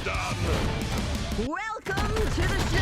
done. Welcome to the show.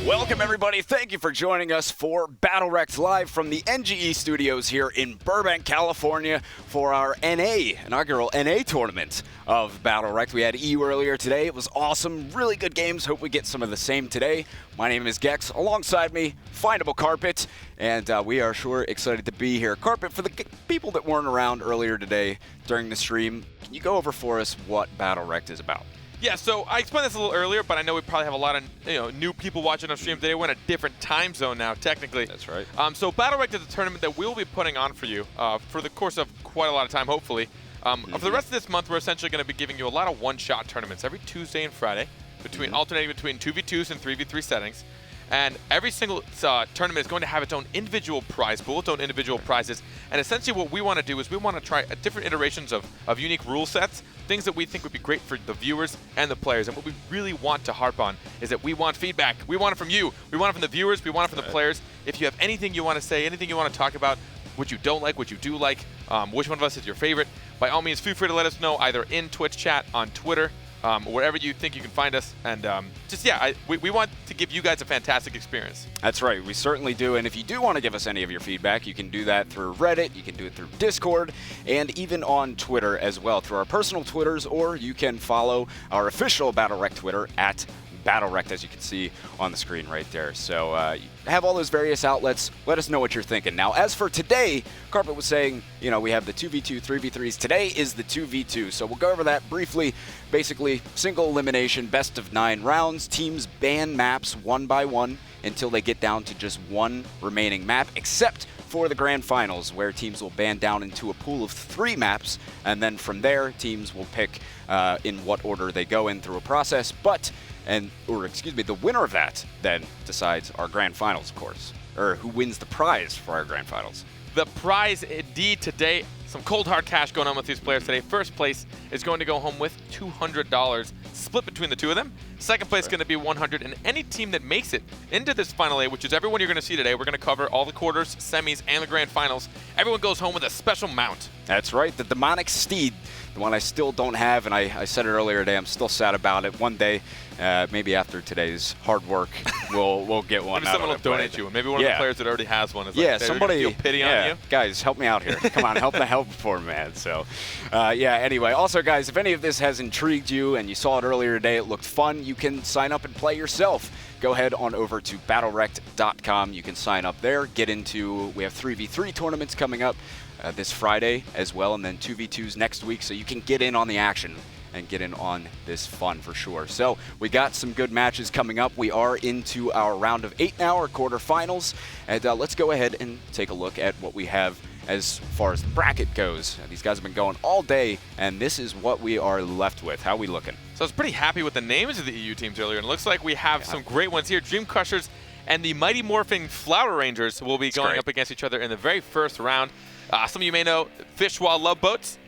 Welcome, everybody. Thank you for joining us for BattleRekt live from the NGE studios here in Burbank, California for our inaugural NA tournament of BattleRekt. We had EU earlier today. It was awesome. Really good games. Hope we get some of the same today. My name is Gex. Alongside me, Findable Carpet, and we are sure excited to be here. Carpet, for the people that weren't around earlier today during the stream, can you go over for us what BattleRekt is about? Yeah, so I explained this a little earlier, but I know we probably have a lot of new people watching our stream today. We're in a different time zone now, technically. That's right. So BattleRekt is a tournament that we'll be putting on for you for the course of quite a lot of time, hopefully. For the rest of this month, we're essentially going to be giving you a lot of one-shot tournaments every Tuesday and Friday, alternating between 2v2s and 3v3 settings. And every single tournament is going to have its own individual prize pool, its own individual prizes. And essentially what we want to do is we want to try different iterations of unique rule sets, things that we think would be great for the viewers and the players. And what we really want to harp on is that we want feedback. We want it from you. We want it from the viewers. We want it from the players. If you have anything you want to say, anything you want to talk about, what you don't like, what you do like, which one of us is your favorite, by all means, feel free to let us know either in Twitch chat, on Twitter, wherever you think you can find us. And we want to give you guys a fantastic experience. That's right, we certainly do. And if you do want to give us any of your feedback, you can do that through Reddit, you can do it through Discord, and even on Twitter as well, through our personal Twitters, or you can follow our official BattleRekt Twitter at BattleRekt, as you can see on the screen right there. So have all those various outlets. Let us know what you're thinking. Now, as for today, Carpet was saying, we have the 2v2, 3v3s. Today is the 2v2, so we'll go over that briefly. Basically, single elimination, best of 9 rounds. Teams ban maps one by one until they get down to just one remaining map, except for the grand finals, where teams will band down into a pool of 3 maps, and then from there, teams will pick in what order they go in through a process. The winner of that then decides our grand finals, of course, or who wins the prize for our grand finals. The prize indeed today, some cold hard cash going on with these players today. First place is going to go home with $200 split between the two of them. Second place is going to be $100, and any team that makes it into this Final 8, which is everyone you're going to see today, we're going to cover all the quarters, semis, and the grand finals. Everyone goes home with a special mount. That's right, the demonic steed, the one I still don't have, and I said it earlier today, I'm still sad about it. One day, maybe after today's hard work, we'll get one. Maybe someone will donate you one. Maybe one of the players that already has one is somebody feel pity on you. Guys, help me out here. Come on, help for me, man. So, anyway. Also, guys, if any of this has intrigued you and you saw it earlier today, it looked fun, you can sign up and play yourself. Go ahead on over to BattleRekt.com. You can sign up there, we have 3v3 tournaments coming up this Friday as well, and then 2v2s next week, so you can get in on the action and get in on this fun for sure. So we got some good matches coming up. We are into our round of 8 now, our quarterfinals, and let's go ahead and take a look at what we have as far as the bracket goes. These guys have been going all day, and this is what we are left with. How are we looking? So I was pretty happy with the names of the EU teams earlier, and it looks like we have some great ones here. Dream Crushers and the Mighty Morphing Flower Rangers will be going up against each other in the very first round. Some of you may know Fish Wild Love Boats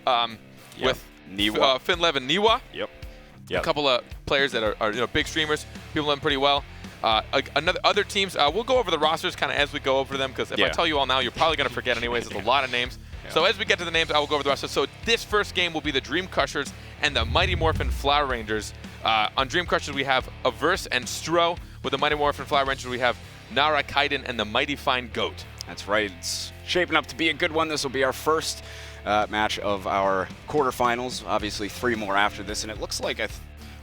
with Niwa. Finlev and Niwa. Yep. A couple of players that are big streamers. People know them pretty well. Other teams, we'll go over the rosters kind of as we go over them, because if I tell you all now, you're probably going to forget anyways. There's a lot of names. So as we get to the names, I will go over the rosters. So this first game will be the Dream Crushers and the Mighty Morphin Flower Rangers. On Dream Crushers, we have Averse and Stro. With the Mighty Morphin Flower Rangers, we have Nara Kaiden and the Mighty Fine Goat. That's right. It's shaping up to be a good one. This will be our first match of our quarterfinals. Obviously, 3 more after this, and it looks like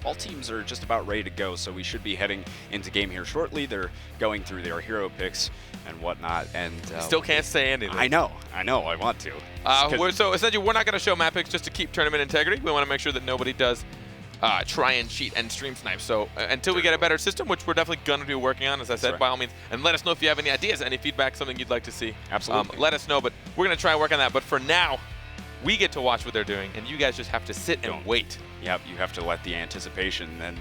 all teams are just about ready to go, so we should be heading into game here shortly. They're going through their hero picks and whatnot, and still can't say anything. I know, I want to. So essentially, we're not going to show map picks just to keep tournament integrity. We want to make sure that nobody does try and cheat and stream snipe. So until we get a better system, which we're definitely going to be working on, as I said, by all means, and let us know if you have any ideas, any feedback, something you'd like to see. Absolutely. Let us know, but we're going to try and work on that. But for now, we get to watch what they're doing, and you guys just have to sit and wait. Yep, you have to let the anticipation, and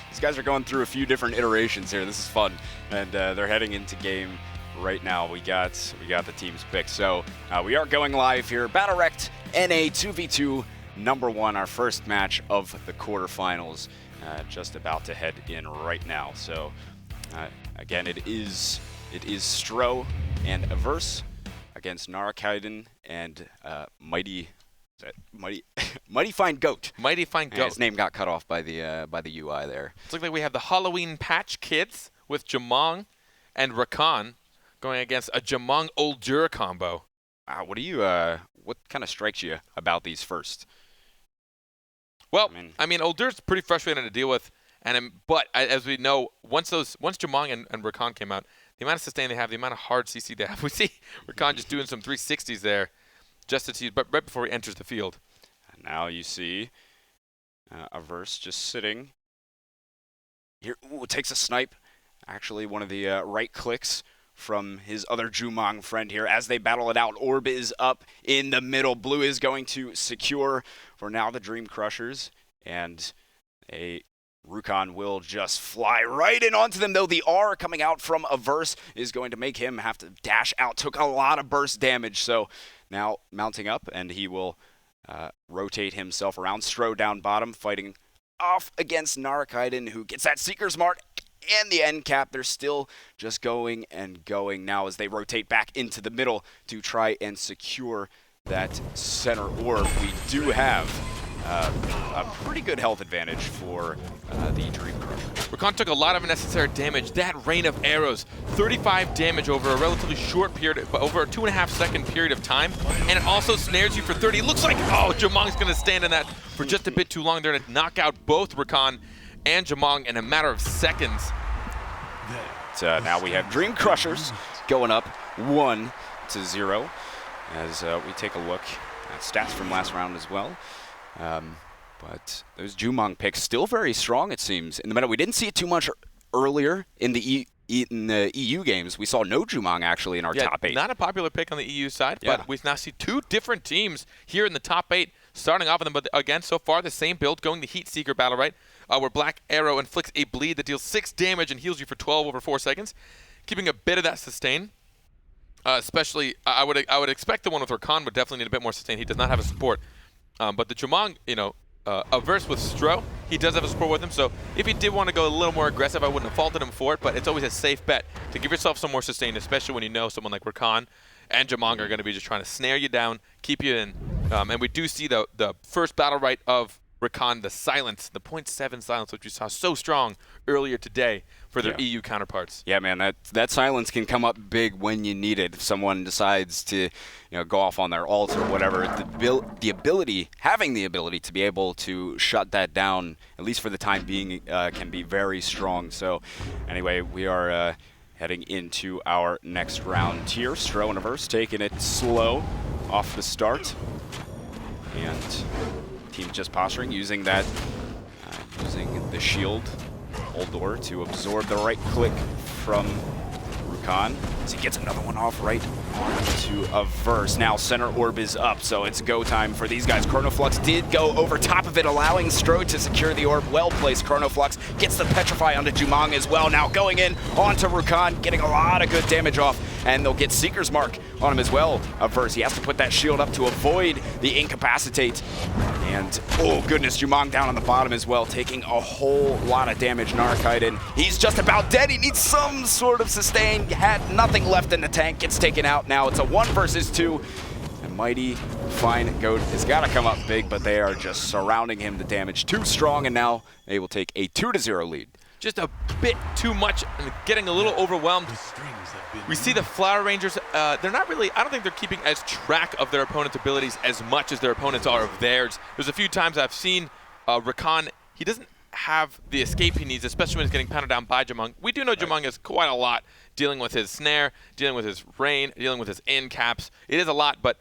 these guys are going through a few different iterations here. This is fun, and they're heading into game right now. We got the teams picked. So we are going live here. BattleRekt NA 2v2 number 1, our first match of the quarterfinals, just about to head in right now. So again, it is Stro and Averse against Nara Kaiden and Mighty Mighty, Mighty Fine Goat. Mighty Fine And Goat. his name got cut off by the UI there. It's like we have the Halloween Patch Kids with Jamong and Rakan going against a Jamong Uldur combo. What do you what kind of strikes you about these first? Well, I mean Uldur's pretty frustrating to deal with, but as we know, once Jamong and Rakan came out, the amount of sustain they have, the amount of hard CC they have, we see Rakan just doing some 360s there, just to tease, but right before he enters the field. And now you see Averse just sitting here. Ooh, takes a snipe. Actually, one of the right clicks from his other Jumong friend here as they battle it out. Orb is up in the middle. Blue is going to secure for now the Dream Crushers, and a Rakan will just fly right in onto them, though the R coming out from Averse is going to make him have to dash out. Took a lot of burst damage, so now mounting up, and he will rotate himself around. Stro down bottom, fighting off against Narakaiden, who gets that Seeker's Mark and the end cap. They're still just going and going now as they rotate back into the middle to try and secure that center orb. We do have a pretty good health advantage for the Dream Crusher. Rakan took a lot of unnecessary damage. That rain of arrows, 35 damage over a relatively short period, but over a 2.5-second period of time, and it also snares you for 30. It looks like, oh, Jamong's going to stand in that for just a bit too long. They're going to knock out both Rakan and Jamong in a matter of seconds. Now we have Dream Crushers going up 1-0 as we take a look at stats from last round as well. But those Jumong picks still very strong, it seems. In the middle, we didn't see it too much earlier in the EU games. We saw no Jumong actually in our top 8. Not a popular pick on the EU side, but we now see 2 different teams here in the top 8 starting off with them. But again, so far the same build, going the Heat Seeker BattleRekt, where Black Arrow inflicts a bleed that deals 6 damage and heals you for 12 over 4 seconds, keeping a bit of that sustain. Especially, I would expect the one with Rakan would definitely need a bit more sustain. He does not have a support. But the Jamong, Averse with Stro, he does have a support with him, so if he did want to go a little more aggressive, I wouldn't have faulted him for it, but it's always a safe bet to give yourself some more sustain, especially when you know someone like Rakan and Jamong are going to be just trying to snare you down, keep you in. And we do see the first BattleRekt of Rakan, the silence, the 0.7 silence, which we saw so strong earlier today for their EU counterparts. Yeah, man, that silence can come up big when you need it. If someone decides to, go off on their ult or whatever, having the ability to be able to shut that down, at least for the time being, can be very strong. So, anyway, we are heading into our next round here. Stro and Averse taking it slow off the start, and team just posturing, using that, using the shield Uldur to absorb the right click from Rakan. As he gets another one off right onto Averse. Now center orb is up, so it's go time for these guys. Chronoflux did go over top of it, allowing Stro to secure the orb. Well placed. Chronoflux gets the Petrify onto Jumong as well. Now going in onto Rakan, getting a lot of good damage off, and they'll get Seeker's Mark on him as well. Averse, he has to put that shield up to avoid the incapacitate. And, oh goodness, Jumong down on the bottom as well, taking a whole lot of damage. Narakaiden, he's just about dead. He needs some sort of sustain. Had nothing left in the tank, gets taken out. Now it's a 1 versus 2. And Mighty Fine Goat has got to come up big, but they are just surrounding him. The damage too strong, and now they will take a 2-0 lead. Just a bit too much and getting a little overwhelmed. We see the Flower Rangers, they're not really, I don't think they're keeping as track of their opponent's abilities as much as their opponents are of theirs. There's a few times I've seen Rakan, he doesn't have the escape he needs, especially when he's getting pounded down by Jamong. We do know Jamong has quite a lot, dealing with his snare, dealing with his rain, dealing with his end caps. It is a lot, but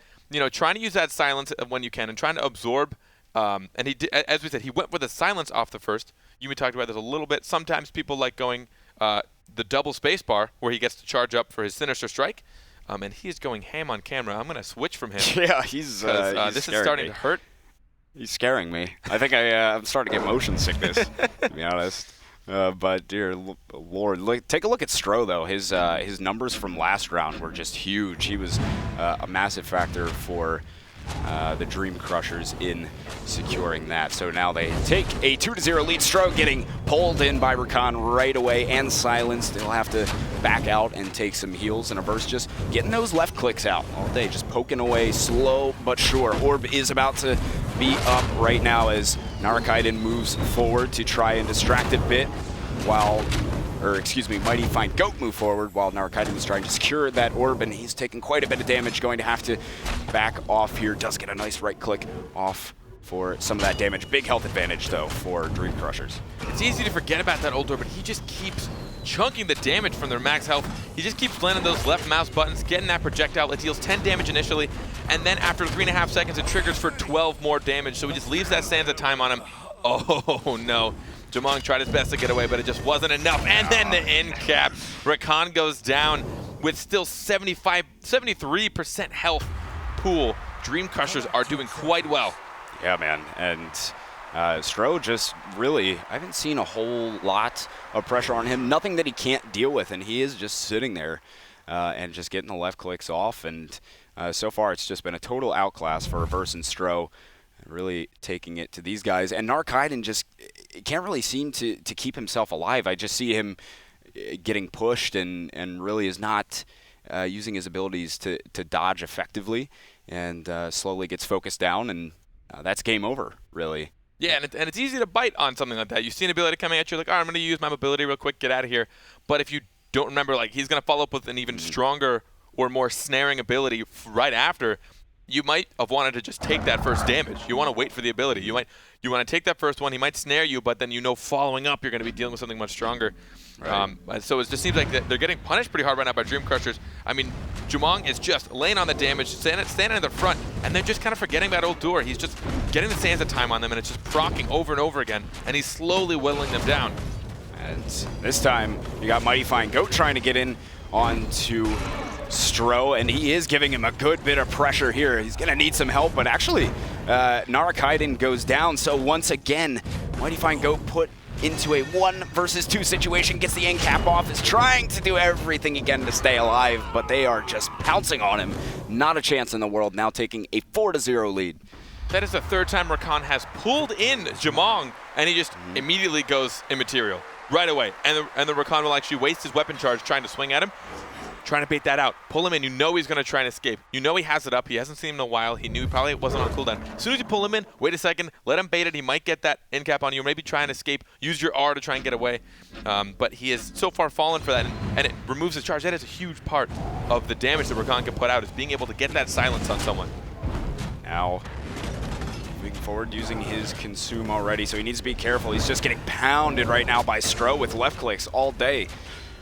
trying to use that silence when you can and trying to absorb. And he did, as we said, he went with a silence off the first. We talked about this a little bit. Sometimes people like going the double spacebar where he gets to charge up for his Sinister Strike. And he is going ham on camera. I'm going to switch from him. Yeah, he's this is starting to hurt. He's scaring me. I think I'm starting to get motion sickness, to be honest. But dear Lord, take a look at Stro though. His numbers from last round were just huge. He was a massive factor for the Dream Crushers in securing that. So now they take a 2-0 lead. Stro getting pulled in by Rakan right away and silenced. They'll have to back out and take some heals, and Averse just getting those left clicks out all day, just poking away slow but sure. Orb is about to be up right now as Narakaiden moves forward to try and distract a bit while, or excuse me, Mighty Fine Goat move forward while Narakaiden was trying to secure that orb, and he's taking quite a bit of damage, going to have to back off here. Does get a nice right click off for some of that damage. Big health advantage, though, for Dream Crushers. It's easy to forget about that old orb, but he just keeps chunking the damage from their max health. He just keeps landing those left mouse buttons, getting that projectile. It deals 10 damage initially, and then after 3.5 seconds, it triggers for 12 more damage. So he just leaves that Sansa time on him. Oh, no. Jamong tried his best to get away, but it just wasn't enough. And then the end cap. Rakan goes down with still 73% health pool. Dream Crushers are doing quite well. Yeah, man. And Stro just really, I haven't seen a whole lot of pressure on him. Nothing that he can't deal with, and he is just sitting there and just getting the left clicks off. And so far, it's just been a total outclass for Averse and Stro, really taking it to these guys. And Narakaiden just can't really seem to keep himself alive. I just see him getting pushed and really is not using his abilities to dodge effectively, and slowly gets focused down, and that's game over, really. Yeah, and it's easy to bite on something like that. You see an ability coming at you, like, all right, I'm going to use my mobility real quick, get out of here. But if you don't remember, like, he's going to follow up with an even stronger or more snaring ability right after, you might have wanted to just take that first damage. You want to wait for the ability. You want to take that first one. He might snare you, but then following up, you're going to be dealing with something much stronger. Right. So it just seems like they're getting punished pretty hard right now by Dream Crushers. I mean, Jamong is just laying on the damage, standing in the front, and they're just kind of forgetting about Old Door. He's just getting the Sansa time on them, and it's just proccing over and over again, and he's slowly whittling them down. And this time, you got Mighty Fine Goat trying to get in onto Stro, and he is giving him a good bit of pressure here. He's going to need some help, but actually, Narakaiden goes down. So once again, Mighty Fine Goat put into a 1 versus 2 situation, gets the end cap off, is trying to do everything again to stay alive, but they are just pouncing on him. Not a chance in the world, now taking a 4-0 lead. That is the third time Rakan has pulled in Jamong, and he just immediately goes immaterial right away. And the Rakan will actually waste his weapon charge trying to swing at him, trying to bait that out. Pull him in. You know he's going to try and escape. You know he has it up. He hasn't seen him in a while. He knew he probably wasn't on cooldown. As soon as you pull him in, wait a second, let him bait it. He might get that end cap on you, or maybe try and escape. Use your R to try and get away. But he has so far fallen for that, and it removes his charge. That is a huge part of the damage that Rakan can put out, is being able to get that silence on someone. Now, moving forward, using his consume already, so he needs to be careful. He's just getting pounded right now by Stro with left clicks all day.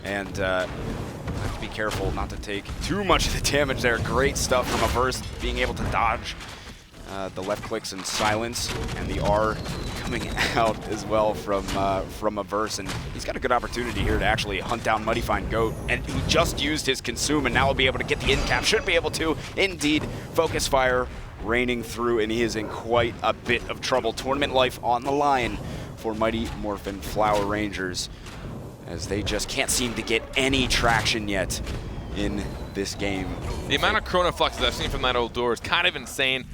And have to be careful not to take too much of the damage there. Great stuff from Averse, being able to dodge the left clicks and silence, and the R coming out as well from Averse. And he's got a good opportunity here to actually hunt down Mighty Fine Goat, and he just used his consume, and now will be able to get the end cap. Should be able to, indeed. Focus fire raining through, and he is in quite a bit of trouble. Tournament life on the line for Mighty Morphin Flower Rangers, as they just can't seem to get any traction yet in this game. The amount of Chrono Fluxes I've seen from that Old Door is kind of insane.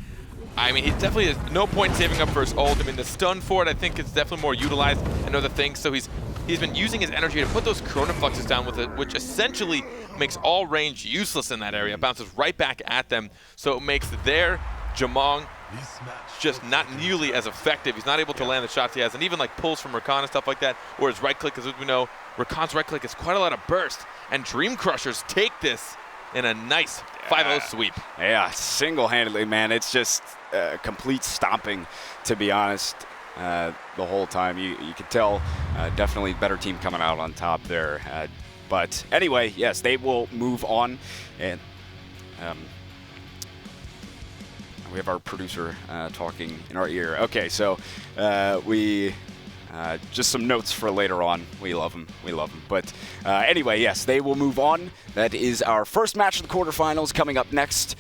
I mean, he definitely has no point saving up for his ult. I mean, the stun for it, I think, is definitely more utilized and other things. So he's been using his energy to put those Chrono Fluxes down with it, which essentially makes all range useless in that area. It bounces right back at them. So it makes their Jamong just not nearly as effective. He's not able to land the shots he has, and even like pulls from Rakan and stuff like that, or his right click, because as we know, Rakan's right click is quite a lot of burst, and Dream Crushers take this in a nice 5-0 sweep. Yeah, single-handedly, man. It's just complete stomping, to be honest, the whole time. You could tell definitely better team coming out on top there. But anyway, yes, they will move on, and we have our producer talking in our ear. Okay, so just some notes for later on. We love them. We love them. But anyway, yes, they will move on. That is our first match of the quarterfinals. Coming up next,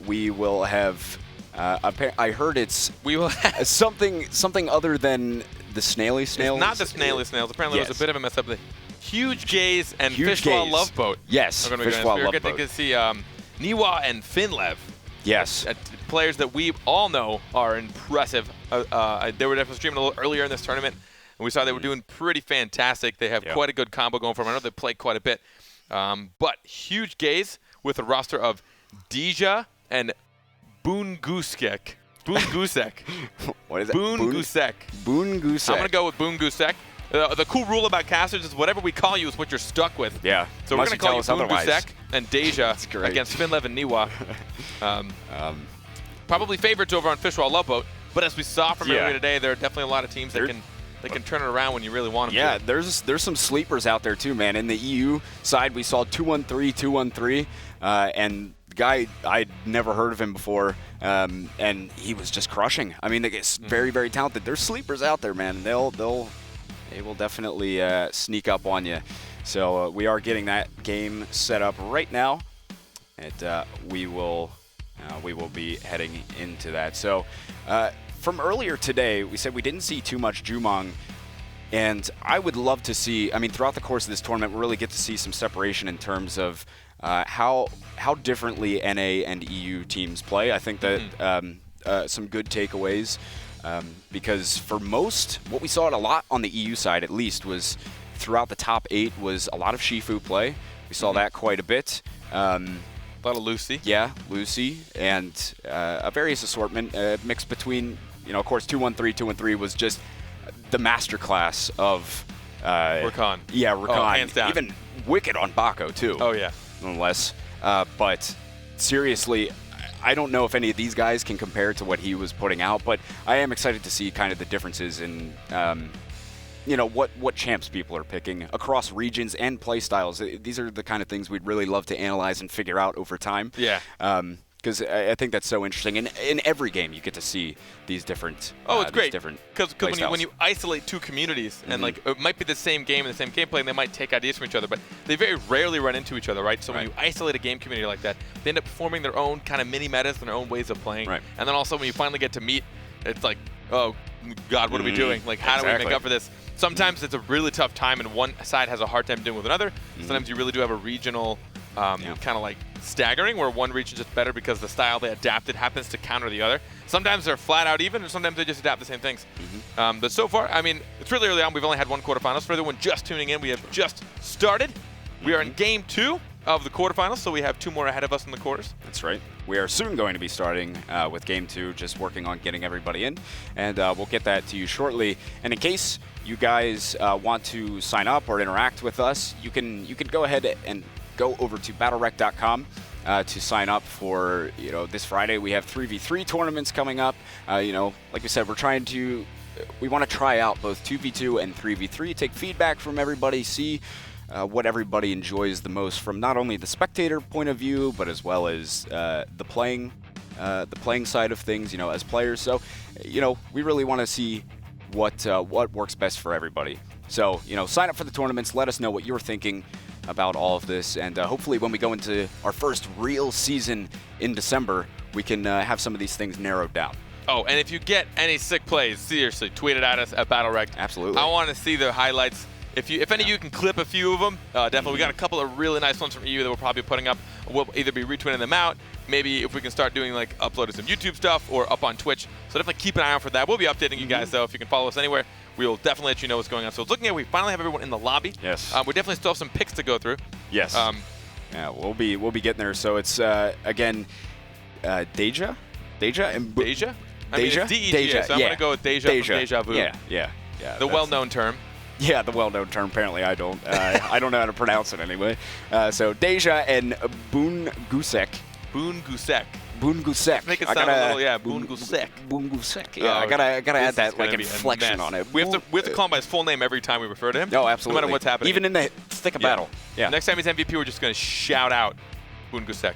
we will have. I heard we will have something other than the snaily snails. It's not the snaily snails. Apparently, yes. There was a bit of a mess up. The Huge Gaze and Huge Fishwall Gaze. Love Boat. Yes, Fishwall Love Boat. We're going to see Niwa and Finlev Yes. Players that we all know are impressive. They were definitely streaming a little earlier in this tournament, and we saw they were doing pretty fantastic. They have quite a good combo going for them. I know they play quite a bit. But huge gaze with a roster of Deja and Boongusek. Boongusek. What is it? Boongusek. Boongusek. I'm going to go with Boongusek. The cool rule about casters is whatever we call you is what you're stuck with. Yeah. So we're going to call you Boongusek and Deja great. against Finlev and Niwa. Probably favorites over on Fishwall Love Boat, but as we saw from earlier today, there are definitely a lot of teams that can turn it around when you really want them yeah, to. there's some sleepers out there too, man. In the EU side, we saw 213, and the guy, I'd never heard of him before, and he was just crushing. I mean, they get very, very talented. There's sleepers out there, man. They will definitely sneak up on you. So we are getting that game set up right now, and we will be heading into that. So from earlier today, we said we didn't see too much Jumong, and I would love to see, I mean, throughout the course of this tournament, we really get to see some separation in terms of how differently NA and EU teams play. I think that some good takeaways, because for most, what we saw it a lot on the EU side at least was throughout the top 8 was a lot of Shifu play. We saw that quite a bit. A lot of Lucy. Yeah, Lucy, and a various assortment mixed between, of course, 213 was just the masterclass of Rakan. Yeah, Rakan. Oh, hands down. Even Wicked on Bako, too. Oh, yeah. Nonetheless. But seriously, I don't know if any of these guys can compare to what he was putting out, but I am excited to see kind of the differences in what champs people are picking across regions and play styles. These are the kind of things we'd really love to analyze and figure out over time. Yeah. Because I think that's so interesting. And in every game, you get to see these different. Oh, it's great. Because when you isolate two communities and like it might be the same game and the same gameplay, and they might take ideas from each other, but they very rarely run into each other, right? So when you isolate a game community like that, they end up forming their own kind of mini metas and their own ways of playing. Right. And then also when you finally get to meet, it's like, oh God, what are we doing? Like, how do we make up for this? Sometimes it's a really tough time, and one side has a hard time doing with another. Sometimes you really do have a regional kind of like staggering, where one region's just better because the style they adapted happens to counter the other. Sometimes they're flat out even, and sometimes they just adapt the same things. But so far, I mean, it's really early on. We've only had one quarterfinals. For everyone just tuning in, we have just started. We are in Game 2 of the quarterfinals, so we have 2 more ahead of us in the quarters. That's right. We are soon going to be starting with Game 2, just working on getting everybody in, and we'll get that to you shortly. And in case you guys want to sign up or interact with us, you can go ahead and go over to BattleRekt.com to sign up for, this Friday. We have 3v3 tournaments coming up. Like we said, we want to try out both 2v2 and 3v3, take feedback from everybody, see what everybody enjoys the most from not only the spectator point of view, but as well as the playing side of things, as players. So, we really want to see what works best for everybody. So, sign up for the tournaments. Let us know what you're thinking about all of this, and hopefully when we go into our first real season in December, we can have some of these things narrowed down. Oh, and if you get any sick plays, seriously, tweet it at us at BattleRekt. Absolutely. I want to see the highlights. If any of you can clip a few of them, definitely. We got a couple of really nice ones from EU that we'll probably be putting up. We'll either be retweeting them out, maybe if we can start doing like uploading some YouTube stuff or up on Twitch. So definitely keep an eye out for that. We'll be updating you guys though. If you can follow us anywhere, we'll definitely let you know what's going on. So looking at, we finally have everyone in the lobby. Yes. We definitely still have some picks to go through. Yes. Yeah, we'll be getting there. So it's again, Deja, and Deja. I mean, Deja? it's D-E-G-A, Deja, so I'm going to go with Deja from Deja Vu. Yeah. The well-known term. Yeah, the well-known term. Apparently, I don't. I don't know how to pronounce it anyway. So Deja and Boongusek. Boongusek. Make it sound a little, Boongusek. Boongusek. Yeah, I gotta add that like inflection on it. We have to call him by his full name every time we refer to him. No, absolutely. No matter what's happening. Even in the thick of battle. Yeah. Next time he's MVP, we're just going to shout out Boongusek.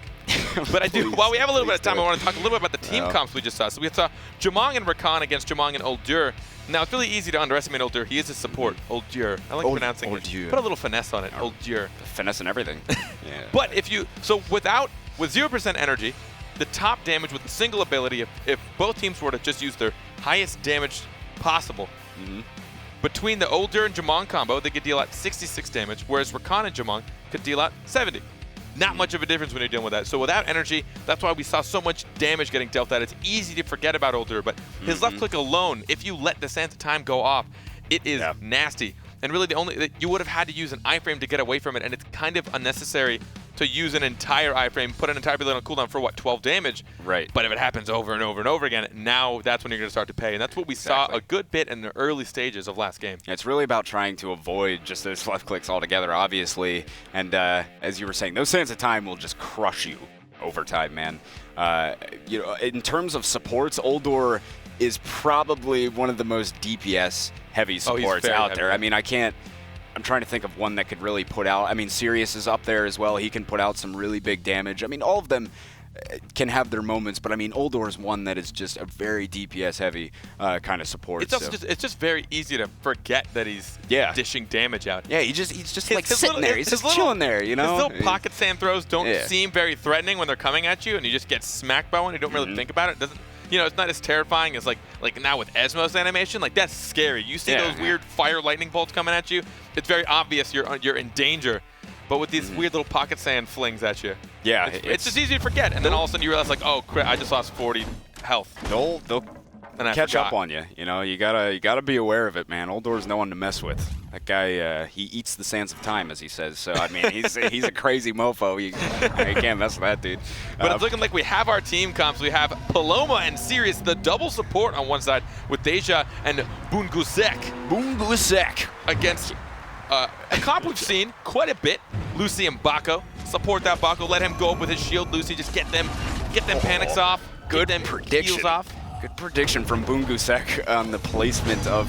But while we have a little bit of time, I want to talk a little bit about the team comps we just saw. So we saw Jumong and Rakan against Jumong and Uldur. Now, it's really easy to underestimate Uldur. He is a support. Uldur. I like pronouncing it. Put a little finesse on it. Uldur. Finesse and everything. Yeah. But with 0% energy, the top damage with a single ability, if both teams were to just use their highest damage possible, between the Uldur and Jumong combo, they could deal out 66 damage, whereas Rakan and Jumong could deal out 70. not much of a difference when you're dealing with that. So without energy, that's why we saw so much damage getting dealt out. It's easy to forget about Oldur, but his left click alone, if you let the Sands of Time go off, it is nasty. And really, you would have had to use an iframe to get away from it, and it's kind of unnecessary to use an entire iframe, put an entire ability on cooldown for what, 12 damage? Right. But if it happens over and over and over again, now that's when you're going to start to pay. And that's what we saw a good bit in the early stages of last game. It's really about trying to avoid just those left clicks altogether, obviously. And as you were saying, those Sands of Time will just crush you over time, man. You know, in terms of supports, Oldur is probably one of the most DPS heavy supports out there. I mean, I'm trying to think of one that could really put out. I mean, Sirius is up there as well. He can put out some really big damage. I mean, all of them can have their moments, but I mean, Oldur is one that is just a very DPS heavy kind of support. It's also just very easy to forget that he's dishing damage out. Yeah, he's just like sitting there. He's just chilling there, you know? His little pocket sand throws don't seem very threatening when they're coming at you, and you just get smacked by one. You don't really think about it. Doesn't. You know, it's not as terrifying as like now with Esmo's animation. Like, that's scary. You see those weird fire lightning bolts coming at you, it's very obvious you're in danger. But with these weird little pocket sand flings at you, it's just easy to forget. And then all of a sudden you realize, like, oh crap, I just lost 40 health. They'll catch up on you. You know, you gotta be aware of it, man. Oldur's no one to mess with. That guy, he eats the Sands of Time, as he says. So I mean, he's a crazy mofo. You can't mess with that dude. But it's looking like we have our team comps. We have Paloma and Sirius, the double support on one side, with Deja and Bungusek. Against a comp we've seen quite a bit. Lucy and Bako. Support that Bako. Let him go up with his shield. Lucy, just get them panics off. Good get them prediction. heals off. Good prediction from Bungusek on the placement of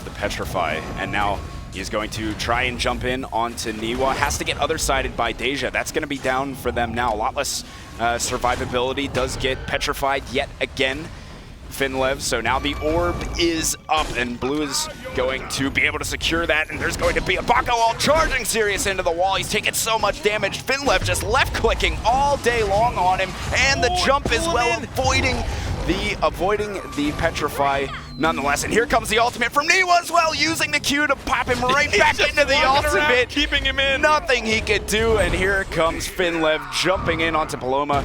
the Petrify, and now he's going to try and jump in onto Niwa. Has to get other-sided by Deja. That's going to be down for them now. A lot less survivability. Does get petrified yet again, Finlev. So now the orb is up, and Blue is going to be able to secure that, and there's going to be a Bako all charging Sirius into the wall. He's taking so much damage. Finlev just left-clicking all day long on him, and the jump as well, avoiding the Petrify nonetheless. And here comes the ultimate from Niwa as well, using the Q to pop him right back into the ultimate. Keeping him in. Nothing he could do, and here comes Finlev jumping in onto Paloma,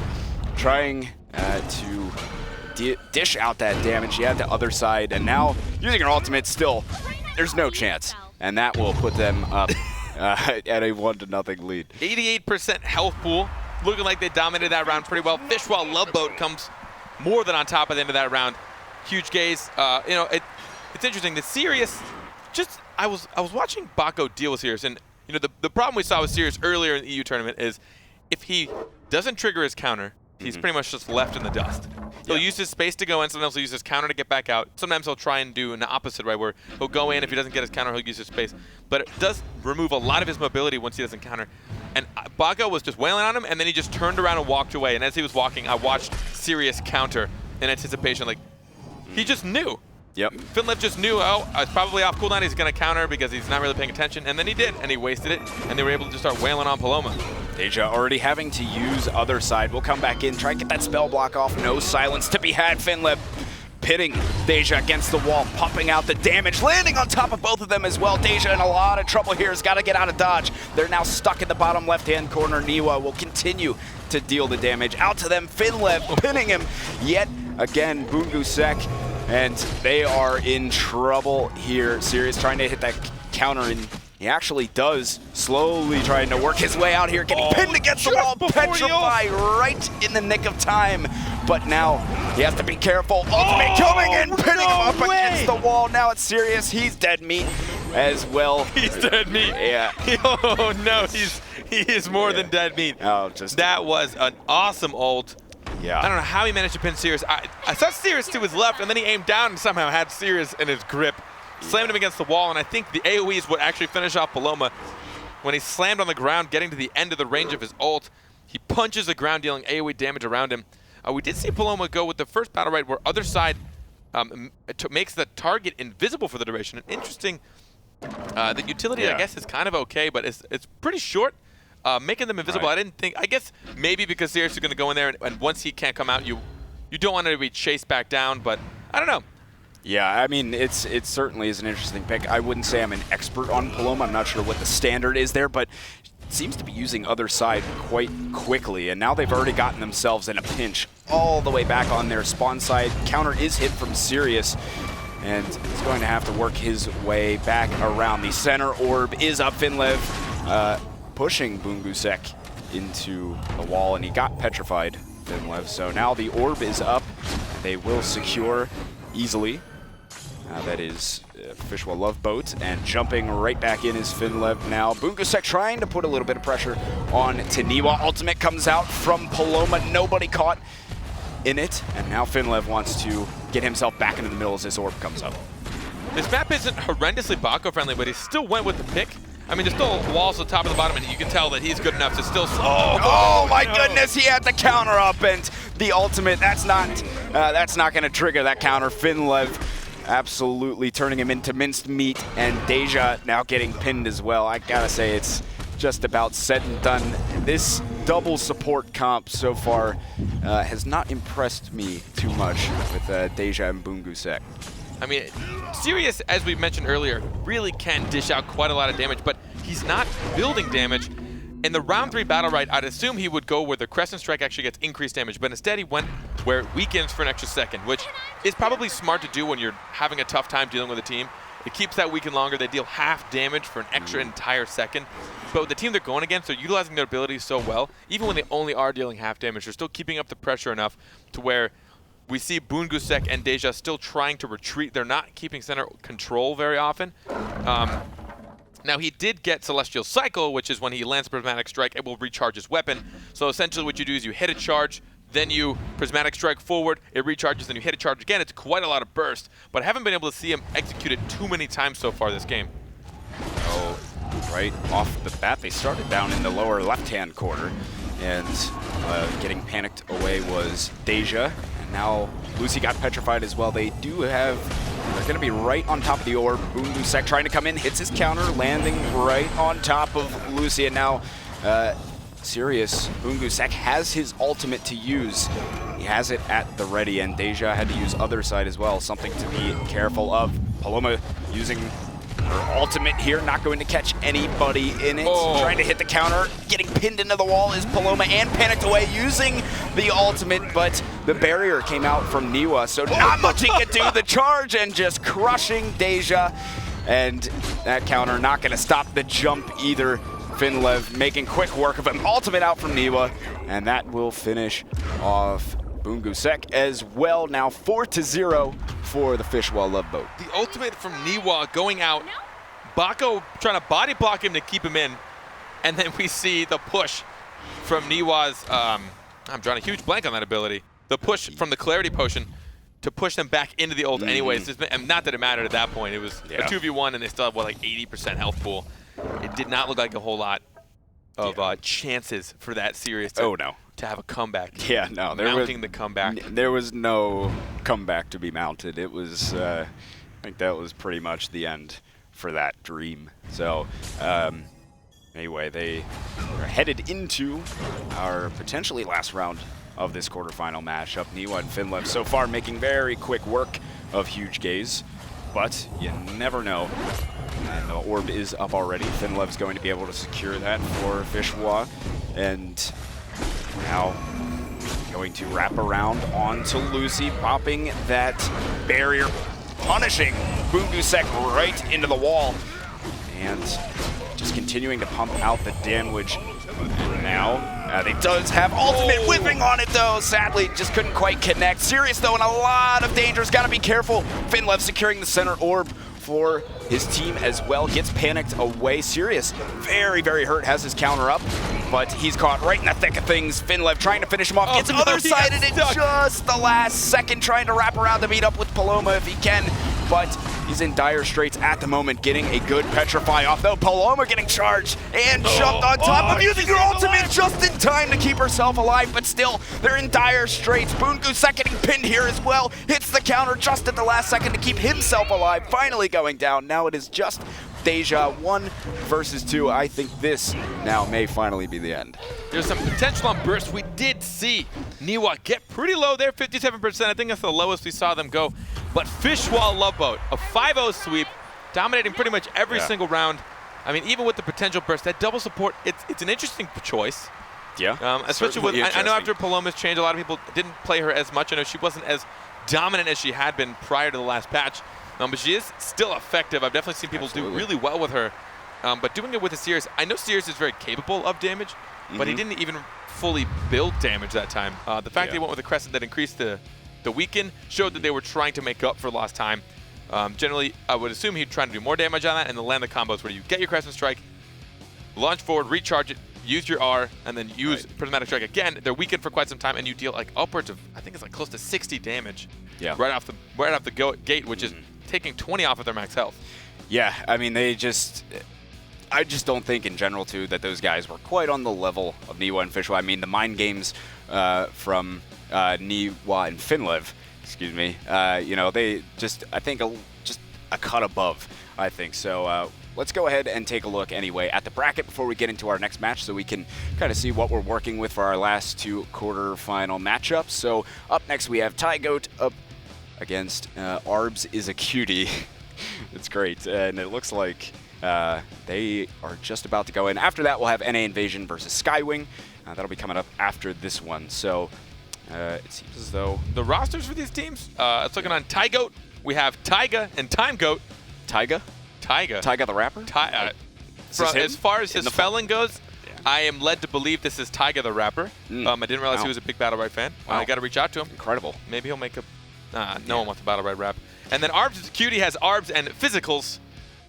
trying to dish out that damage. He had the other side, and now using her ultimate, still, there's no chance. And that will put them up at a 1-0 lead. 88% health pool. Looking like they dominated that round pretty well. Fishwell Loveboat comes more than on top at the end of that round. Huge gaze. You know, it's interesting. The Sirius, I was watching Bako deal with Sirius, and you know the problem we saw with Sirius earlier in the EU tournament is if he doesn't trigger his counter, he's pretty much just left in the dust. He'll use his space to go in, sometimes he'll use his counter to get back out. Sometimes he'll try and do an opposite way where he'll go in, if he doesn't get his counter, he'll use his space. But it does remove a lot of his mobility once he doesn't counter. And Bako was just wailing on him, and then he just turned around and walked away. And as he was walking, I watched Sirius counter in anticipation. Like, he just knew. Yep. Finlev just knew, oh, it's probably off cooldown, he's going to counter because he's not really paying attention. And then he did, and he wasted it, and they were able to just start wailing on Paloma. Deja already having to use other side. We'll come back in, try and get that spell block off. No silence to be had. Finlev pitting Deja against the wall, popping out the damage, landing on top of both of them as well. Deja in a lot of trouble here, has got to get out of dodge. They're now stuck in the bottom left-hand corner. Niwa will continue to deal the damage. Out to them, Finlev pinning him yet again, Bungusek, and they are in trouble here. Sirius trying to hit that counter, and he actually does, slowly trying to work his way out here, getting pinned against the wall. Petrify right in the nick of time, but now he has to be careful. Ultimate coming in, pinning him up against the wall. Now it's Sirius, he's dead meat as well. He's dead meat. Yeah. Oh no, he is more than dead meat. Oh, that was an awesome ult. Yeah. I don't know how he managed to pin Sirius. I saw Sirius to his left, and then he aimed down and somehow had Sirius in his grip. Slammed him against the wall, and I think the AoE is what actually finished off Paloma. When he slammed on the ground, getting to the end of the range of his ult, he punches the ground, dealing AoE damage around him. We did see Paloma go with the first BattleRekt, where other side makes the target invisible for the duration. And interesting, the utility, I guess, is kind of okay, but it's pretty short. Making them invisible, I didn't think. I guess maybe because Sirius is going to go in there, and once he can't come out, you don't want him to be chased back down. But I don't know. Yeah, I mean, it certainly is an interesting pick. I wouldn't say I'm an expert on Paloma. I'm not sure what the standard is there, but seems to be using other side quite quickly, and now they've already gotten themselves in a pinch all the way back on their spawn side. Counter is hit from Sirius, and he's going to have to work his way back around. The center orb is up. Finlev pushing Bungusek into the wall, and he got petrified, Finlev. So now the orb is up. They will secure easily. That is Fishwa Love Boat, and jumping right back in is Finlev now. Bungusek trying to put a little bit of pressure on Taniwa. Ultimate comes out from Paloma. Nobody caught in it, and now Finlev wants to get himself back into the middle as this orb comes up. This map isn't horrendously Bako friendly, but he still went with the pick. I mean, there's still walls at the top and the bottom, and you can tell that he's good enough to still. Oh my goodness! He had the counter up, and the ultimate. That's not going to trigger that counter. Finlev absolutely turning him into minced meat, and Deja now getting pinned as well. I gotta say, it's just about said and done. This double support comp so far has not impressed me too much with Deja and Bungusek. I mean, Sirius, as we mentioned earlier, really can dish out quite a lot of damage, but he's not building damage. In the round 3 BattleRekt, I'd assume he would go where the Crescent Strike actually gets increased damage, but instead he went where it weakens for an extra second, which is probably smart to do when you're having a tough time dealing with a team. It keeps that weaken longer. They deal half damage for an extra entire second. But with the team they're going against, they're utilizing their abilities so well. Even when they only are dealing half damage, they're still keeping up the pressure enough to where we see Bungusek and Deja still trying to retreat. They're not keeping center control very often. Now, he did get Celestial Cycle, which is when he lands a Prismatic Strike, it will recharge his weapon. So essentially what you do is you hit a charge, then you Prismatic Strike forward, it recharges, then you hit a charge again. It's quite a lot of burst, but I haven't been able to see him execute it too many times so far this game. Oh, right off the bat, they started down in the lower left-hand corner, and getting panicked away was Deja. And now Lucy got petrified as well. They do have, they're going to be right on top of the orb. Bungusek trying to come in, hits his counter, landing right on top of Lucy. And now Sirius, Bungusek has his ultimate to use. He has it at the ready, and Deja had to use other side as well, something to be careful of. Paloma using her ultimate here, not going to catch anybody in it. Trying to hit the counter, getting pinned into the wall is Paloma, and panicked away using the ultimate, but the barrier came out from Niwa, so not much he could do. The charge and just crushing Deja, and that counter not going to stop the jump either. Finlev making quick work of him. Ultimate out from Niwa, and that will finish off Bungusek as well. Now 4-0 for the Fishwa Love Boat. The ultimate from Niwa going out. Bako trying to body block him to keep him in. And then we see the push from Niwa's, I'm drawing a huge blank on that ability. The push from the Clarity Potion to push them back into the ult anyways. And not that it mattered at that point. It was a 2v1 and they still have, what, like 80% health pool. It did not look like a whole lot of chances for that series to have a comeback. Yeah, no. Mounting the comeback. There was no comeback to be mounted. It was, I think that was pretty much the end for that dream. So, anyway, they are headed into our potentially last round of this quarterfinal matchup. Niwa and Finlev so far making very quick work of Huge Gaze, but you never know. And the orb is up already. Finlev's going to be able to secure that for Fishwa. And now going to wrap around onto Lucy, popping that barrier, punishing Bungusek right into the wall. And just continuing to pump out the damage. And now they does have ultimate whipping on it though. Sadly, just couldn't quite connect. Sirius though in a lot of dangers. Gotta be careful. Finlev securing the center orb for his team as well. Gets panicked away. Sirius very, very hurt. Has his counter up, but he's caught right in the thick of things. Finlev trying to finish him off. Gets other-sided in just the last second. Trying to wrap around to meet up with Paloma if he can, but he's in dire straits at the moment. Getting a good petrify off though. Paloma getting charged and jumped on top of using her ultimate just in time to keep herself alive, but still they're in dire straits. Bungusek getting pinned here as well. Hits the counter just at the last second to keep himself alive. Finally going down. Now it is just Deja 1 versus 2. I think this now may finally be the end. There's some potential on burst. We did see Niwa get pretty low there, 57%. I think that's the lowest we saw them go. But Fishwa Love Boat, a 5-0 sweep, dominating pretty much every single round. I mean, even with the potential burst, that double support, it's an interesting choice. Yeah. Especially with, I know after Paloma's change, a lot of people didn't play her as much. I know she wasn't as dominant as she had been prior to the last patch, but she is still effective. I've definitely seen people do really well with her. But doing it with a Sears, I know Sears is very capable of damage, but he didn't even fully build damage that time. The fact they went with a Crescent that increased the weaken showed that they were trying to make up for lost time. Generally, I would assume he'd try to do more damage on that and then land the combos where you get your Crescent Strike, launch forward, recharge it, use your R, and then use Prismatic Strike again. They're weakened for quite some time, and you deal like upwards of, I think it's like close to 60 damage. Yeah. Right off the gate, which is taking 20 off of their max health. Yeah, I mean, I just don't think in general, too, that those guys were quite on the level of Niwa and Fishwa. I mean, the mind games from Niwa and Finlev, excuse me, you know, they just, I think, just a cut above, I think. So let's go ahead and take a look anyway at the bracket before we get into our next match so we can kind of see what we're working with for our last 2 quarterfinal matchups. So up next we have Tygoat up against Arbs is a Cutie. It's great, and it looks like they are just about to go in. After that, we'll have NA Invasion versus Skywing. That'll be coming up after this one. So it seems as though the rosters for these teams, it's looking on Tygoat. We have Taiga and Timegoat. Taiga? Taiga the rapper? As far as his spelling goes, I am led to believe this is Taiga the rapper. I didn't realize he was a big BattleRekt fan. I got to reach out to him. Incredible. Maybe he'll make a... no one wants a BattleRekt rap. And then Arbs is a Cutie has Arbs and Physicals.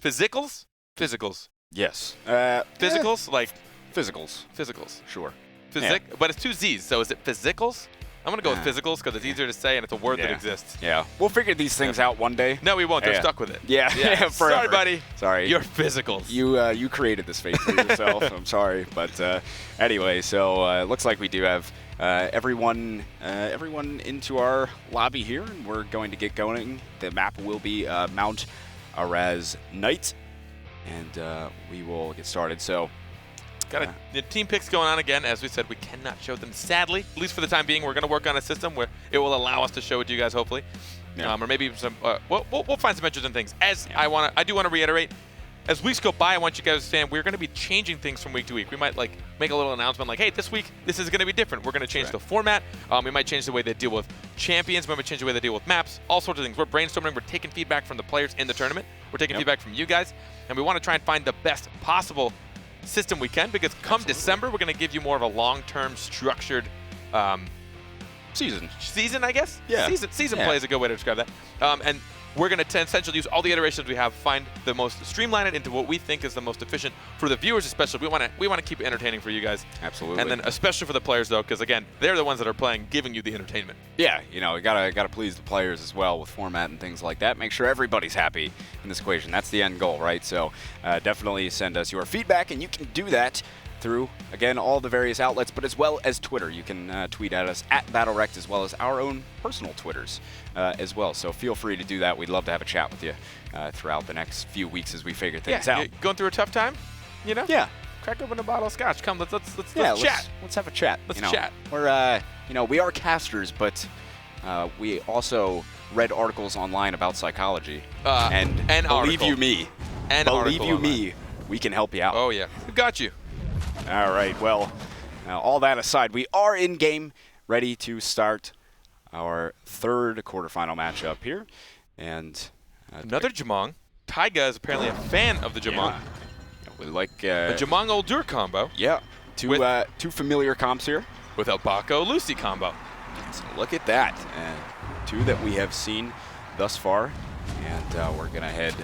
Physicals? Physicals. Yes. Physicals? Like... Physicals. Physicals. Sure. But it's 2 Z's, so is it Physicals? I'm going to go with Physicals because it's easier to say and it's a word that exists. Yeah. We'll figure these things out one day. No, we won't. They're stuck with it. Yeah. Sorry, buddy. Sorry. You're Physicals. You created this fate for yourself. I'm sorry. But anyway, so it looks like we do have everyone into our lobby here, and we're going to get going. The map will be Mount Araz Night, and we will get started. So got the team picks going on again. As we said, we cannot show them, sadly. At least for the time being, we're going to work on a system where it will allow us to show it to you guys, hopefully. Or maybe some. We'll find some interesting things. I do want to reiterate. As weeks go by, I want you guys to understand we're going to be changing things from week to week. We might like make a little announcement like, hey, this week this is going to be different. We're going to change the format. We might change the way they deal with champions. We might change the way they deal with maps. All sorts of things. We're brainstorming. We're taking feedback from the players in the tournament. We're taking feedback from you guys, and we want to try and find the best possible system we can, because come December we're going to give you more of a long-term structured season, I guess. Season play is a good way to describe that. And we're going to essentially use all the iterations we have, find the most, streamline it into what we think is the most efficient for the viewers, especially. We want to keep it entertaining for you guys. Absolutely. And then especially for the players, though, because again, they're the ones that are playing, giving you the entertainment. Yeah, you know, we gotta please the players as well with format and things like that. Make sure everybody's happy in this equation. That's the end goal, right? So definitely send us your feedback, and you can do that through, again, all the various outlets, but as well as Twitter. You can tweet at us at BattleRekt, as well as our own personal Twitters as well. So feel free to do that. We'd love to have a chat with you throughout the next few weeks as we figure things out. Going through a tough time, you know? Yeah. Crack open a bottle of scotch. Come, let's chat. Let's have a chat. Let's chat. We're, we are casters, but we also read articles online about psychology. And believe you me, we can help you out. Oh, yeah. We got you. All right, well, all that aside, we are in game, ready to start our 3rd quarterfinal matchup here. And another Jamong. Taiga is apparently a fan of the Jamong. Yeah. We like a Jamong Uldur combo. Yeah, two familiar comps here. With El Baco Lucy combo. So look at that. 2 that we have seen thus far. And we're going to head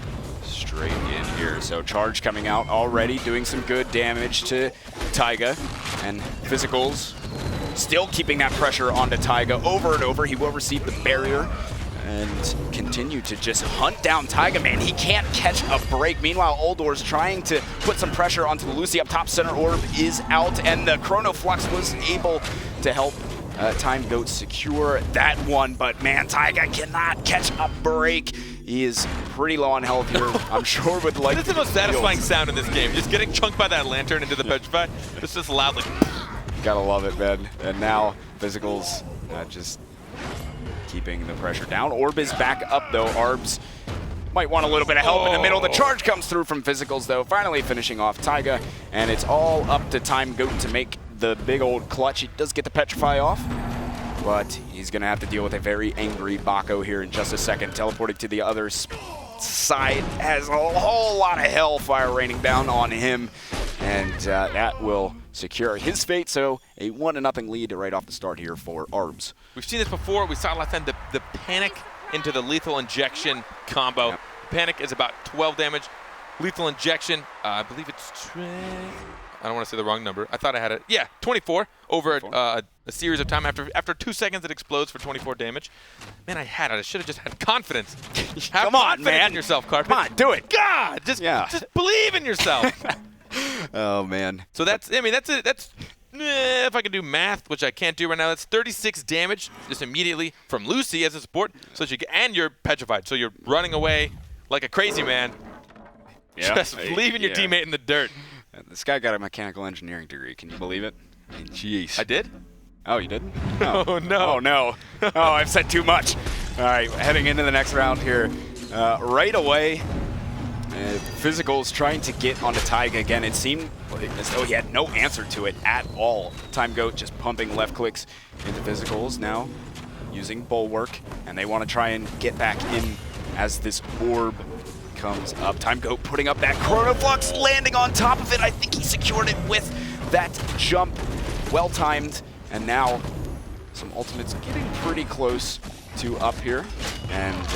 straight in here. So Charge coming out already, doing some good damage to Taiga. And Physicals still keeping that pressure onto Taiga over and over. He will receive the barrier and continue to just hunt down Taiga, man. He can't catch a break. Meanwhile, Uldur's trying to put some pressure onto the Lucy up top. Center Orb is out, and the Chrono Flux was able to help Timegoat secure that one. But man, Taiga cannot catch a break. He is pretty low on health here. I'm sure would like. This is the most satisfying sound in this game. Just getting chunked by that lantern into the petrify. It's just loudly. Gotta love it, man. And now Physicals just keeping the pressure down. Orb is back up though. Arbs might want a little bit of help in the middle. The charge comes through from Physicals, though, finally finishing off Taiga, and it's all up to Time Goat to make the big old clutch. He does get the Petrify off, but he's going to have to deal with a very angry Bako here in just a second. Teleporting to the other side, has a whole lot of hellfire raining down on him, and that will secure his fate. So a 1-0 lead right off the start here for Arbs. We've seen this before. We saw last time the panic into the lethal injection combo. Yep. Panic is about 12 damage. Lethal injection, I believe it's, I don't want to say the wrong number. I thought I had it. Yeah, 24 over 24. A series of time. After 2 seconds, it explodes for 24 damage. Man, I had it. I should have just had confidence. Have Come on, confidence man. in yourself, Carpet. Come on, do it. God, just believe in yourself. Oh, man. So that's, I mean, that's it. That's, if I can do math, which I can't do right now, that's 36 damage just immediately from Lucy as a support. So and you're petrified. So you're running away like a crazy man. Yeah. Just leaving your teammate in the dirt. This guy got a mechanical engineering degree. Can you believe it? Jeez. I did? Oh, you didn't? Oh, no. Oh, no. Oh, I've said too much. All right, heading into the next round here. Right away, Physicals trying to get onto Taiga again. It seemed as though he had no answer to it at all. Time Goat just pumping left clicks into Physicals now, using Bulwark, and they want to try and get back in as this orb comes up. Time Goat putting up that Chrono Flux, landing on top of it. I think he secured it with that jump. Well timed, and now some ultimates getting pretty close to up here, and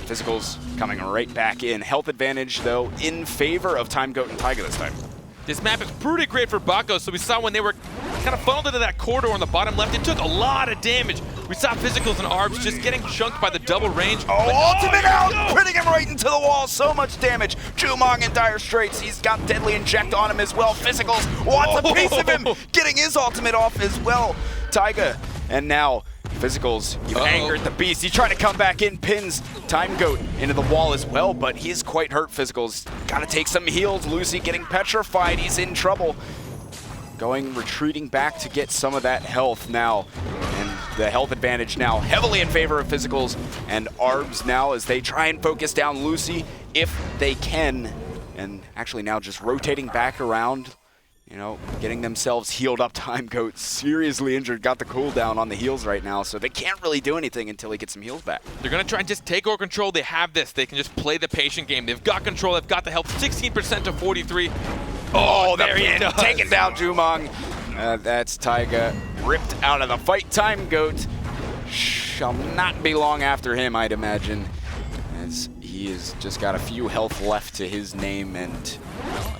Physicals coming right back in. Health advantage, though, in favor of Time Goat and Taiga this time. This map is pretty great for Bako, so we saw when they were kind of funneled into that corridor on the bottom left, it took a lot of damage. We saw Physicals and Arbs just getting chunked by the double range. Oh, ultimate out! No. Putting him right into the wall. So much damage. Jumong in dire straits. He's got Deadly Inject on him as well. Physicals wants a piece of him. Getting his ultimate off as well. Taiga, and now Physicals, you've angered the beast. He's trying to come back in, pins Time Goat into the wall as well, but he is quite hurt. Physicals gotta take some heals. Lucy getting petrified. He's in trouble. Retreating back to get some of that health now. And the health advantage now heavily in favor of Physicals and Arbs now as they try and focus down Lucy if they can. And actually now just rotating back around, you know, getting themselves healed up. Time Goat seriously injured, got the cooldown on the heals right now, so they can't really do anything until he gets some heals back. They're going to try and just take over control. They have this. They can just play the patient game. They've got control. They've got the health. 16% to 43. Oh, there he is. Taking down Jumong. That's Taiga ripped out of the fight. Time Goat shall not be long after him, I'd imagine, as he has just got a few health left to his name, and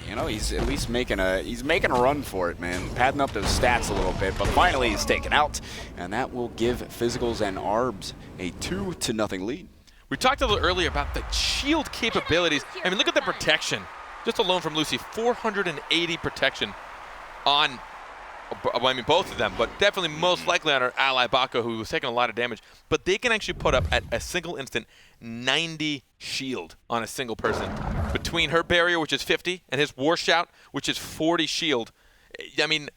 you know, he's at least making a run for it, man. Padding up those stats a little bit, but finally he's taken out, and that will give Physicals and Arbs a 2-0 lead. We talked a little earlier about the shield capabilities. I mean, look at the protection. Just alone from Lucy, 480 protection on, I mean, both of them, but definitely most likely on our ally Bako, who was taking a lot of damage. But they can actually put up at a single instant 90 shield on a single person. Between her barrier, which is 50, and his war shout, which is 40 shield. I mean,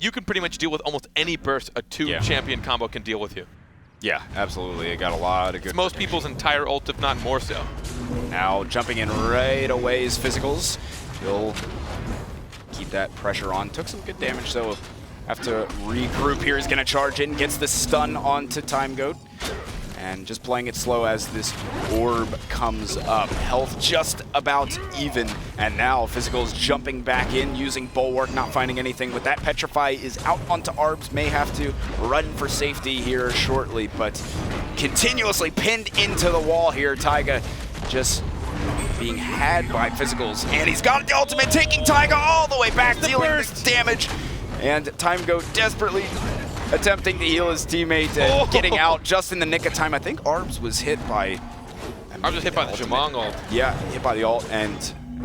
you can pretty much deal with almost any burst a two-champion combo can deal with you. Yeah, absolutely. It got a lot of good. It's most people's entire ult, if not more so. Now jumping in right away is Physicals. He'll keep that pressure on. Took some good damage, so have to regroup here. He's going to charge in, gets the stun onto Time Goat. And just playing it slow as this orb comes up. Health just about even. And now Physicals jumping back in, using Bulwark, not finding anything. With that, Petrify is out onto Arbs. May have to run for safety here shortly, but continuously pinned into the wall here. Taiga just being had by Physicals. And he's got the ultimate, taking Taiga all the way back, dealing the damage. And Time Goat desperately attempting to heal his teammate and getting out just in the nick of time. I think Arbs was hit by... Arbs was hit by the Jumong ult. Yeah, hit by the ult, and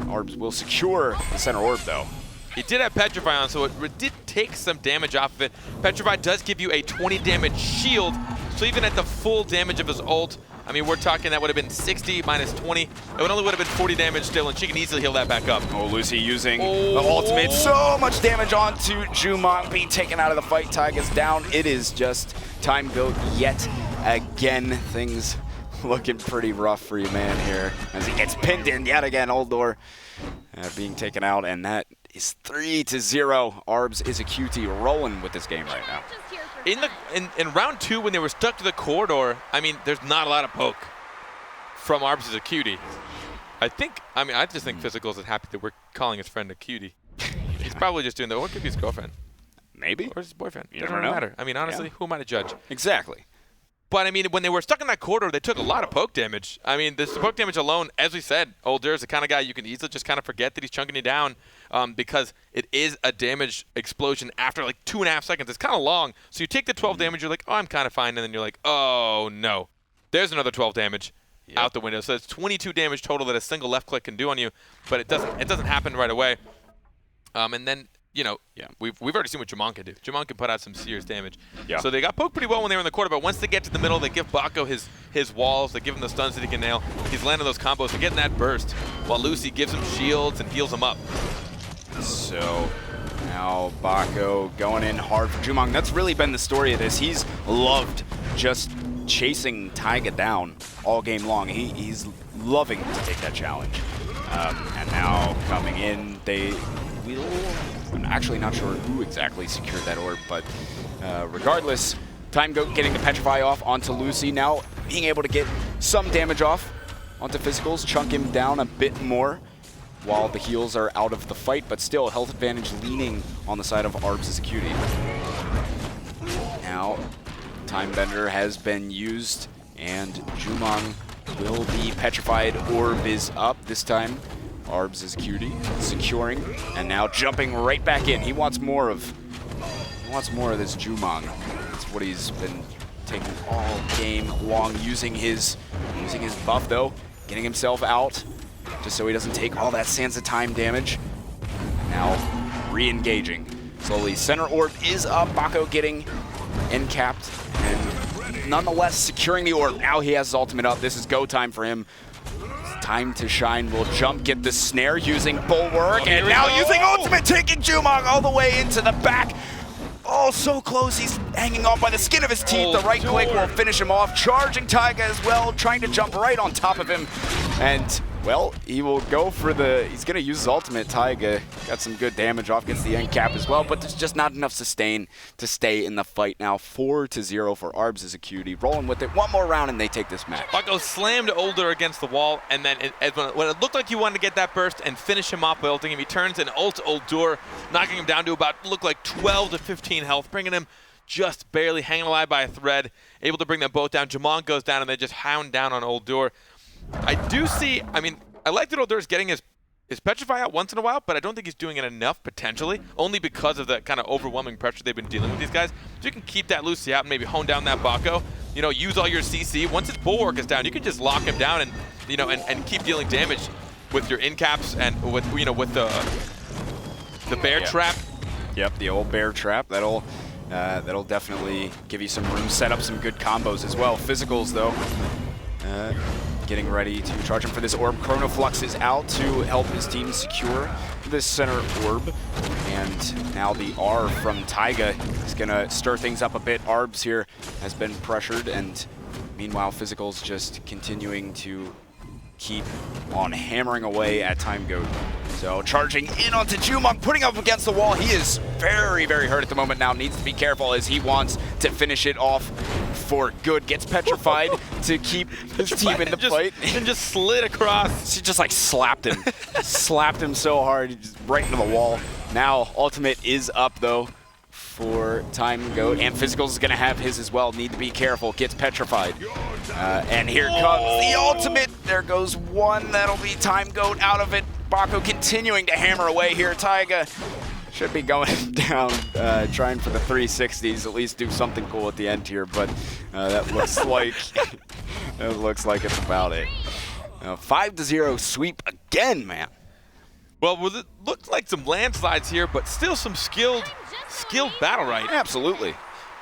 Arbs will secure the center orb, though. He did have Petrify on, so it did take some damage off of it. Petrify does give you a 20 damage shield, so even at the full damage of his ult, I mean, we're talking that would have been 60 minus 20. It would only would have been 40 damage still, and she can easily heal that back up. Oh, Lucy using the ultimate. So much damage onto Jumong, being taken out of the fight. Taiga's down. It is just Time Goat yet again. Things looking pretty rough for your man here as he gets pinned in yet again. Oldor being taken out, and that is 3-0. Arbs is a QT rolling with this game right now. In round 2, when they were stuck to the corridor, I mean, there's not a lot of poke from Arbs as a cutie. I just think Physicals is happy that we're calling his friend a cutie. He's probably just doing that. What could be his girlfriend? Maybe. Or his boyfriend. You Doesn't never really know. matter. I mean, honestly, who am I to judge? Exactly. But, I mean, when they were stuck in that corridor, they took a lot of poke damage. I mean, this poke damage alone, as we said, Oldur is the kind of guy you can easily just kind of forget that he's chunking you down because it is a damage explosion after like 2.5 seconds. It's kind of long. So you take the 12 damage, you're like, oh, I'm kind of fine. And then you're like, oh, no. There's another 12 damage out the window. So it's 22 damage total that a single left click can do on you. But it doesn't happen right away. And then, you know, we've already seen what Jamon can do. Jamon can put out some serious damage. Yeah. So they got poked pretty well when they were in the corner, but once they get to the middle, they give Bako his walls, they give him the stuns that he can nail. He's landing those combos and getting that burst, while Lucy gives him shields and heals him up. So now Bako going in hard for Jumong. That's really been the story of this. He's loved just chasing Taiga down all game long. He's loving to take that challenge. And now coming in, I'm actually not sure who exactly secured that orb, but regardless, Time Goat getting the Petrify off onto Lucy. Now being able to get some damage off onto Physicals, chunk him down a bit more while the heals are out of the fight, but still health advantage leaning on the side of Arbs as a cutie. Now, Time Bender has been used, and Jumong will be petrified. Orb is up this time. Arbs is cutie, securing, and now jumping right back in. He wants more of this Jumong. That's what he's been taking all game long, using his buff though, getting himself out just so he doesn't take all that Sansa time damage. Now re-engaging slowly. Center orb is up. Bako getting end-capped and nonetheless securing the orb. Now he has his ultimate up. This is go time for him. Time to shine. Will jump, get the snare using Bulwark, and now using ultimate, taking Jumong all the way into the back. Oh, so close. He's hanging on by the skin of his teeth. The right click will finish him off. Charging Taiga as well, trying to jump right on top of him. And, well, he will go for he's going to use his ultimate. Taiga got some good damage off, gets the end cap as well, but there's just not enough sustain to stay in the fight now. 4-0 for Arbs as a cutie. Rolling with it. One more round and they take this match. Bako slammed Oldur against the wall, and then when it looked like he wanted to get that burst and finish him off by ulting him, he turns and ult Oldur, knocking him down to about, look like 12 to 15 health, bringing him just barely hanging alive by a thread, able to bring them both down. Jamon goes down, and they just hound down on Oldur. I like that Oldur is getting his Petrify out once in a while, but I don't think he's doing it enough, potentially, only because of the kind of overwhelming pressure they've been dealing with these guys. So you can keep that Lucy out and maybe hone down that Bako, you know, use all your CC. Once his Bulwark is down, you can just lock him down and, you know, and keep dealing damage with your in-caps and with, you know, with the bear trap. Yep, the old bear trap. That'll definitely give you some room, set up some good combos as well. Physicals, though, getting ready to charge him for this orb. Chronoflux is out to help his team secure this center orb. And now the R from Taiga is going to stir things up a bit. Arbs here has been pressured, and meanwhile, Physicals just continuing to keep on hammering away at Time Goat. So charging in onto Jumong, putting up against the wall. He is very, very hurt at the moment now. Needs to be careful as he wants to finish it off for good. Gets petrified to keep his team in the fight. And just slid across. She just like slapped him. Slapped him so hard, just right into the wall. Now ultimate is up though for Time Goat, and Physicals is going to have his as well. Need to be careful. Gets petrified. And here comes the ultimate. There goes one. That'll be Time Goat out of it. Bako continuing to hammer away here. Taiga should be going down, trying for the 360s, at least do something cool at the end here, but that looks like it's about it. 5-0 sweep again, man. Well, it looked like some landslides here, but still some skilled BattleRekt. Absolutely.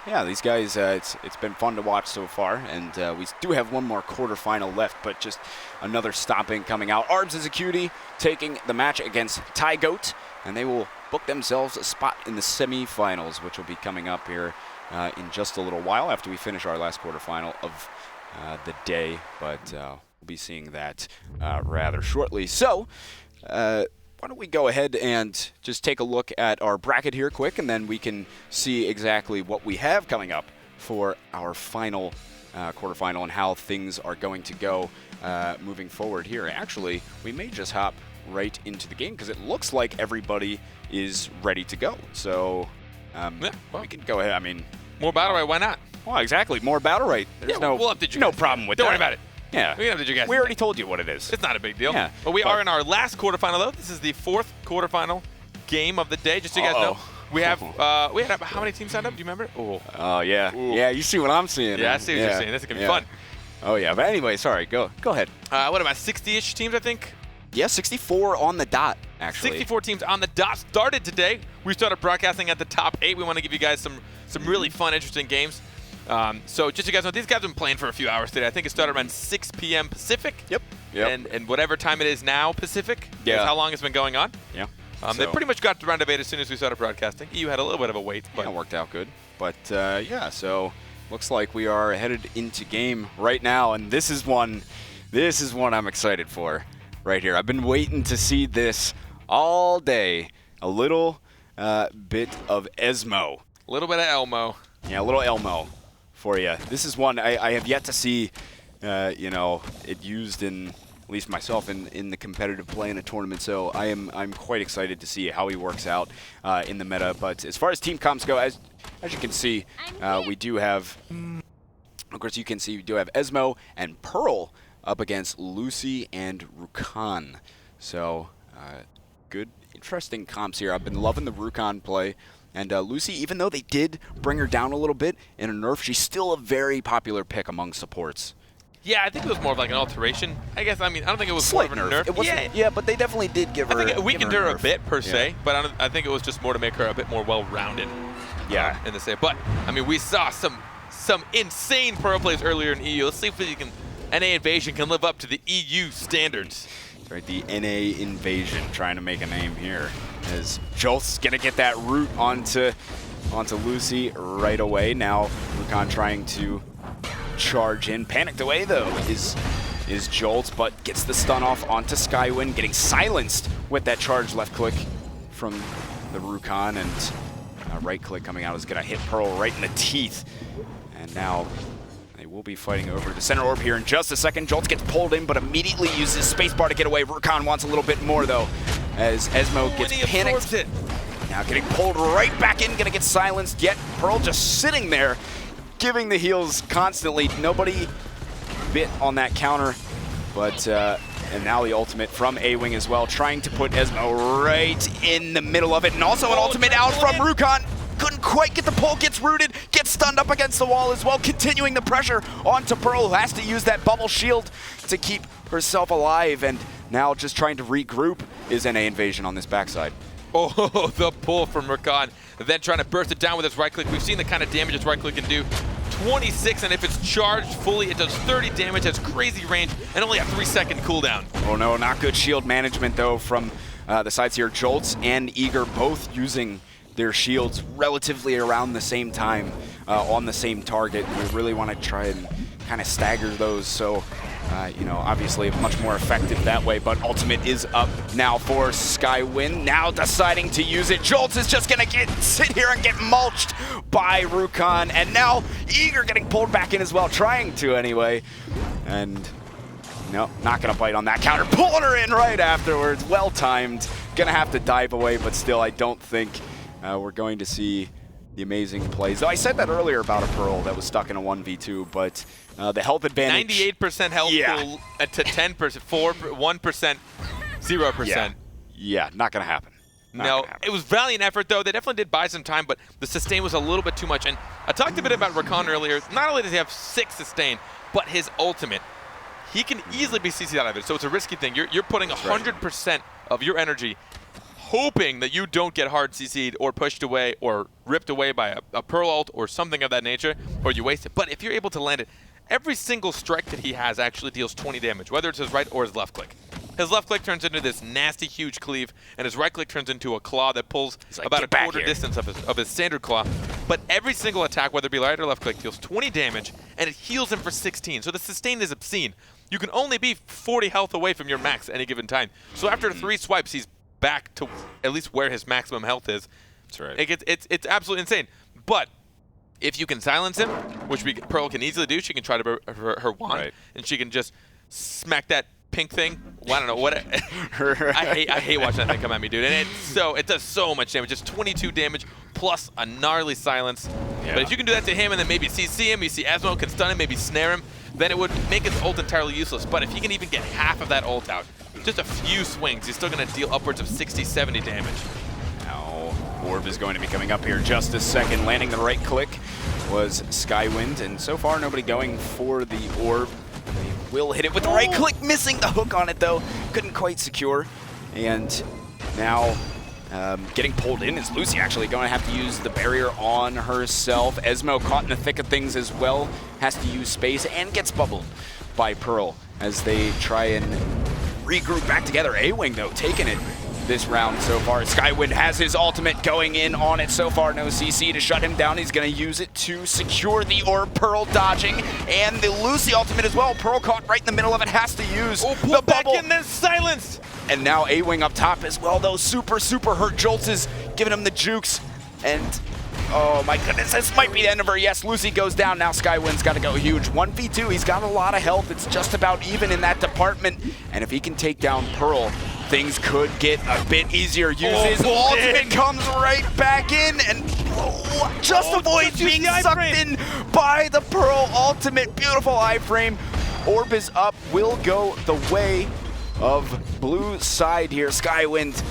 Yeah, these guys, it's been fun to watch so far, and we do have one more quarterfinal left, but just another stomping coming out. Arbs is a cutie, taking the match against Ty Goat, and they will book themselves a spot in the semifinals, which will be coming up here in just a little while after we finish our last quarterfinal of the day, but we'll be seeing that rather shortly. So, why don't we go ahead and just take a look at our bracket here quick, and then we can see exactly what we have coming up for our final quarterfinal and how things are going to go moving forward here. Actually, we may just hop right into the game because it looks like everybody is ready to go. So we can go ahead. I mean, more BattleRekt, why not? Well, exactly. More BattleRekt. There's we'll update you no guys. problem with Don't that. worry about it. Yeah. We update you guys. We already told you what it is. It's not a big deal. Yeah. But we are in our last quarterfinal, though. This is the 4th quarterfinal game of the day. Just so you guys know, we have we had how many teams signed up? Do you remember? Oh, yeah. Ooh. Yeah, you see what I'm seeing. Yeah, I see what you're seeing. This is going to be fun. Oh, yeah. But anyway, sorry. Go ahead. What about 60-ish teams, I think? Yeah, 64 on the dot, actually. 64 teams on the dot started today. We started broadcasting at the top 8. We want to give you guys some really fun, interesting games. So just so you guys know, these guys have been playing for a few hours today. I think it started around 6 p.m. Pacific. Yep. And whatever time it is now Pacific is how long it's been going on. Yeah. They pretty much got to round of 8 as soon as we started broadcasting. EU had a little bit of a wait, but it worked out good. But yeah, so looks like we are headed into game right now, and this is one I'm excited for right here. I've been waiting to see this all day. A little bit of Esmo. A little bit of Elmo. Yeah, a little Elmo for you. This is one I have yet to see, it used in, at least myself, in the competitive play in a tournament. So I'm quite excited to see how he works out in the meta. But as far as team comps go, as you can see, we do have, of course, you can see we do have Esmo and Pearl up against Lucy and Rukan. So good, interesting comps here. I've been loving the Rukan play. And Lucy, even though they did bring her down a little bit in a nerf, she's still a very popular pick among supports. Yeah, I think it was more of like an alteration. I guess, I don't think it was Slight more of a nerf. It wasn't, yeah, but they definitely did give her. I think it weakened her a bit per se, Yeah. but I think it was just more to make her a bit more well-rounded. Yeah. In the same. But we saw some insane Pearl plays earlier in EU. Let's see if NA Invasion can live up to the EU standards. Right, the NA Invasion trying to make a name here. As Jolt's gonna get that root onto Lucy right away. Now Rukan trying to charge in. Panicked away though is Jolt, but gets the stun off onto Skywin, getting silenced with that charge left click from the Rukan, and right click coming out is gonna hit Pearl right in the teeth. And now they will be fighting over the center orb here in just a second. Jolt gets pulled in, but immediately uses spacebar to get away. Rukan wants a little bit more though, as Esmo gets panicked. Now getting pulled right back in, gonna get silenced, yet Pearl just sitting there, giving the heals constantly. Nobody bit on that counter, but and now the ultimate from A-Wing as well, trying to put Esmo right in the middle of it, and also an ultimate out from Rukan. Couldn't quite get the pull, gets rooted, gets stunned up against the wall as well, continuing the pressure onto Pearl, who has to use that bubble shield to keep herself alive, and now just trying to regroup is NA Invasion on this backside. Oh, the pull from Rukan, then trying to burst it down with his right click. We've seen the kind of damage his right click can do. 26, and if it's charged fully, it does 30 damage, has crazy range, and only a 3-second cooldown. Oh no, not good shield management though from the sides here. Jolts and Eager both using their shields relatively around the same time on the same target. We really want to try and kind of stagger those, so obviously much more effective that way. But ultimate is up now for Skywin, now deciding to use it. Jolts is just gonna sit here and get mulched by Rukan, and now Eager getting pulled back in as well, trying to anyway, and no, not gonna bite on that counter, pulling her in right afterwards. Well timed, gonna have to dive away, but still I don't think we're going to see the amazing plays. Though I said that earlier about a Pearl that was stuck in a 1v2, but the health advantage. 98% health pool to 10%, 1%, 0%. Yeah, not going to happen. No, it was valiant effort though. They definitely did buy some time, but the sustain was a little bit too much. And I talked a bit about Rukan earlier. Not only does he have 6 sustain, but his ultimate, he can easily be CC'd out of it. So it's a risky thing. You're putting 100% of your energy hoping that you don't get hard CC'd or pushed away or ripped away by a Pearl ult or something of that nature, or you waste it. But if you're able to land it, every single strike that he has actually deals 20 damage, whether it's his right or his left click. His left click turns into this nasty, huge cleave, and his right click turns into a claw that pulls like, about a quarter here. distance of his standard claw. but every single attack, whether it be right or left click, deals 20 damage, and it heals him for 16. So the sustain is obscene. You can only be 40 health away from your max at any given time. So after 3 swipes, he's back to at least where his maximum health is. That's right. It's absolutely insane. But if you can silence him, which Pearl can easily do, she can try to her wand, and she can just smack that pink thing. Well, I don't know what. I hate watching that thing come at me, dude. And it does so much damage. Just 22 damage plus a gnarly silence. Yeah. But if you can do that to him and then maybe CC him, you see Asmo can stun him, maybe snare him, then it would make his ult entirely useless. But if he can even get half of that ult out, just a few swings, he's still going to deal upwards of 60, 70 damage. Now, Orb is going to be coming up here just a second. Landing the right click was Skywind, and so far nobody going for the Orb. They will hit it with the right click, missing the hook on it though. Couldn't quite secure. And now getting pulled in is Lucy actually going to have to use the barrier on herself. Esmo caught in the thick of things as well. Has to use space and gets bubbled by Pearl as they try and regroup back together. A-Wing though, taking it this round so far. Skywind has his ultimate going in on it so far. No CC to shut him down. He's going to use it to secure the orb. Pearl dodging, and the Lucy ultimate as well. Pearl caught right in the middle of it, has to use the back bubble. in, then silenced. And now A-Wing up top as well, though. Super hurt. Jolts is giving him the jukes, and oh my goodness, this might be the end of her. Yes, Lucy goes down. Now Skywind's got to go huge. 1v2, he's got a lot of health. It's just about even in that department. And if he can take down Pearl, things could get a bit easier. Uses ultimate, comes right back in, and just avoids being sucked in by the Pearl ultimate. Beautiful iframe. Orb is up, will go the way of blue side here. Skywind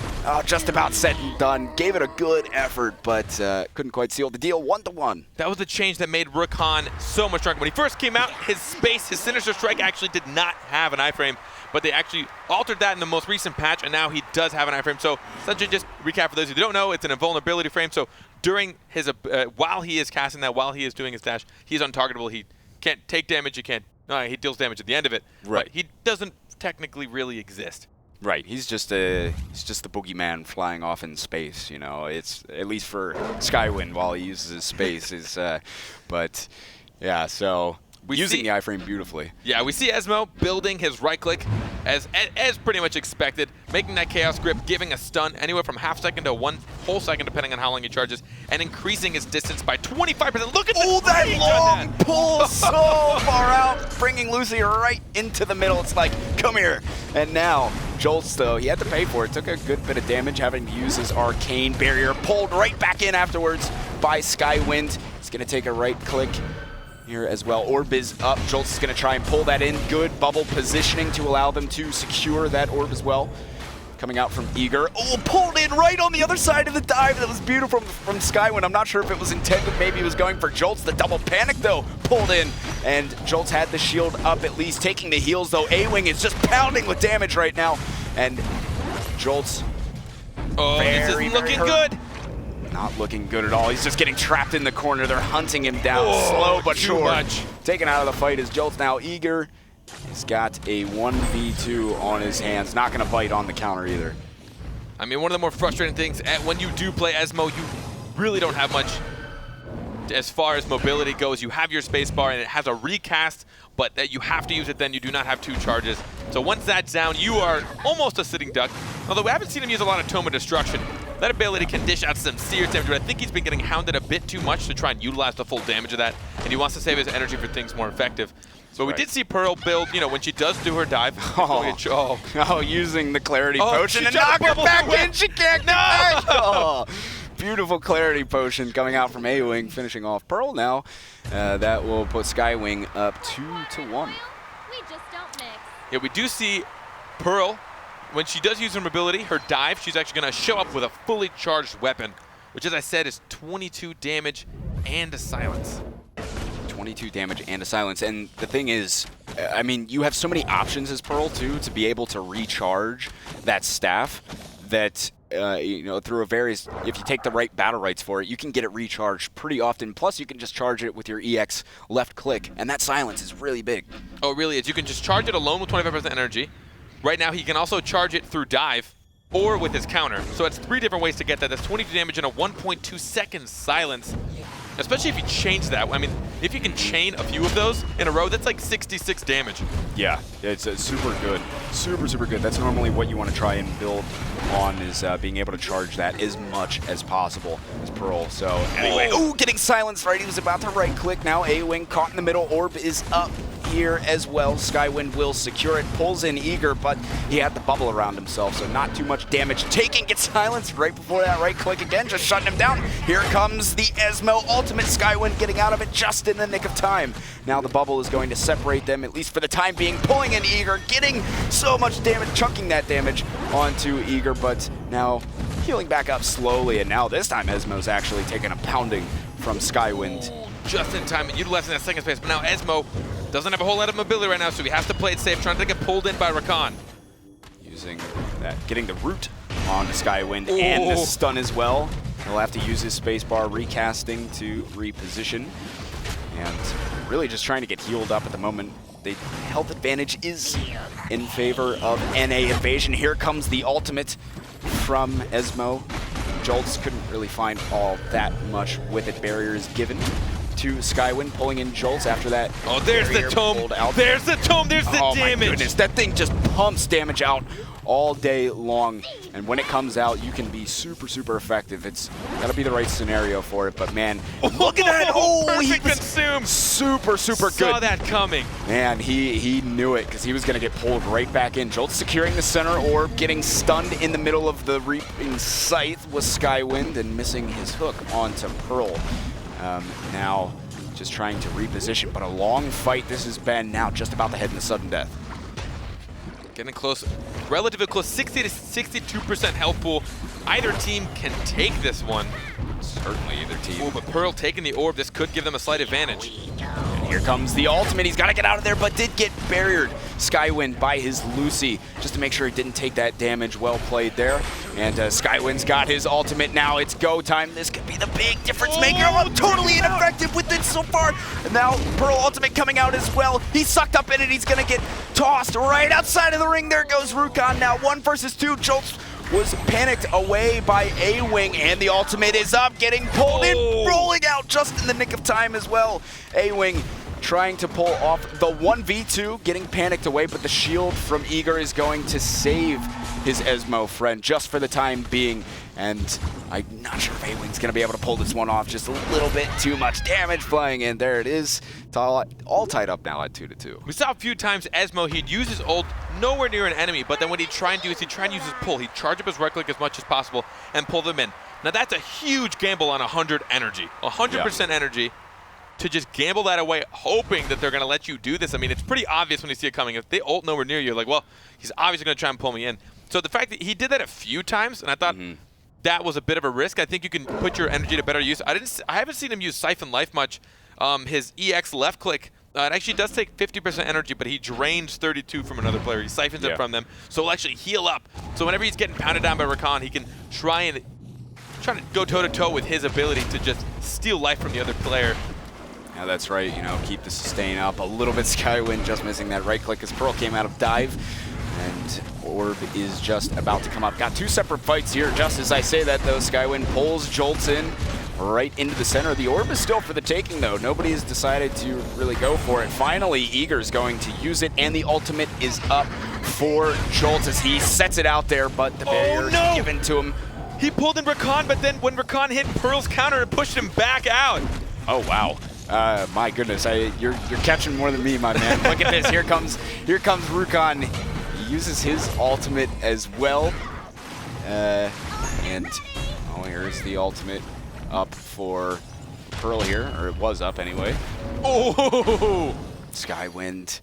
just about said and done. Gave it a good effort, but couldn't quite seal the deal. 1-1. That was the change that made Rukhan so much stronger. When he first came out, his space, his Sinister Strike actually did not have an iframe, but they actually altered that in the most recent patch, and now he does have an iframe. So essentially, just recap for those who don't know, it's an invulnerability frame. So during his, while he is casting that, while he is doing his dash, he's untargetable. He can't take damage. He can't. He deals damage at the end of it. Right. But he doesn't technically really exist. Right. He's just the boogeyman flying off in space. You know, it's at least for Skywind while he uses his space. But yeah. So. Using the iframe beautifully. Yeah, we see Esmo building his right click as pretty much expected, making that Chaos Grip, giving a stun anywhere from half second to 1 whole second depending on how long he charges, and increasing his distance by 25%. Look at that long pull so far out, bringing Lucy right into the middle. It's like, come here. And now, Jolts though, he had to pay for it. Took a good bit of damage having to use his arcane barrier, pulled right back in afterwards by Skywind. He's gonna take a right click here as well. Orb is up. Jolts is going to try and pull that in. Good bubble positioning to allow them to secure that orb as well. Coming out from Eager. Oh, pulled in right on the other side of the dive. That was beautiful from Skywind. I'm not sure if it was intended. Maybe he was going for Jolts. The double panic, though, pulled in. And Jolts had the shield up at least. Taking the heals, though. A-Wing is just pounding with damage right now. And Jolts, this isn't looking good. Not looking good at all. He's just getting trapped in the corner. They're hunting him down, slow but sure. Taken out of the fight is Jolts now. Eager, he's got a 1v2 on his hands. Not going to bite on the counter either. I mean, one of the more frustrating things when you do play Esmo, you really don't have much as far as mobility goes. You have your spacebar and it has a recast, but that you have to use it then. You do not have 2 charges. So once that's down, you are almost a sitting duck. Although we haven't seen him use a lot of Tome of Destruction. That ability can dish out some serious damage, but I think he's been getting hounded a bit too much to try and utilize the full damage of that, and he wants to save his energy for things more effective. But we did see Pearl build, when she does do her dive. Using the Clarity Potion to knock her back in. She can't get back. Oh, beautiful Clarity Potion coming out from A-Wing, finishing off Pearl now. That will put Skywing up 2-1. We just don't mix. Yeah, we do see Pearl. When she does use her mobility, her dive, she's actually going to show up with a fully charged weapon, which, as I said, is 22 damage and a silence. 22 damage and a silence. And the thing is, I mean, you have so many options as Pearl, too, to be able to recharge that staff that, through a various, if you take the right battle rights for it, you can get it recharged pretty often. Plus, you can just charge it with your EX left click, and that silence is really big. Oh, it really is. You can just charge it alone with 25% energy. Right now, he can also charge it through dive or with his counter. So it's 3 different ways to get that. That's 22 damage and a 1.2 second silence. especially if you change that. I mean, if you can chain a few of those in a row, that's like 66 damage. Yeah, it's super good. Super good. That's normally what you want to try and build on, is being able to charge that as much as possible as Pearl. So anyway, getting silenced right. He was about to right click. Now A-Wing caught in the middle. Orb is up here as well. Skywind will secure it, pulls in Eager, but he had the bubble around himself, so not too much damage taken. Gets silenced right before that right click again, just shutting him down. Here comes the Esmo ultimate. Skywind getting out of it just in the nick of time. Now the bubble is going to separate them, at least for the time being, pulling in Eager, getting so much damage, chunking that damage onto Eager, but now healing back up slowly, and now this time Esmo's actually taking a pounding from Skywind. Just in time, utilizing that second space, but now Esmo doesn't have a whole lot of mobility right now, so he has to play it safe, trying to get pulled in by Rakan. Using that, getting the root on Skywind and the stun as well. He'll have to use his spacebar, recasting to reposition, and really just trying to get healed up at the moment. The health advantage is in favor of NA Invasion. Here comes the ultimate from Esmo. Jolts couldn't really find all that much with it. Barrier is given to Skywind, pulling in Jolts after that. Oh, there's the tome. There's the tome. There's the damage. Oh my goodness, that thing just pumps damage out all day long. And when it comes out, you can be super effective. It's gotta be the right scenario for it, but man, look at that. Oh, he was consumed. Super good. Saw that coming. Man, he knew it, because he was gonna get pulled right back in. Jolts securing the center orb, getting stunned in the middle of the reaping scythe was Skywind, and missing his hook onto Pearl. Now just trying to reposition, but a long fight this has been. Now just about to head into sudden death. Getting close, relatively close, 60 to 62% health pool. Either team can take this one. Certainly either team. Oh, but Pearl taking the orb, this could give them a slight advantage. And here comes the ultimate. He's got to get out of there, but did get barriered. Skywind by his Lucy, just to make sure he didn't take that damage. Well played there. And Skywind's got his ultimate now. It's go time. This could be the big difference maker. Oh, totally ineffective with it so far. And now Pearl ultimate coming out as well. He's sucked up in it. He's going to get tossed right outside of the ring. There goes Rukon now. 1 versus 2. Jolts was panicked away by A-Wing, and the ultimate is up, getting pulled in, rolling out just in the nick of time as well. A-Wing trying to pull off the 1v2, getting panicked away, but the shield from Eager is going to save his Esmo friend just for the time being. And I'm not sure if A-Wing's going to be able to pull this one off. Just a little bit too much damage flying in. There it is. It's all tied up now at 2-2. We saw a few times Esmo, he'd use his ult nowhere near an enemy, but then what he'd try and do is he'd try and use his pull. He'd charge up his right click as much as possible and pull them in. Now that's a huge gamble on 100 energy. 100% energy to just gamble that away, hoping that they're going to let you do this. I mean, it's pretty obvious when you see it coming. If they ult nowhere near you, you're like, well, he's obviously going to try and pull me in. So the fact that he did that a few times, and I thought that was a bit of a risk. I think you can put your energy to better use. I haven't seen him use Siphon Life much. His EX left click, it actually does take 50% energy, but he drains 32 from another player. He siphons it from them, so he'll actually heal up. So whenever he's getting pounded down by Rakan, he can try to go toe-to-toe with his ability to just steal life from the other player. Yeah, that's right. You know, keep the sustain up a little bit. Skywind just missing that right click as Pearl came out of dive. And Orb is just about to come up. Got 2 separate fights here. Just as I say that, though, Skywind pulls Jolts in right into the center. The Orb is still for the taking, though. Nobody has decided to really go for it. Finally, Eager's going to use it, and the ultimate is up for Jolts as he sets it out there, but the barrier is given to him. He pulled in Rakan, but then when Rakan hit Pearl's counter, it pushed him back out. Oh, wow. My goodness, you're catching more than me, my man. Look at this. Here comes Rukon. He uses his ultimate as well. And here's the ultimate up for Pearl here, or it was up anyway. Oh! Skywind's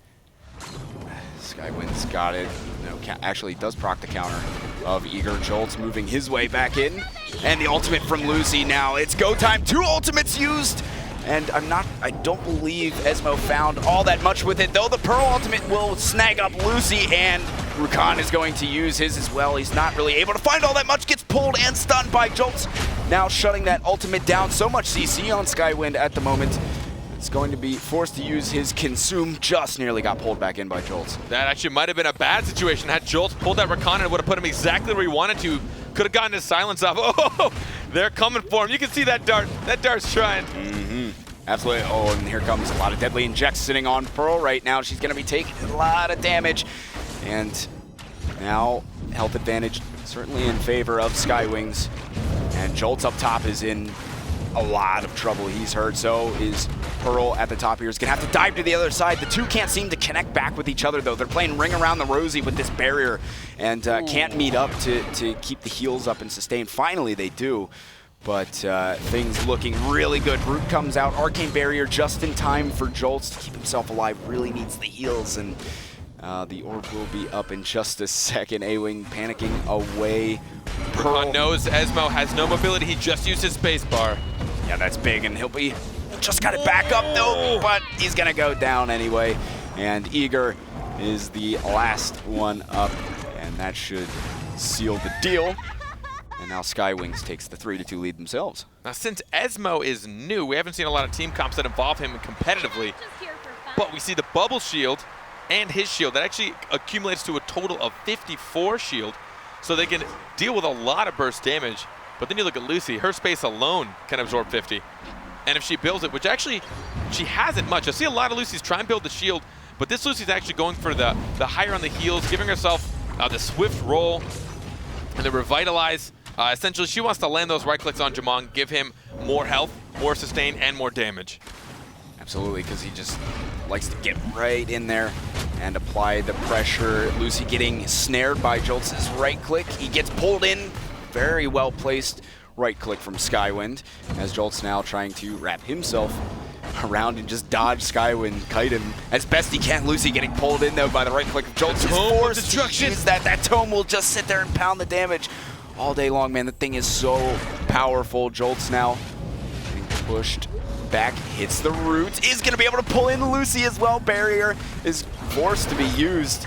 got it. No, actually does proc the counter of Eager. Jolts moving his way back in. And the ultimate from Lucy now. It's go time. 2 ultimates used. And I don't believe Esmo found all that much with it, though the Pearl ultimate will snag up Lucy, and Rukon is going to use his as well. He's not really able to find all that much, gets pulled and stunned by Jolts. Now shutting that ultimate down. So much CC on Skywind at the moment. It's going to be forced to use his Consume, just nearly got pulled back in by Jolts. That actually might have been a bad situation. Had Jolts pulled that Rakan, it would have put him exactly where he wanted to. Could have gotten his silence off. Oh, They're coming for him. You can see that dart. That dart's trying. Absolutely. Oh, and here comes a lot of deadly injects sitting on Pearl right now. She's going to be taking a lot of damage. And now health advantage certainly in favor of Skywings. And Joltz up top is in a lot of trouble. He's hurt. So is Pearl at the top here. Is going to have to dive to the other side. The two can't seem to connect back with each other, though. They're playing ring around the rosy with this barrier and can't meet up to keep the heals up and sustain. Finally, they do. But things looking really good. Root comes out. Arcane Barrier just in time for Joltz to keep himself alive. Really needs the heals. And the orb will be up in just a second. A-Wing panicking away. Pearl knows Esmo has no mobility. He just used his space bar. Yeah, that's big. And he'll be just got it back up, though. But he's going to go down anyway. And Eager is the last one up. And that should seal the deal. And now Skywings takes the 3-2 lead themselves. Now, since Esmo is new, we haven't seen a lot of team comps that involve him competitively. Just here for fun. But we see the bubble shield and his shield. That actually accumulates to a total of 54 shield. So they can deal with a lot of burst damage. But then you look at Lucy. Her space alone can absorb 50. And if she builds it, which actually she hasn't much. I see a lot of Lucy's try and build the shield. But this Lucy's actually going for the higher on the heals, giving herself the swift roll and the revitalize. Essentially, she wants to land those right clicks on Jamong, give him more health, more sustain, and more damage. Absolutely, because he just likes to get right in there and apply the pressure. Lucy getting snared by Joltz's right click. He gets pulled in. Very well placed right click from Skywind, as Joltz now trying to wrap himself around and just dodge Skywind, kite him as best he can. Lucy getting pulled in, though, by the right click of Joltz. Forced destruction. That tome will just sit there and pound the damage all day long, man. The thing is so powerful. Joltz now getting pushed back, hits the root, is going to be able to pull in Lucy as well. Barrier is forced to be used,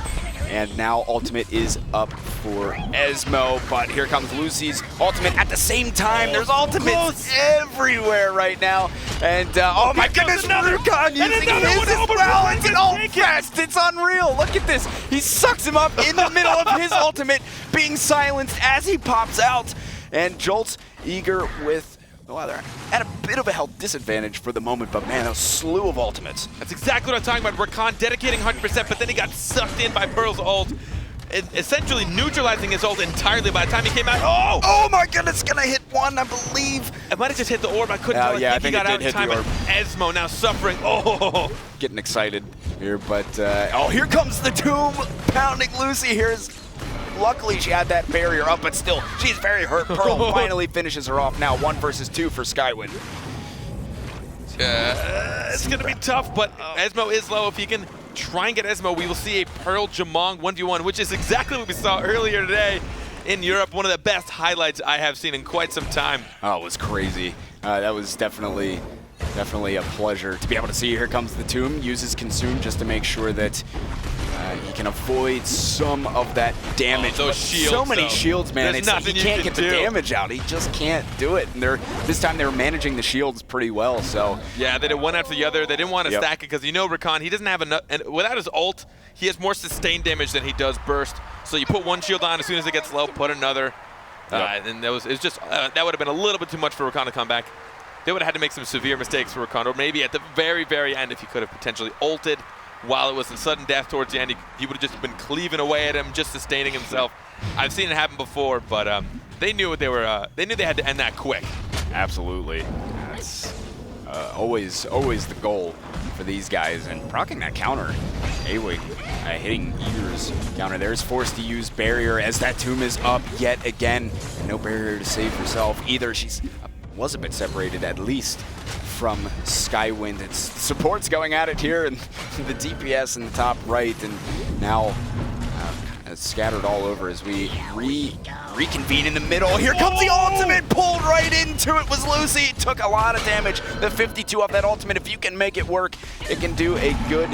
and now ultimate is up for Esmo, but here comes Lucy's ultimate at the same time. There's ultimates everywhere right now, and oh my goodness, Rukon using his as well. It's an ult fest. It's unreal. Look at this. He sucks him up in the middle of his ultimate, being silenced as he pops out, and Joltz Eager with, well, they're at a bit of a health disadvantage for the moment, but man, a slew of ultimates. That's exactly what I'm talking about. Rakan dedicating 100%, but then he got sucked in by Pearl's ult, essentially neutralizing his ult entirely by the time he came out. Oh my goodness, gonna hit one, I believe. It might have just hit the orb. I couldn't tell. Yeah, I think he got out in time. Esmo now suffering. Getting excited here, but oh, here comes the Tomb pounding Lucy. Luckily, she had that barrier up, but still, she's very hurt. Pearl finally finishes her off now. 1 versus 2 for Skywind. It's going to be tough, but Esmo is low. If he can try and get Esmo, we will see a Pearl Jamong 1v1, which is exactly what we saw earlier today in Europe. One of the best highlights I have seen in quite some time. Oh, it was crazy. That was definitely a pleasure to be able to see. Here comes the Tomb, uses Consume just to make sure that he can avoid some of that damage. Those shields, so many shields, man. He can't get the damage out. He just can't do it. And this time they were managing the shields pretty well. So yeah, they did one after the other. They didn't want to stack it because Rakan, he doesn't have enough. And without his ult, he has more sustained damage than he does burst. So you put one shield on, as soon as it gets low, put another. And that would have been a little bit too much for Rakan to come back. They would have had to make some severe mistakes for Rakan, or maybe at the very, very end, if he could have potentially ulted while it was in sudden death towards the end, he would have just been cleaving away at him, just sustaining himself. I've seen it happen before, but they knew what they were. They knew they had to end that quick. Absolutely, that's always the goal for these guys. And proccing that counter, A-Wing hitting Eager's counter there is forced to use barrier as that Tomb is up yet again. And no barrier to save herself either. She's was a bit separated at least from Skywind. It's supports going at it here, and the DPS in the top right, and now it's scattered all over as we reconvene in the middle. Here comes the ultimate, pulled right into it was Lucy. Took a lot of damage. The 52 of that ultimate, if you can make it work, it can do a good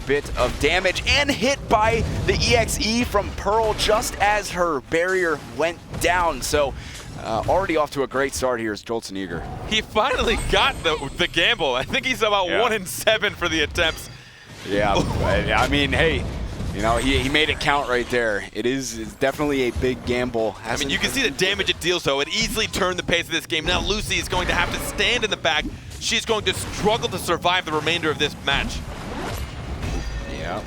bit of damage, and hit by the EXE from Pearl just as her barrier went down. So already off to a great start here is Joltz and Eager. He finally got the gamble. I think he's about 1 in 7 for the attempts. Yeah, I mean, hey, You know, he made it count right there. It's definitely a big gamble. I mean, you can see the damage it deals, though. It easily turned the pace of this game. Now Lucy is going to have to stand in the back. She's going to struggle to survive the remainder of this match. Yeah,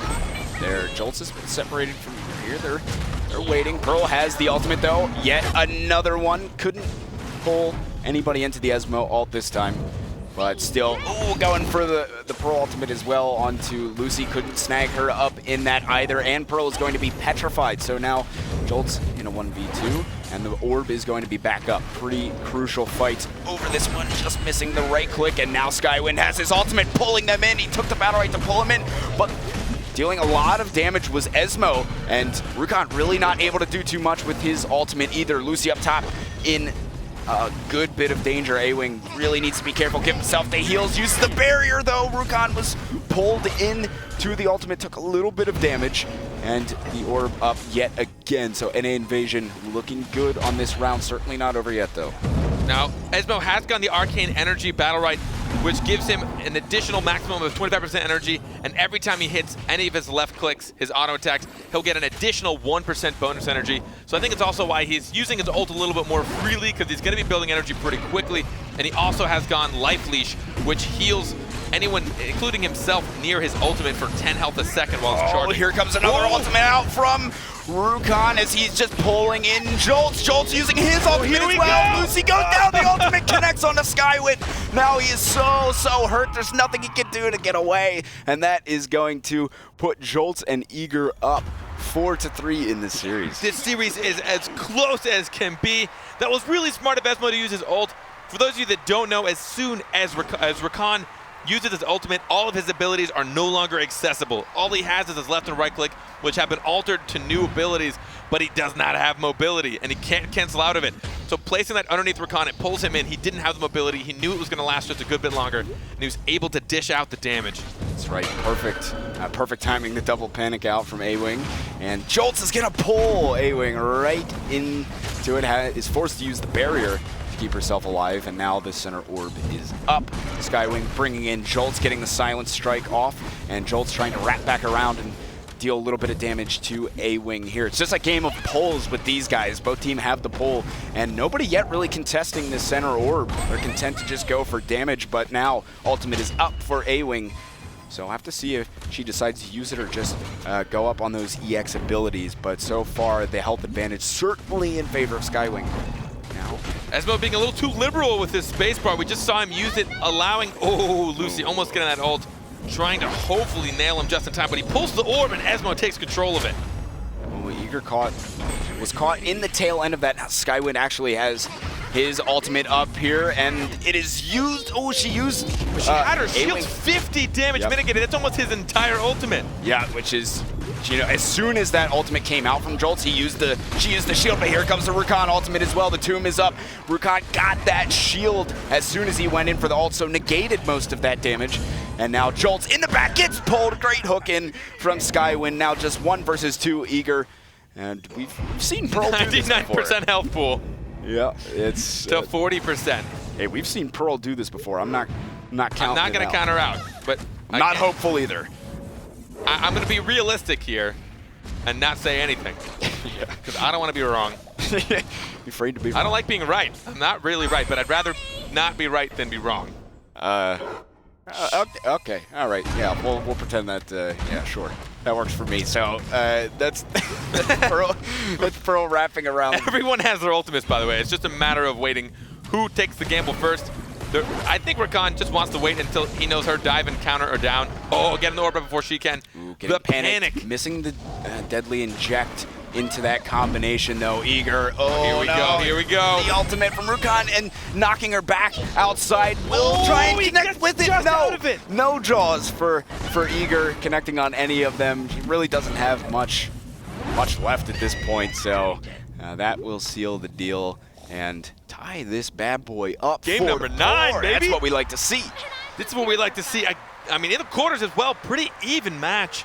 there. Jolts is separated from here. They're waiting. Pearl has the ultimate, though. Yet another one. Couldn't pull anybody into the Esmo ult this time. But still, going for the Pearl ultimate as well onto Lucy. Couldn't snag her up in that either, and Pearl is going to be petrified. So now Jolt's in a 1v2, and the orb is going to be back up. Pretty crucial fight over this one, just missing the right click, and now Skywind has his ultimate, pulling them in. He took the BattleRekt to pull him in, but dealing a lot of damage was Esmo, and Rukon really not able to do too much with his ultimate either. Lucy up top in a good bit of danger. A-Wing really needs to be careful, give himself the heals, uses the barrier though. Rukon was pulled in to the ultimate, took a little bit of damage, and the orb up yet again. So NA Invasion looking good on this round, certainly not over yet though. Now, Esmo has gotten the Arcane Energy BattleRekt, which gives him an additional maximum of 25% energy, and every time he hits any of his left clicks, his auto attacks, he'll get an additional 1% bonus energy. So I think it's also why he's using his ult a little bit more freely, because he's going to be building energy pretty quickly, and he also has gone Life Leash, which heals anyone, including himself, near his ultimate for 10 health a second while he's charging. Here comes another ultimate out from Rukon as he's just pulling in Jolts. Jolts using his ultimate as well. Lucy goes down, the ultimate connects onto Skywind. Now he is so hurt. There's nothing he can do to get away. And that is going to put Jolts and Eager up 4-3 in this series. This series is as close as can be. That was really smart of Esmo to use his ult. For those of you that don't know, as soon as Rukon uses his ultimate, all of his abilities are no longer accessible. All he has is his left and right click, which have been altered to new abilities, but he does not have mobility, and he can't cancel out of it. So placing that underneath Rukon, it pulls him in. He didn't have the mobility. He knew it was going to last just a good bit longer, and he was able to dish out the damage. That's right, perfect. Perfect timing, the double panic out from A-Wing. And Jolts is going to pull A-Wing right into it. Is forced to use the barrier to keep herself alive, and now the center orb is up. Skywing bringing in Jolts, getting the silent strike off, and Jolts trying to wrap back around and deal a little bit of damage to A-Wing here. It's just a game of pulls with these guys. Both teams have the pull, and nobody yet really contesting the center orb. They're content to just go for damage, but now ultimate is up for A-Wing. So I'll have to see if she decides to use it or just go up on those EX abilities. But so far, the health advantage certainly in favor of Skywing. Now, Esmo being a little too liberal with his spacebar. We just saw him use it, allowing, Lucy almost getting that ult, trying to hopefully nail him just in time, but he pulls the orb and Esmo takes control of it. Eager was caught in the tail end of that. Skywing actually has his ultimate up here, and it is used. She used. She had her shield's 50 damage mitigated. That's almost his entire ultimate. Yeah, which is, you know, as soon as that ultimate came out from Jolts, she used the shield, but here comes the Rukon ultimate as well. The tomb is up. Rukon got that shield as soon as he went in for the ult, so negated most of that damage. And now Jolts in the back gets pulled. Great hook in from Skywing. Now just 1 versus 2 Eager. And we've seen Pearl do this before. 99% health pool. Yeah, it's to 40%. Hey, we've seen Pearl do this before. I'm not counting. I'm not going to counter out, but I'm not hopeful either. I'm going to be realistic here and not say anything, because I don't want to be wrong. You're afraid to be wrong. I don't like being right. I'm not really right, but I'd rather not be right than be wrong. Okay, all right, yeah, we'll pretend that, yeah, sure. That works for me. So that's Pearl wrapping around. Everyone has their ultimates, by the way. It's just a matter of waiting who takes the gamble first. I think Rukon just wants to wait until he knows her dive and counter or down. Getting the orb before she can. The panic. Missing the deadly inject into that combination, though. Eager. Here we go. The ultimate from Rukon and knocking her back outside. Will try and connect with it. No jaws for Eager connecting on any of them. She really doesn't have much left at this point, so that will seal the deal and tie this bad boy up. Game number 9, baby. That's what we like to see. This is what we like to see. I mean, in the quarters as well, pretty even match.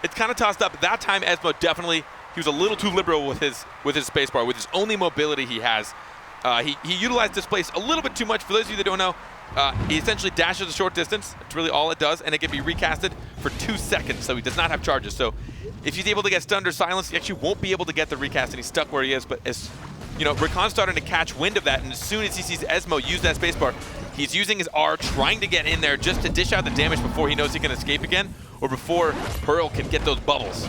It's kind of tossed up. That time, Esmo definitely, he was a little too liberal with his spacebar, with his only mobility he has. He utilized this place a little bit too much. For those of you that don't know, he essentially dashes a short distance. That's really all it does, and it can be recasted for 2 seconds, so he does not have charges. So if he's able to get stunned or silenced, he actually won't be able to get the recast, and he's stuck where he is. But as you know, Rakan's starting to catch wind of that, and as soon as he sees Esmo use that spacebar, he's using his R, trying to get in there just to dish out the damage before he knows he can escape again, or before Pearl can get those bubbles.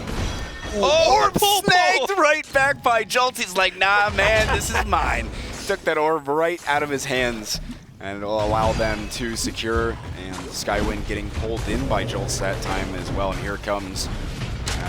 Orb snagged right back by Jolts. He's like, nah, man, this is mine. Took that orb right out of his hands, and it'll allow them to secure. And Skywind getting pulled in by Jolts that time as well. And here comes,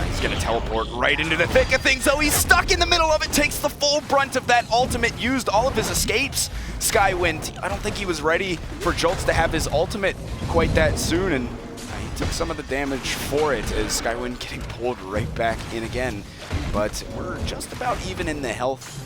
he's going to teleport right into the thick of things. So he's stuck in the middle of it, takes the full brunt of that ultimate, used all of his escapes. Skywind, I don't think he was ready for Jolts to have his ultimate quite that soon, and he took some of the damage for it as Skywind getting pulled right back in again. But we're just about even in the health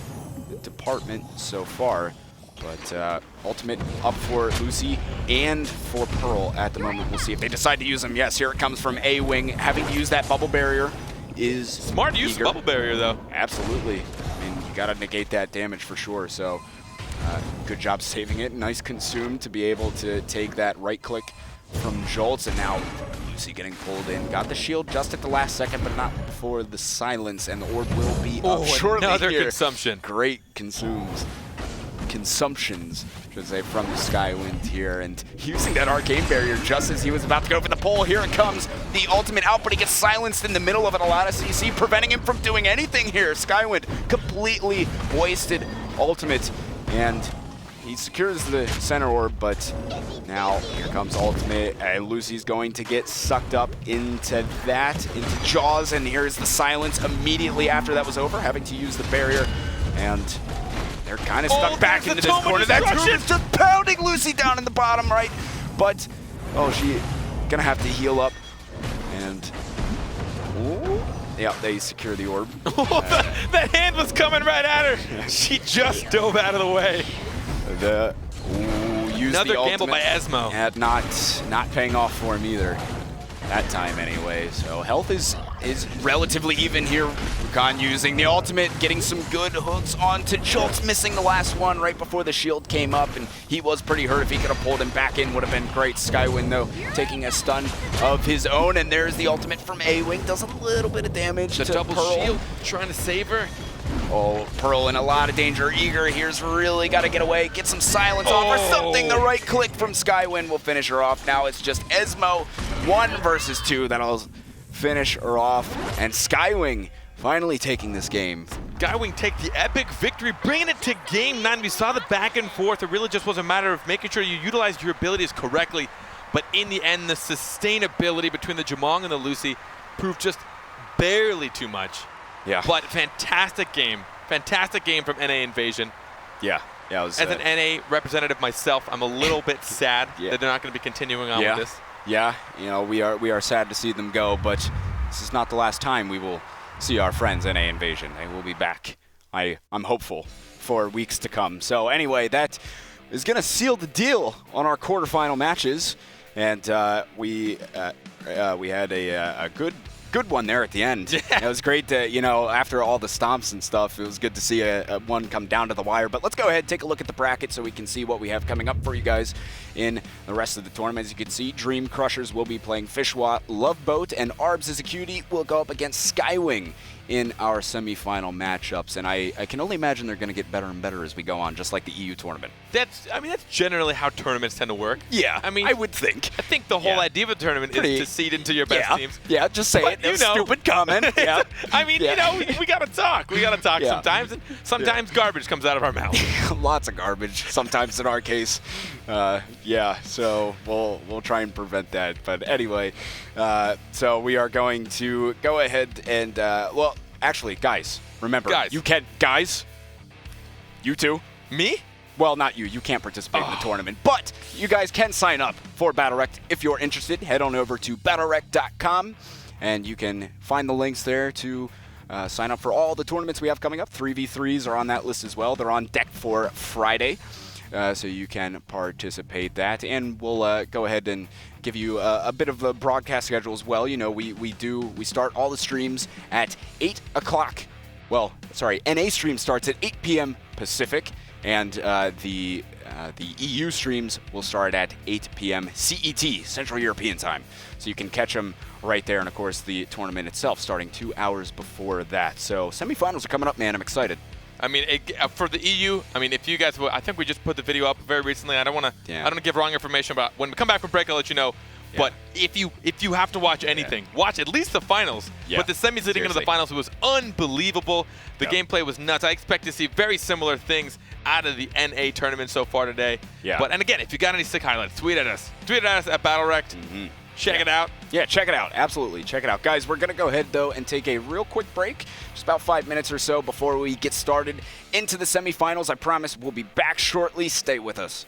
department so far. But ultimate up for Lucy and for Pearl at the moment. We'll see if they decide to use them. Yes, here it comes from A-Wing. Having to use that bubble barrier is smart to use the bubble barrier, though. Absolutely. I mean, you got to negate that damage for sure. So good job saving it. Nice consume to be able to take that right click from Jolts, and now Lucy getting pulled in. Got the shield just at the last second, but not before the silence, and the orb will be up shortly. Another here. consumption. Great consumptions, should say, from the Skywind here, and using that arcane barrier just as he was about to go for the pull. Here it comes, the ultimate out, but he gets silenced in the middle of it. A lot of CC preventing him from doing anything here. Skywind completely wasted ultimate, and he secures the center orb, but now here comes ultimate, and Lucy's going to get sucked up into that, into Jaws, and here's the silence immediately after that was over, having to use the barrier, and they're kind of stuck back into this corner. That Tomb is just pounding Lucy down in the bottom right, but, oh, she gonna have to heal up, and, ooh. Yeah, they secure the orb. The hand was coming right at her. She just dove out of the way. Another gamble by Esmo. And not paying off for him either. That time anyway. So health is relatively even here. Rakan using the ultimate, getting some good hooks onto Jolts, missing the last one right before the shield came up, and he was pretty hurt. If he could have pulled him back in, would have been great. Skywind, though, taking a stun of his own, and there's the ultimate from A-Wing. Does a little bit of damage the to double Pearl. Shield, trying to save her. Oh, Pearl in a lot of danger. Eager here's really got to get away, get some silence off or something. The right click from Skywind will finish her off. Now it's just Esmo, 1 versus 2. That'll finish her off. And Skywing finally taking this game. Skywing take the epic victory, bringing it to game 9. We saw the back and forth. It really just was a matter of making sure you utilized your abilities correctly. But in the end, the sustainability between the Jamong and the Lucy proved just barely too much. Yeah. But fantastic game. Fantastic game from NA Invasion. Yeah. Yeah. It was, as an NA representative myself, I'm a little bit sad that they're not going to be continuing on with this. Yeah. You know, we are sad to see them go, but this is not the last time we will see our friends NA Invasion. They will be back. I'm hopeful for weeks to come. So anyway, that is going to seal the deal on our quarterfinal matches, and we had a good one there at the end. It was great to, you know, after all the stomps and stuff, it was good to see a one come down to the wire. But let's go ahead and take a look at the bracket so we can see what we have coming up for you guys in the rest of the tournament. As you can see, Dream Crushers will be playing Fishwa, Love Boat, and Arbs as a cutie will go up against Skywing in our semifinal matchups, and I can only imagine they're going to get better and better as we go on, just like the EU tournament. That's generally how tournaments tend to work. Yeah, I mean, I would think. I think the whole idea of a tournament is to seed into your best teams. Yeah, just say it. You know. Stupid comment. Yeah. I mean, you know, we got to talk. We got to talk sometimes, and sometimes garbage comes out of our mouth. Lots of garbage, sometimes in our case. So we'll try and prevent that. But anyway, so we are going to go ahead and, well, actually, guys, remember, you two. Me? Well, not you. You can't participate in the tournament. But you guys can sign up for BattleRekt. If you're interested, head on over to BattleRekt.com, and you can find the links there to sign up for all the tournaments we have coming up. 3v3s are on that list as well. They're on deck for Friday, so you can participate that. And we'll go ahead and give you a bit of a broadcast schedule as well. You know, we start all the streams at 8 o'clock. Well, sorry, NA stream starts at 8 p.m. Pacific, And the EU streams will start at 8 p.m. CET, Central European Time. So you can catch them right there. And, of course, the tournament itself starting 2 hours before that. So semifinals are coming up, man. I'm excited. I mean, for the EU, I mean, if you guys will, I think we just put the video up very recently. I don't want to I don't wanna give wrong information about when we come back from break, I'll let you know. Yeah. But if you have to watch anything, watch at least the finals. Yeah. But the semis leading into the finals was unbelievable. The gameplay was nuts. I expect to see very similar things out of the NA tournament so far today. Yeah. But and again, if you got any sick highlights, tweet at us. Tweet at us at BattleRekt. Check it out. Yeah, check it out. Absolutely. Check it out. Guys, we're going to go ahead, though, and take a real quick break, just about 5 minutes or so before we get started into the semifinals. I promise we'll be back shortly. Stay with us.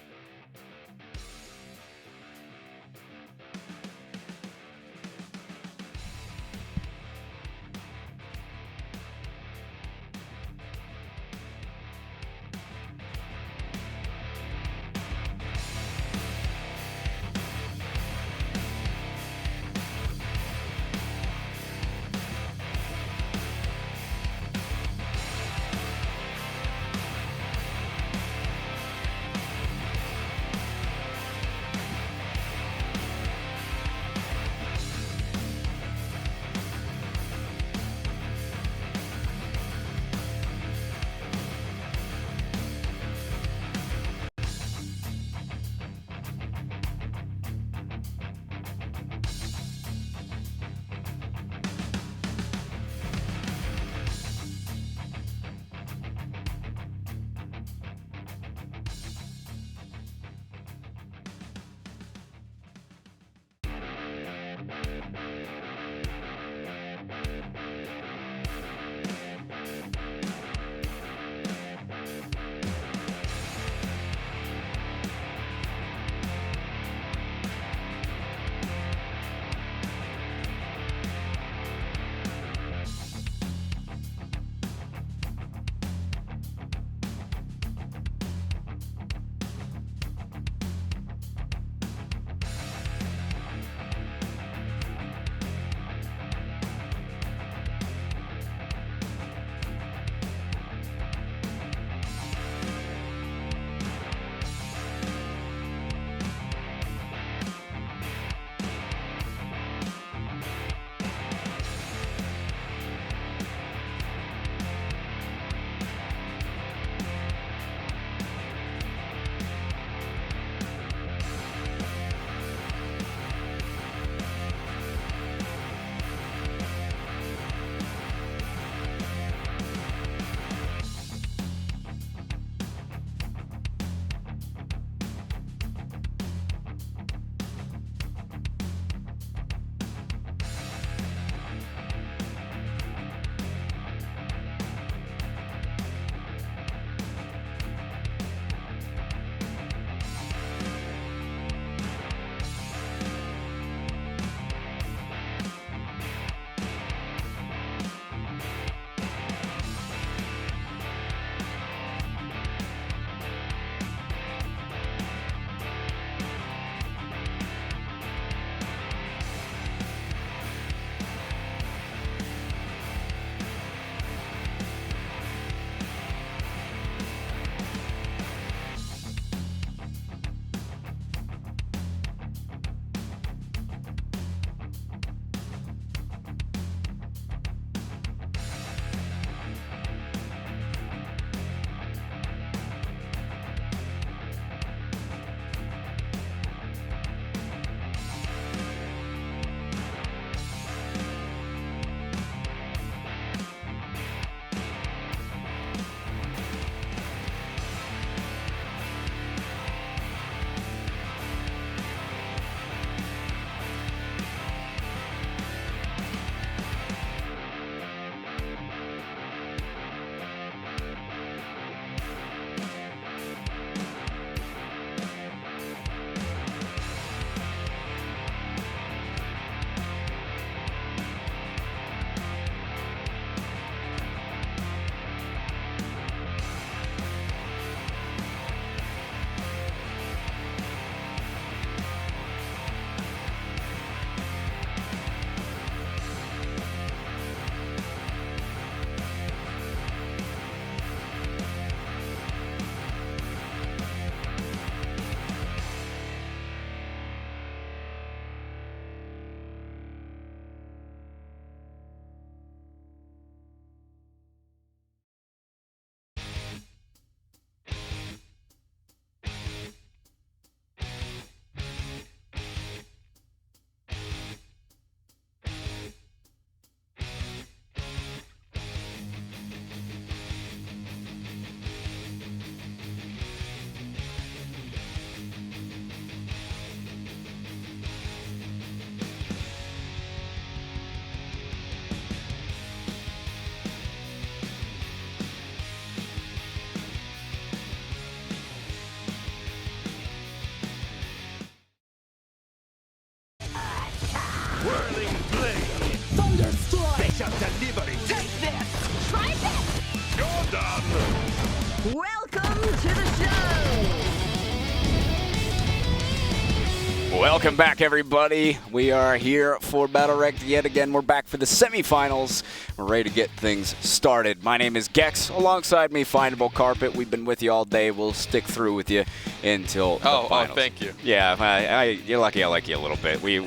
Welcome back, everybody. We are here for BattleRekt yet again. We're back for the semifinals. We're ready to get things started. My name is Gex. Alongside me, Findable Carpet. We've been with you all day. We'll stick through with you until the finals. Oh, thank you. Yeah, you're lucky I like you a little bit. We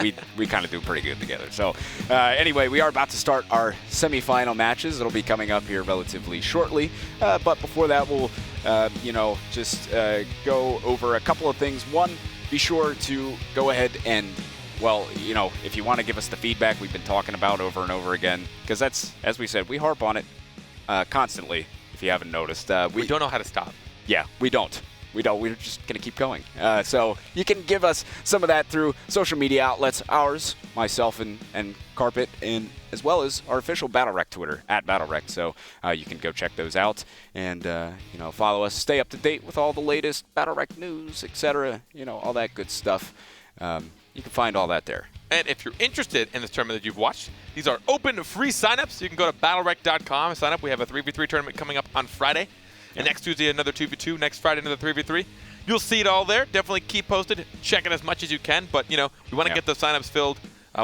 kind of do pretty good together. So anyway, we are about to start our semifinal matches. It'll be coming up here relatively shortly. But before that, we'll just go over a couple of things. One, be sure to go ahead and, well, if you want to give us the feedback we've been talking about over and over again, because that's, as we said, we harp on it constantly, if you haven't noticed. We don't know how to stop. Yeah, we don't. We're just going to keep going. So you can give us some of that through social media outlets, ours, myself and Carpet, and as well as our official BattleRekt Twitter, @BattleRekt. So you can go check those out and, follow us, stay up to date with all the latest BattleRekt news, etc., all that good stuff. You can find all that there. And if you're interested in this tournament that you've watched, these are open, free signups. You can go to BattleRekt.com and sign up. We have a 3v3 tournament coming up on Friday. And next Tuesday, another 2v2. Next Friday, another 3v3. You'll see it all there. Definitely keep posted. Check it as much as you can. But, we want to get those signups filled.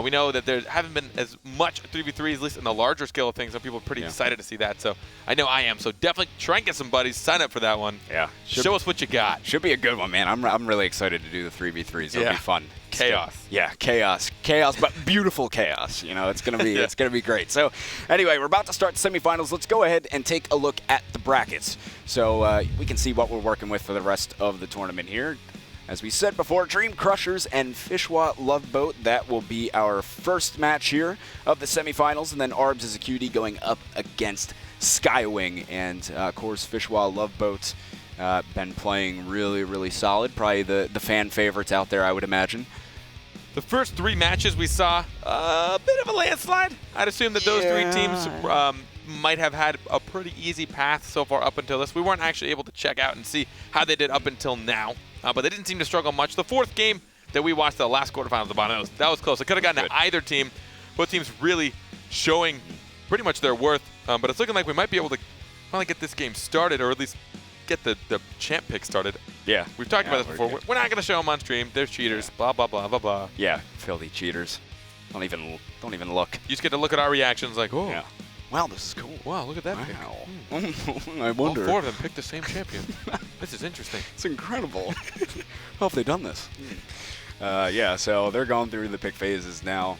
We know that there haven't been as much 3v3s, at least in the larger scale of things. Some people are pretty excited to see that. So I know I am. So definitely try and get some buddies. Sign up for that one. Yeah. Show us what you got. Should be a good one, man. I'm really excited to do the 3v3s. It'll be fun. Chaos. Yeah, chaos, but beautiful chaos. It's gonna be it's gonna be great. So, anyway, we're about to start the semifinals. Let's go ahead and take a look at the brackets, so we can see what we're working with for the rest of the tournament here. As we said before, Dream Crushers and Fishwa Loveboat. That will be our first match here of the semifinals, and then Arbs is a cutie going up against Skywing, and of course Fishwa Loveboat. Been playing really, really solid. Probably the fan favorites out there, I would imagine. The first three matches we saw a bit of a landslide. I'd assume that those three teams might have had a pretty easy path so far up until this. We weren't actually able to check out and see how they did up until now, but they didn't seem to struggle much. The fourth game that we watched, the last quarterfinal of the bottom, that was close. It could have gotten to either team. Both teams really showing pretty much their worth, but it's looking like we might be able to finally get this game started, or at least get the champ pick started. Yeah. We've talked about this before. We're not going to show them on stream. There's cheaters. Blah, blah, blah, blah, blah. Yeah, filthy cheaters. Don't even look. You just get to look at our reactions like, oh. Yeah. Wow, this is cool. Wow, look at that pick. I wonder. All four of them picked the same champion. This is interesting. It's incredible. How have they done this? Yeah, so they're going through the pick phases now.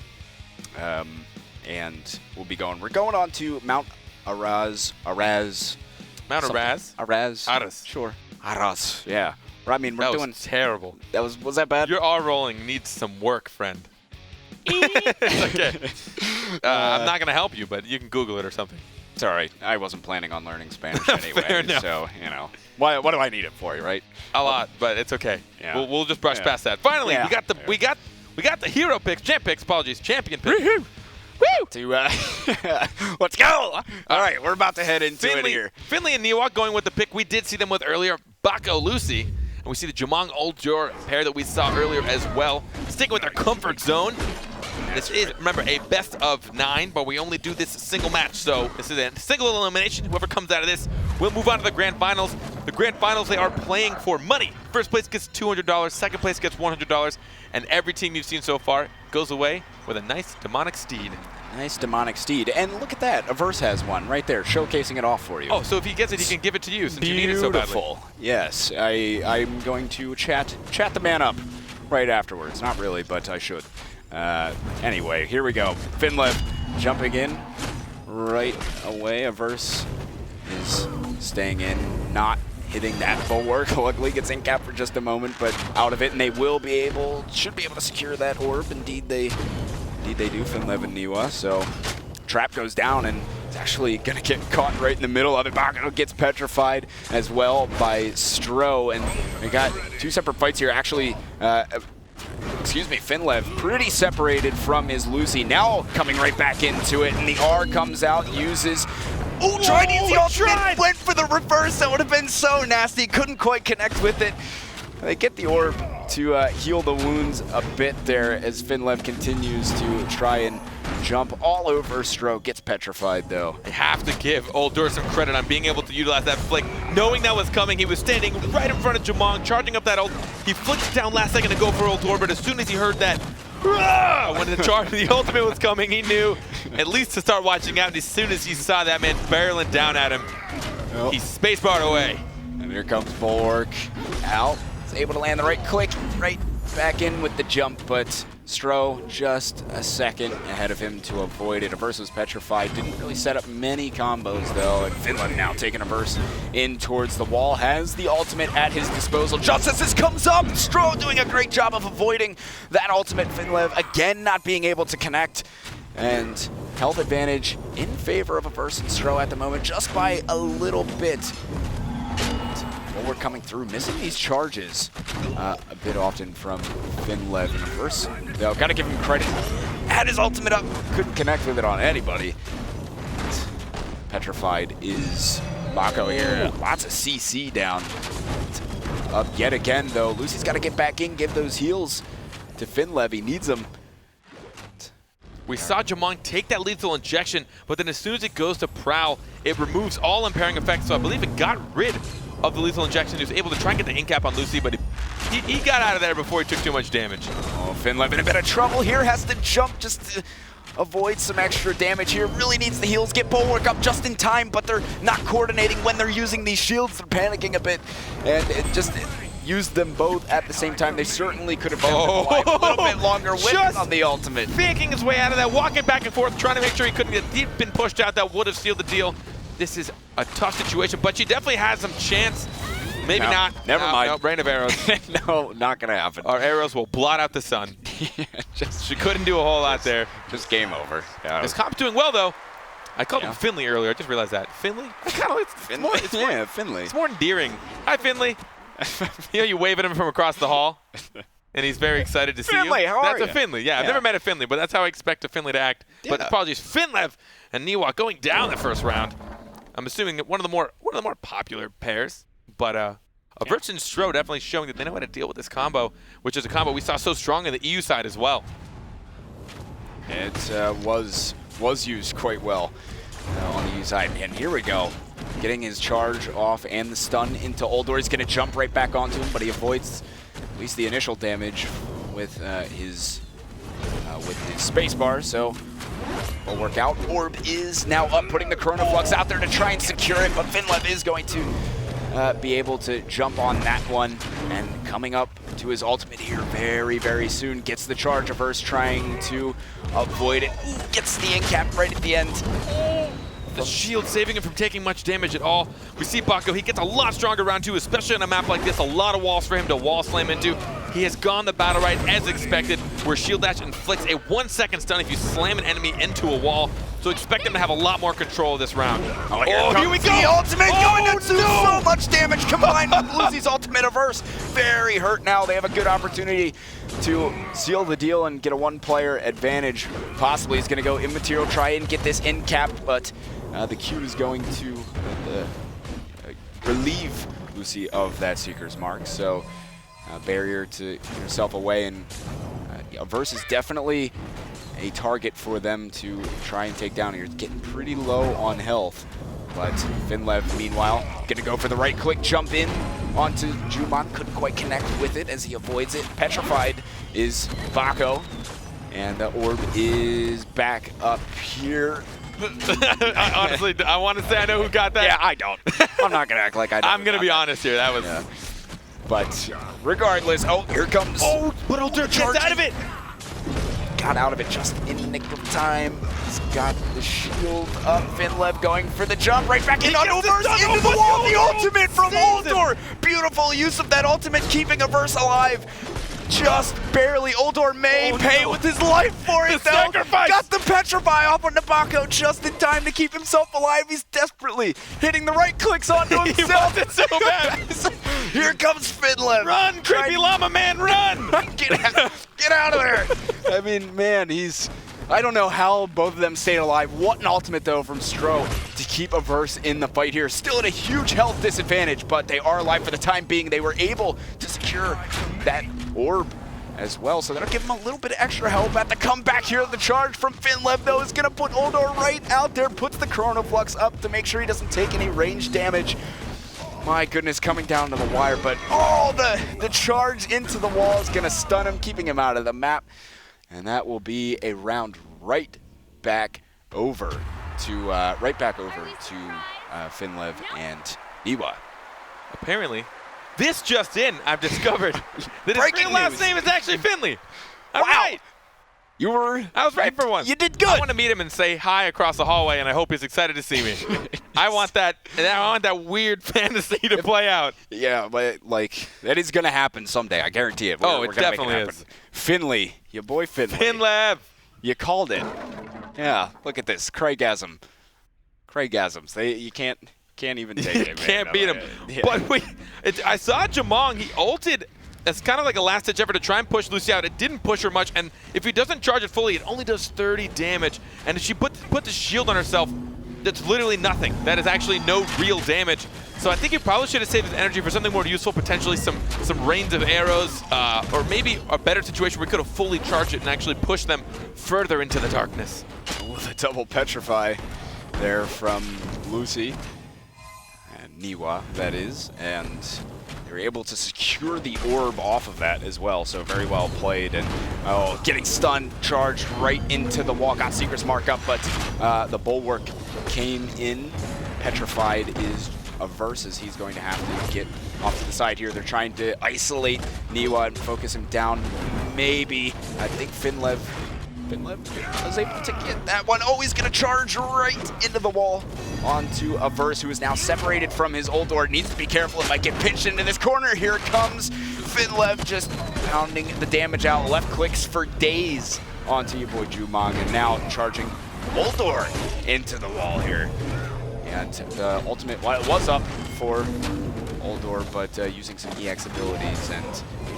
And we're going on to Mount Araz. Mount Araz? Araz. Sure. Araz, yeah. But I mean, we're doing terrible. Was that bad? Your R rolling needs some work, friend. It's okay. I'm not going to help you, but you can Google it or something. It's all right. I wasn't planning on learning Spanish anyway. Fair enough. So, what do I need it for, right? A lot, but it's okay. Yeah. We'll just brush past that. Finally, we got the hero picks, champ picks, champion picks. Woo! Let's go! All right, we're about to head into it here. Finley and Niwa going with the pick we did see them with earlier, Bako Lucy. And we see the Jamong Oljor pair that we saw earlier as well. Sticking with their comfort zone. This is, remember, a best of 9, but we only do this single match. So this is a single elimination. Whoever comes out of this will move on to the grand finals. The grand finals, they are playing for money. First place gets $200, second place gets $100, and every team you've seen so far goes away with a nice demonic steed. Nice demonic steed. And look at that. Averse has one right there, showcasing it off for you. Oh, so if he gets it, he can give it to you since you need it so badly. Beautiful. Yes, I'm going to chat the man up right afterwards. Not really, but I should. Anyway, here we go. Finlev jumping in right away. Averse is staying in, not hitting that bulwark. Luckily gets in cap for just a moment, but out of it, and they should be able to secure that orb. Indeed they do, Finlev and Niwa. So trap goes down, and it's actually going to get caught right in the middle of it. Bako gets petrified as well by Stro, and we got two separate fights here. Actually, Finlev pretty separated from his Lucy. Now coming right back into it, and the R comes out, uses... Oh, tried to use the ultimate, went for the reverse. That would have been so nasty. Couldn't quite connect with it. They get the orb to heal the wounds a bit there as Finlev continues to try and jump all over Stro. Gets petrified, though. I have to give Uldur some credit on being able to utilize that flick. Knowing that was coming, he was standing right in front of Jamong, charging up that ult. He flicked it down last second to go for Uldur, but as soon as he heard that, when the ultimate was coming, he knew at least to start watching out. And as soon as he saw that man barreling down at him, he spacebarred away. And here comes Bulwark. Out. Is able to land the right click, right back in with the jump, but Stro just a second ahead of him to avoid it. Averse was petrified, didn't really set up many combos though, and Finland now taking Averse in towards the wall, has the ultimate at his disposal. Just as this comes up, Stro doing a great job of avoiding that ultimate. Finlev again not being able to connect, and health advantage in favor of Averse and Stro at the moment, just by a little bit. We're coming through, missing these charges a bit often from Finlev. And Averse, though, gotta give him credit. Had his ultimate up, couldn't connect with it on anybody. Petrified is Mako here. Lots of CC down. Up yet again, though. Lucy's got to get back in, give those heals to Finlev. He needs them. We saw Jamong take that lethal injection, but then as soon as it goes to Prowl, it removes all impairing effects. So I believe it got rid of the lethal injection. He was able to try and get the in-cap on Lucy, but he got out of there before he took too much damage. Oh, Finlev in a bit of trouble here. Has to jump just to avoid some extra damage here. Really needs the heals. Get Bulwark up just in time, but they're not coordinating when they're using these shields. They're panicking a bit, and it just used them both at the same time. They certainly could have been alive a little bit longer with on the ultimate. Faking his way out of that, walking back and forth, trying to make sure he couldn't get deep, been pushed out. That would have sealed the deal. This is a tough situation, but she definitely has some chance. Maybe not. Never mind. No, rain of arrows. No, not going to happen. Our arrows will blot out the sun. She couldn't do a whole lot there. Just game over. Yeah. This comp's doing well, though. I called him Finley earlier. I just realized that. Finley? I kind of like Finley. Finley. It's more endearing. Hi, Finley. You know, you wave at him from across the hall, and he's very excited to see you. Finley, how are you? That's a Finley. Yeah, I've never met a Finley, but that's how I expect a Finley to act. Yeah. But apologies, Finlev and Niwa going down the first round. I'm assuming that one of the more popular pairs, but Averse and Stro definitely showing that they know how to deal with this combo, which is a combo we saw so strong in the EU side as well. It was used quite well on the EU side, and here we go. Getting his charge off and the stun into Uldur. He's going to jump right back onto him, but he avoids at least the initial damage with his spacebar. So will work out. Orb is now up, putting the Chrono Flux out there to try and secure it, but Finlev is going to be able to jump on that one, and coming up to his ultimate here very, very soon. Gets the charge. Averse trying to avoid it. Ooh, gets the in-cap right at the end. The shield saving him from taking much damage at all. We see Bako, he gets a lot stronger round two, especially on a map like this. A lot of walls for him to wall slam into. He has gone the BattleRekt as expected, where Shield Dash inflicts a 1-second stun if you slam an enemy into a wall. So expect him to have a lot more control this round. Oh, here we go! The ultimate going to do so much damage combined with Lucy's ultimate. Averse very hurt now. They have a good opportunity to seal the deal and get a one-player advantage. Possibly he's going to go immaterial, try and get this in cap, but the Q is going to relieve Lucy of that Seeker's Mark. So barrier to get herself away, and Averse is definitely a target for them to try and take down here. It's getting pretty low on health, but Finlev, meanwhile, gonna go for the right click, jump in onto Jumon. Couldn't quite connect with it as he avoids it. Petrified is Bako, and the orb is back up here. Honestly, I want to say I know who got that. Yeah, I don't. I'm not gonna act like I don't. I'm gonna be honest here. That was. Yeah. But regardless, oh, here comes. Oh, but Uldur gets out of it. Got out of it just in the nick of time. He's got the shield up. Finlev going for the jump right back in on Averse into the wall. The ultimate from Uldur. Beautiful use of that ultimate, keeping Averse alive. Just barely. Uldur may pay with his life for it, though. Sacrifice. Got the Petrify off on Bako just in time to keep himself alive. He's desperately hitting the right clicks onto himself. He wants it so bad. Here comes Finlev. Run, creepy llama man, run! Get out of there. I mean, man, I don't know how both of them stayed alive. What an ultimate, though, from Stro to keep Averse in the fight here. Still at a huge health disadvantage, but they are alive for the time being. They were able to secure that orb as well, so that'll give him a little bit of extra help at the comeback here. The charge from Finlev, though, is going to put Oldor right out there, puts the Chrono Flux up to make sure he doesn't take any range damage. My goodness, coming down to the wire, but the charge into the wall is going to stun him, keeping him out of the map. And that will be a round right back over to Finlev and Niwa. Apparently, this just in, I've discovered that his Breaking real last news. name is actually Finley. I'm Wow. right. I was right for once. You did good. I want to meet him and say hi across the hallway, and I hope he's excited to see me. I want that weird fantasy to play out. Yeah, but like that is gonna happen someday. I guarantee it. It definitely is. Finley, your boy Finley. Finlev. You called it. Yeah, look at this. Craigasms. You can't even take it. You can't beat him. Yeah. But I saw Jamong. He ulted as kind of like a last-ditch effort to try and push Lucy out. It didn't push her much, and if he doesn't charge it fully, it only does 30 damage. And if she put the shield on herself, that's literally nothing. That is actually no real damage. So I think he probably should have saved his energy for something more useful, potentially some rains of arrows, or maybe a better situation where he could have fully charged it and actually pushed them further into the darkness. With a double petrify there from Lucy and Niwa, that is, and they were able to secure the orb off of that as well, so very well played. And getting stunned, charged right into the wall, got Secret's mark up, but the bulwark came in. Petrified is a versus he's going to have to get off to the side here. They're trying to isolate Niwa and focus him down. Maybe, I think Finlev was able to get that one. Oh, he's going to charge right into the wall onto a Verse who is now separated from his Oldor. Needs to be careful, it might get pinched into this corner. Here it comes. Finlev just pounding the damage out. Left clicks for days onto your boy Jumong, and now charging Oldor into the wall here. And the ultimate, well, it was up for Oldor, but using some EX abilities, and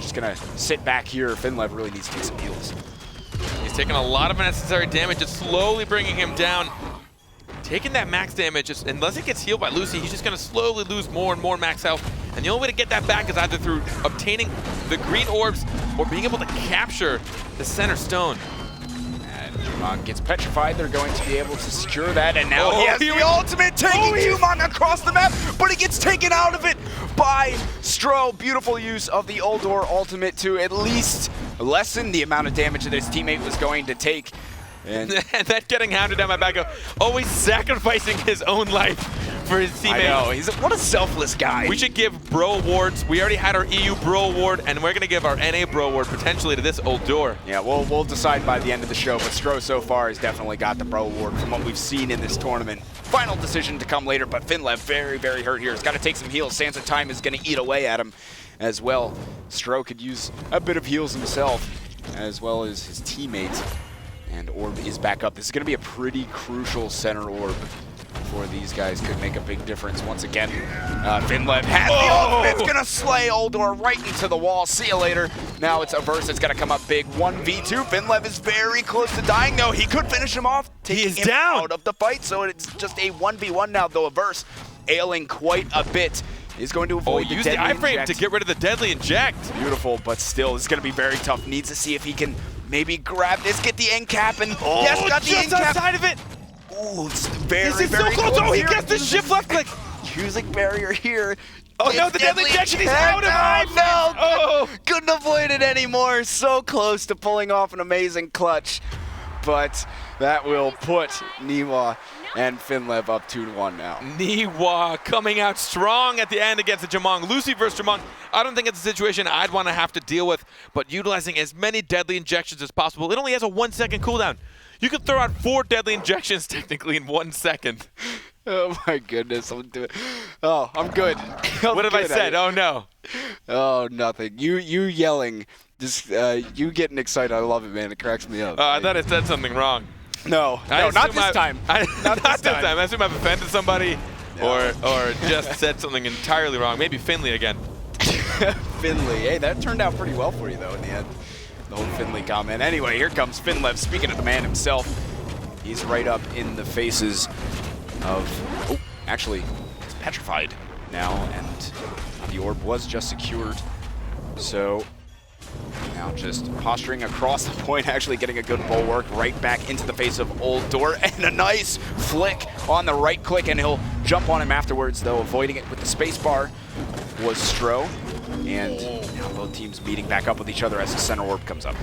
just going to sit back here. Finlev really needs to take some heals. He's taking a lot of unnecessary damage. It's slowly bringing him down. Taking that max damage, unless it gets healed by Lucy, he's just going to slowly lose more and more max health. And the only way to get that back is either through obtaining the green orbs or being able to capture the center stone. And Jumong gets petrified. They're going to be able to secure that. And now he has here the ultimate, taking Jumong across the map, but he gets taken out of it by Stro. Beautiful use of the Oldor ultimate to at least lessen the amount of damage that his teammate was going to take. And that getting hounded down my back, always sacrificing his own life for his teammate. I know, what a selfless guy. We should give bro awards. We already had our EU bro award, and we're going to give our NA bro award potentially to this Oldor. Yeah, we'll decide by the end of the show, but Stro so far has definitely got the bro award from what we've seen in this tournament. Final decision to come later, but Finlev very, very hurt here. He's got to take some heals. Sands of Time is going to eat away at him as well. Stro could use a bit of heals himself, as well as his teammate. And orb is back up. This is going to be a pretty crucial center orb for these guys. Could make a big difference once again. Finlev has the ultimate. It's going to slay Oldor right into the wall. See you later. Now it's a Verse that's going to come up big. 1v2. Finlev is very close to dying, though. He could finish him off. He is him down out of the fight, so it's just a 1v1 now, though. A Verse ailing quite a bit. Is going to avoid the use the deadly iframe inject. to get rid of the deadly inject. Beautiful, but still, this is going to be very tough. Needs to see if he can maybe grab this, get the end cap, and yes, got the end just cap. outside of it. Ooh, it's very, This is very so close. Oh, he here. gets the shift left click. Using barrier here. Oh no, the deadly injection, he's out of life. No, couldn't avoid it anymore. So close to pulling off an amazing clutch, but that will put Niwa and Finlev up 2-1 now. Niwa coming out strong at the end against the Jamong. Lucy versus Jamong, I don't think it's a situation I'd want to have to deal with, but utilizing as many deadly injections as possible. It only has a 1-second cooldown. You could throw out 4 deadly injections technically in 1 second. Oh my goodness, I'm good. What have I said? Oh no. Oh, nothing. You yelling, just you getting excited. I love it, man. It cracks me up. I thought I said something wrong. No, not this time. Not this time. I assume I've offended somebody or just said something entirely wrong. Maybe Finley again. Finley. Hey, that turned out pretty well for you, though, in the end. The whole Finley comment. Anyway, here comes Finlev. Speaking of the man himself, he's right up in the faces of... Oh, actually, he's petrified now, and the orb was just secured. So... Now just posturing across the point, actually getting a good bulwark right back into the face of Old Door, and a nice flick on the right click, and he'll jump on him afterwards, though avoiding it with the spacebar was Stro. And now both teams meeting back up with each other as the center orb comes up.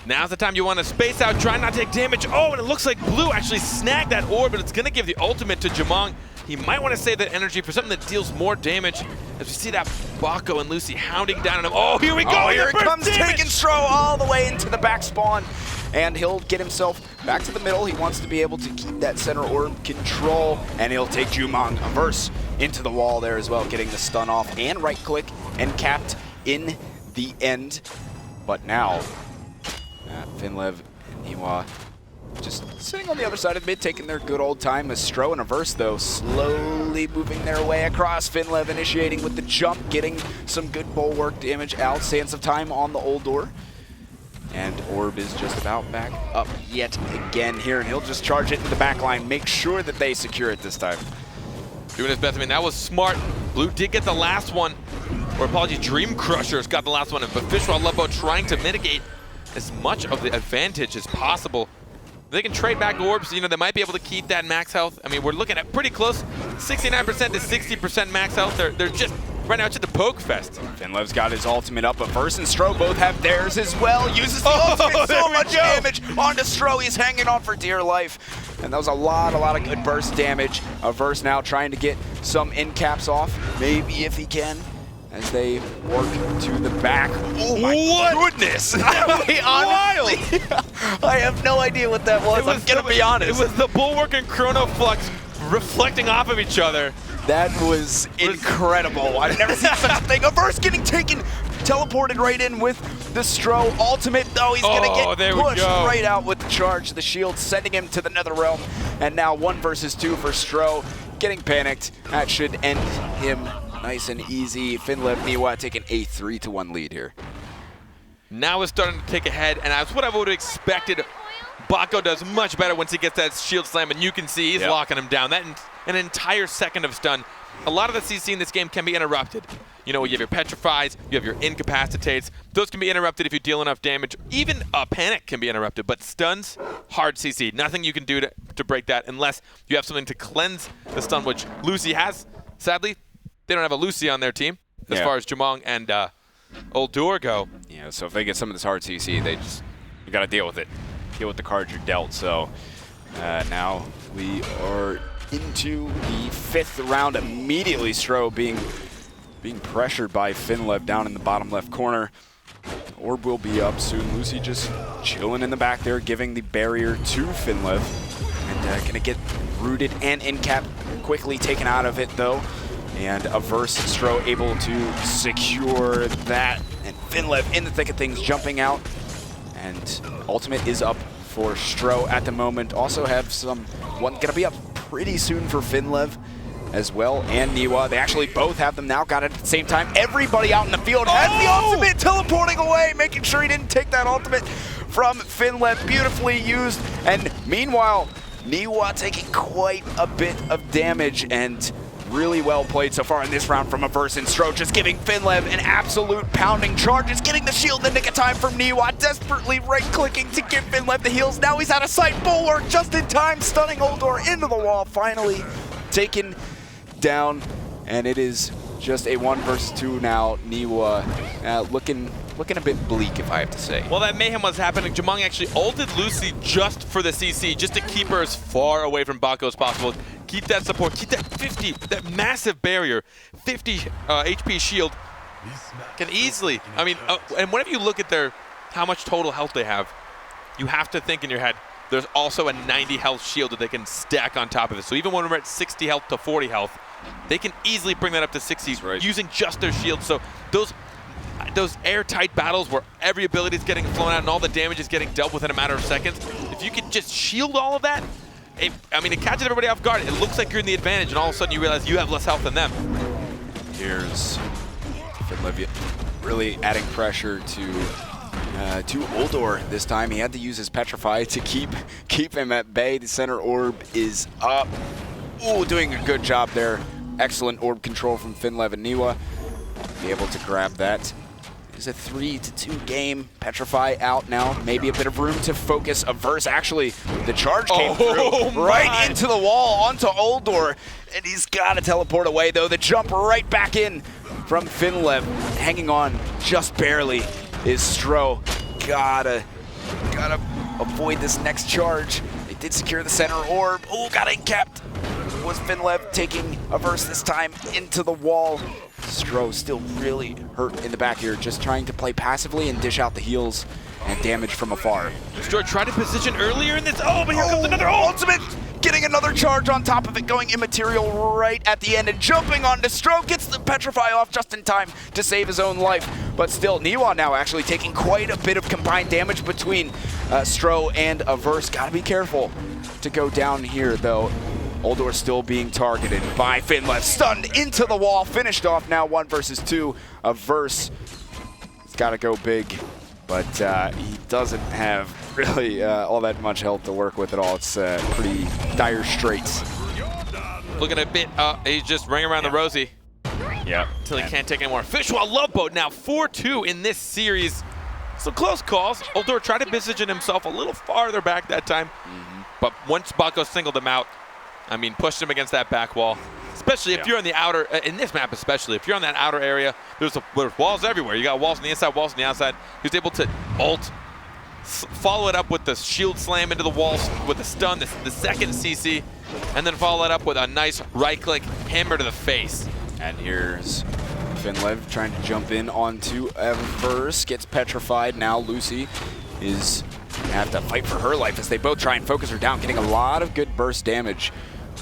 Now's the time you want to space out, try not to take damage. Oh, and it looks like Blue actually snagged that orb, but it's going to give the ultimate to Jamong. He might want to save that energy for something that deals more damage, as we see that Bako and Lucy hounding down on him. Oh, here we go! Oh, here it comes, damage. taking Stro all the way into the back spawn. And he'll get himself back to the middle. He wants to be able to keep that center orb control, and he'll take Jumong Averse into the wall there as well, getting the stun off and right click and capped in the end. But now, Finlev and Niwa just sitting on the other side of mid, taking their good old time. As Stro and Averse, though, slowly moving their way across. Finlev initiating with the jump, getting some good bulwark damage out. Sands of time on the Old Door. And Orb is just about back up yet again here, and he'll just charge it in the back line, make sure that they secure it this time. Doing his best. I mean, that was smart. Blue did get the last one. Or apologies, Dream Crushers got the last one, but Fishwell Lebo trying to mitigate as much of the advantage as possible. They can trade back orbs, you know, they might be able to keep that max health. I mean, we're looking at pretty close, 69% to 60% max health. They're just, right now, it's just a poke fest. Finlev's got his ultimate up, but Verse and Stro both have theirs as well. Uses the ultimate, so much damage onto Stro. He's hanging on for dear life. And that was a lot of good burst damage. Verse now trying to get some end caps off, maybe if he can, as they work to the back. Oh my goodness! Wild! I have no idea what that was. I'm gonna be honest. It was the Bulwark and Chrono Flux reflecting off of each other. That was incredible. I've never seen such a thing. Averse getting taken, teleported right in with the Stro ultimate. Oh, he's gonna get pushed right out with the charge. The shield sending him to the Nether Realm. And now 1 versus 2 for Stro. Getting panicked. That should end him nice and easy. Finlev Niwa taking a 3-1 lead here. Now it's starting to take a head, and that's what I would have expected. Bako does much better once he gets that shield slam, and you can see he's locking him down. That an entire second of stun. A lot of the CC in this game can be interrupted. You know, you have your petrifies, you have your incapacitates. Those can be interrupted if you deal enough damage. Even a panic can be interrupted, but stuns, hard CC. Nothing you can do to break that unless you have something to cleanse the stun, which Lucy has. Sadly, they don't have a Lucy on their team as far as Jamong and Old Door go. Yeah, so if they get some of this hard CC, you got to deal with it. Deal with the cards you're dealt. So now we are into the 5th round. Immediately, Stro being pressured by Finlev down in the bottom left corner. Orb will be up soon. Lucy just chilling in the back there, giving the barrier to Finlev. And gonna get rooted and in-cap quickly taken out of it though. And Averse Stro able to secure that. And Finlev in the thick of things, jumping out. And ultimate is up for Stro at the moment. Also have one gonna be up pretty soon for Finlev as well, and Niwa. They actually both have them now, got it at the same time. Everybody out in the field has the ultimate, teleporting away, making sure he didn't take that ultimate from Finlev. Beautifully used. And meanwhile, Niwa taking quite a bit of damage, and really well played so far in this round from Averse and Stro, just giving Finlev an absolute pounding charge. Just getting the shield in the nick of time from Niwa, desperately right-clicking to give Finlev the heals. Now he's out of sight, bulwark just in time, stunning Oldor into the wall, finally taken down. And it is just a 1 versus 2 now. Niwa looking a bit bleak, if I have to say. Well, that mayhem was happening. Jamong actually ulted Lucy just for the CC, just to keep her as far away from Bako as possible. Keep that support, keep that 50, that massive barrier, 50 HP shield. Can easily, I mean, and whenever you look at how much total health they have, you have to think in your head, there's also a 90 health shield that they can stack on top of it. So even when we're at 60 health to 40 health, they can easily bring that up to 60 using just their shield. So those airtight battles where every ability is getting flown out and all the damage is getting dealt with in a matter of seconds, if you could just shield all of that, it catches everybody off guard. It looks like you're in the advantage, and all of a sudden you realize you have less health than them. Here's Finlev really adding pressure to Oldor this time. He had to use his Petrify to keep him at bay. The center orb is up. Ooh, doing a good job there. Excellent orb control from Finlev and Niwa. Be able to grab that. is a 3-2 game. Petrify out now. Maybe a bit of room to focus. Averse, actually, the charge came through right into the wall onto Oldor. And he's got to teleport away, though. The jump right back in from Finlev. Hanging on just barely is Stro. Gotta avoid this next charge. They did secure the center orb. Oh, got it capped. Was Finlev taking Averse this time into the wall. Stro still really hurt in the back here, just trying to play passively and dish out the heals and damage from afar. Stro tried to position earlier in this. Oh, but here comes another ultimate. Getting another charge on top of it, going immaterial right at the end and jumping onto Stro. Gets the Petrify off just in time to save his own life. But still, Niwa now actually taking quite a bit of combined damage between Stro and Averse. Gotta be careful to go down here, though. Oldor still being targeted by Finlev. Stunned into the wall. Finished off now 1 versus 2. Averse has got to go big, but he doesn't have really all that much health to work with at all. It's pretty dire straits. Looking a bit, he's just ringing around the rosy. Yeah. Until he can't take anymore. Fishwell Love Boat now 4-2 in this series. Some close calls. Oldor tried to position himself a little farther back that time, but once Baco singled him out, I mean, pushed him against that back wall. Especially if you're in the outer, in this map especially, if you're on that outer area, there's walls everywhere. You got walls on the inside, walls on the outside. He was able to ult, follow it up with the shield slam into the walls with the stun, the second CC, and then follow it up with a nice right-click hammer to the face. And here's Finlev trying to jump in onto Averse, gets petrified. Now Lucy is gonna have to fight for her life as they both try and focus her down, getting a lot of good burst damage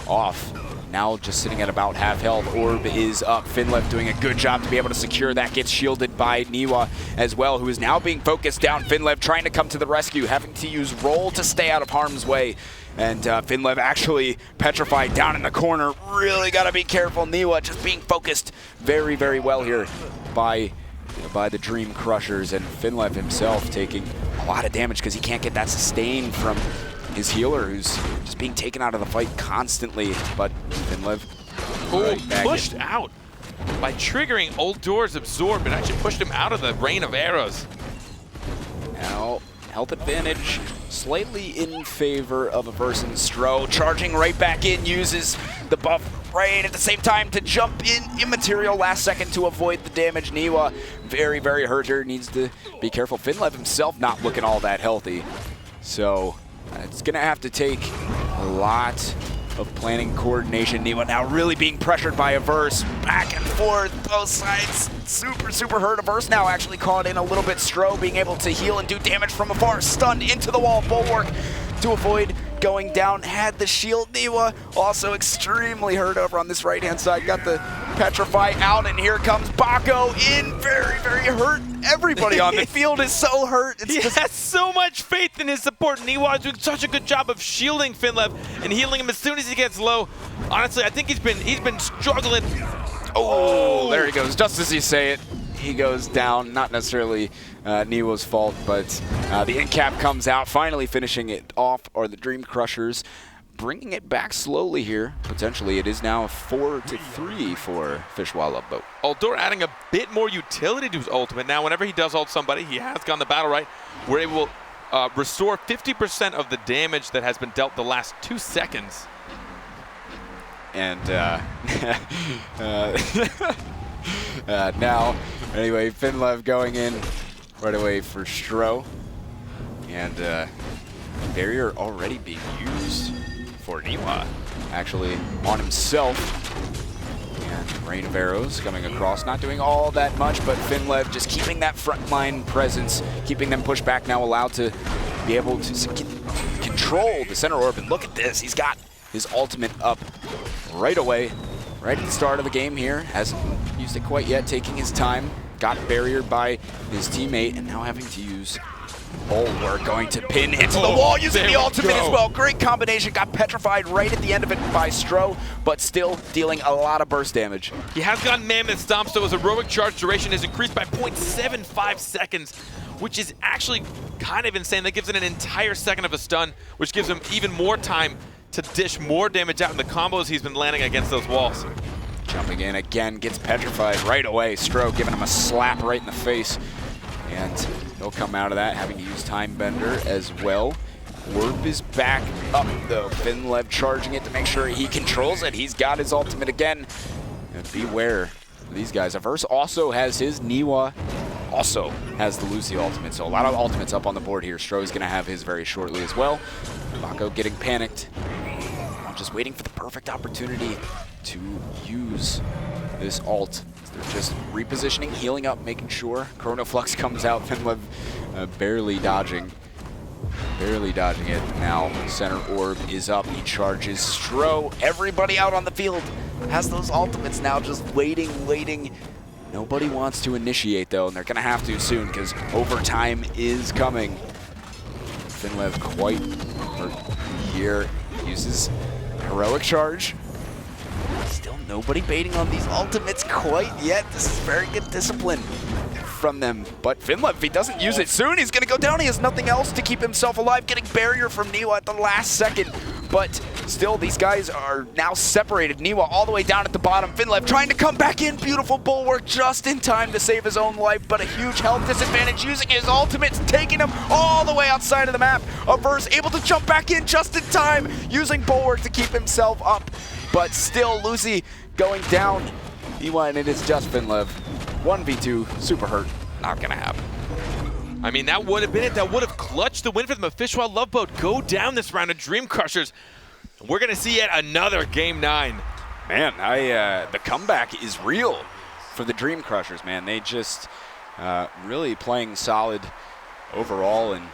off. Now just sitting at about half health. Orb is up. Finlev doing a good job to be able to secure that. Gets shielded by Niwa as well, who is now being focused down. Finlev trying to come to the rescue, having to use roll to stay out of harm's way. And Finlev actually petrified down in the corner. Really got to be careful. Niwa just being focused very, very well here by the Dream Crushers. And Finlev himself taking a lot of damage because he can't get that sustain from his healer, who's just being taken out of the fight constantly. But Finlev pushed out by triggering Oldor's Absorb and actually pushed him out of the rain of arrows. Now, health advantage slightly in favor of Averse and Stro. Charging right back in, uses the buff right at the same time to jump in immaterial last second to avoid the damage. Niwa very, very hurt here, needs to be careful. Finlev himself not looking all that healthy. So it's gonna have to take a lot of planning coordination. Niwa now really being pressured by Averse. Back and forth, both sides super, super hurt. Averse now actually caught in a little bit. Stro being able to heal and do damage from afar. Stunned into the wall. Bulwark to avoid going down. Had the shield. Niwa also extremely hurt over on this right-hand side. Got the Petrify out, and here comes Baco in. Very, very hurt. Everybody on the field is so hurt. He has so much faith in his support. Niwa is doing such a good job of shielding Finlev and healing him as soon as he gets low. Honestly, I think he's been struggling. Oh, there he goes. Just as you say it, he goes down. Not necessarily Niwa's fault, but the end cap comes out, finally finishing it off are the Dream Crushers, bringing it back slowly here. Potentially, it is now 4-3 for Fishwell Love Boat. Oldor adding a bit more utility to his ultimate. Now, whenever he does ult somebody, he has gone the BattleRekt, where it will restore 50% of the damage that has been dealt the last 2 seconds. And now, anyway, Finlev going in right away for Stro. And barrier already being used for Niwa, actually on himself. And rain of arrows coming across, not doing all that much, but Finlev just keeping that frontline presence, keeping them pushed back, now allowed to be able to control the center orb. And look at this, he's got his ultimate up right away, right at the start of the game here. Hasn't used it quite yet, taking his time. Got barriered by his teammate, and now having to use Bulwark, going to pin into the wall, using the ultimate as well. Great combination, got petrified right at the end of it by Stro, but still dealing a lot of burst damage. He has gotten Mammoth Stomp, so his heroic charge duration is increased by 0.75 seconds, which is actually kind of insane. That gives it an entire second of a stun, which gives him even more time to dish more damage out in the combos he's been landing against those walls. Jumping in again, gets petrified right away. Stro giving him a slap right in the face And he'll come out of that having to use Time Bender as well. Orb is back up though. Finlev charging it to make sure he controls it. He's got his ultimate again. And beware of these guys. Averse also has his. Niwa also has the Lucy ultimate. So a lot of ultimates up on the board here. Stroh's going to have his very shortly as well. Bako getting panicked. I'm just waiting for the perfect opportunity to use this ult. They're just repositioning, healing up, making sure. Chrono Flux comes out. Finlev barely dodging. Barely dodging it. Now center orb is up. He charges Stroh. Everybody out on the field has those ultimates now, just waiting. Nobody wants to initiate though, and they're gonna have to soon because overtime is coming. Finlev quite hurt here. Uses heroic charge. Still nobody baiting on these ultimates quite yet. This is very good discipline from them. But Finlev, if he doesn't use it soon, he's going to go down. He has nothing else to keep himself alive. Getting barrier from Niwa at the last second. But still, these guys are now separated. Niwa all the way down at the bottom. Finlev trying to come back in. Beautiful bulwark just in time to save his own life. But a huge health disadvantage using his ultimates, taking him all the way outside of the map. Averse able to jump back in just in time, using bulwark to keep himself up. But still, Lucy going down. Niwa, and it is just Finlev. 1v2, super hurt, not gonna happen. I mean, that would have been it. That would have clutched the win for them. A Fishwild Love Boat go down this round of Dream Crushers. We're gonna see yet another Game 9. Man, the comeback is real for the Dream Crushers, man. They just really playing solid overall, and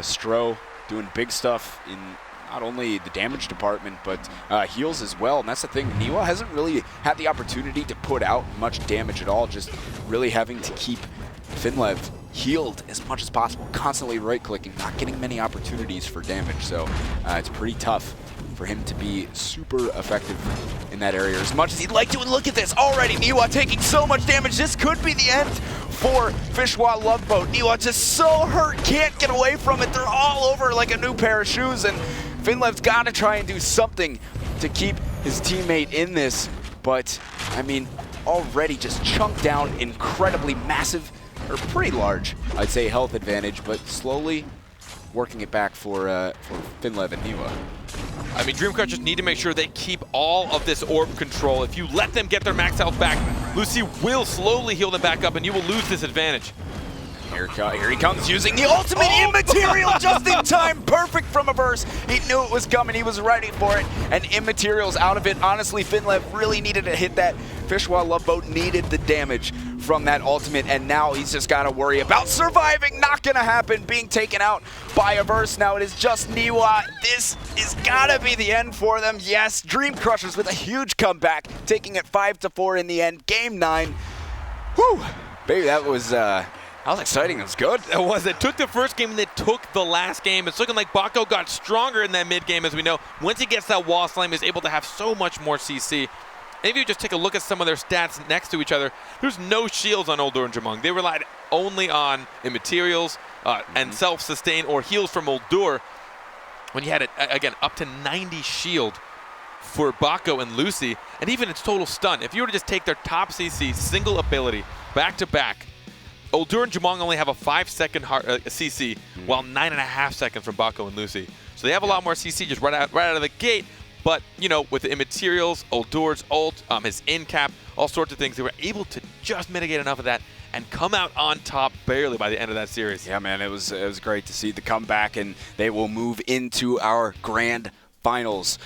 Stroh doing big stuff in not only the damage department, but heals as well. And that's the thing, Niwa hasn't really had the opportunity to put out much damage at all, just really having to keep Finlev healed as much as possible, constantly right-clicking, not getting many opportunities for damage. So it's pretty tough for him to be super effective in that area as much as he'd like to. And look at this, already Niwa taking so much damage. This could be the end for Fishwild Love Boat. Niwa just so hurt, can't get away from it. They're all over like a new pair of shoes, and Finlev's got to try and do something to keep his teammate in this. But, I mean, already just chunked down, incredibly massive, or pretty large, I'd say, health advantage, but slowly working it back for Finlev and Niwa. I mean, Dream Crushers need to make sure they keep all of this orb control. If you let them get their max health back, Lucy will slowly heal them back up, and you will lose this advantage. Here he comes using the ultimate immaterial just in time. Perfect from Averse. He knew it was coming. He was ready for it. And immaterial's out of it. Honestly, Finlev really needed to hit that. Fishwild Love Boat needed the damage from that ultimate, and now he's just got to worry about surviving. Not going to happen. Being taken out by Averse. Now it is just Niwa. This is got to be the end for them. Yes, Dream Crushers with a huge comeback, taking it 5-4 in the end. Game 9. Whew. Baby, that was exciting. It was good. It was. It took the first game and it took the last game. It's looking like Bako got stronger in that mid game, as we know. Once he gets that wall slam, he's able to have so much more CC. And if you just take a look at some of their stats next to each other, there's no shields on Uldur and Jamong. They relied only on immaterials and self-sustain or heals from Uldur. When you had it, again, up to 90 shield for Bako and Lucy, and even its total stun. If you were to just take their top CC, single ability, back-to-back, Uldur and Jamong only have a 5-second CC, while 9.5 seconds from Bako and Lucy. So they have a lot more CC just right out of the gate. But, you know, with the immaterials, Uldur's ult, his in-cap, all sorts of things, they were able to just mitigate enough of that and come out on top barely by the end of that series. Yeah, man, it was great to see the comeback, and they will move into our grand finals.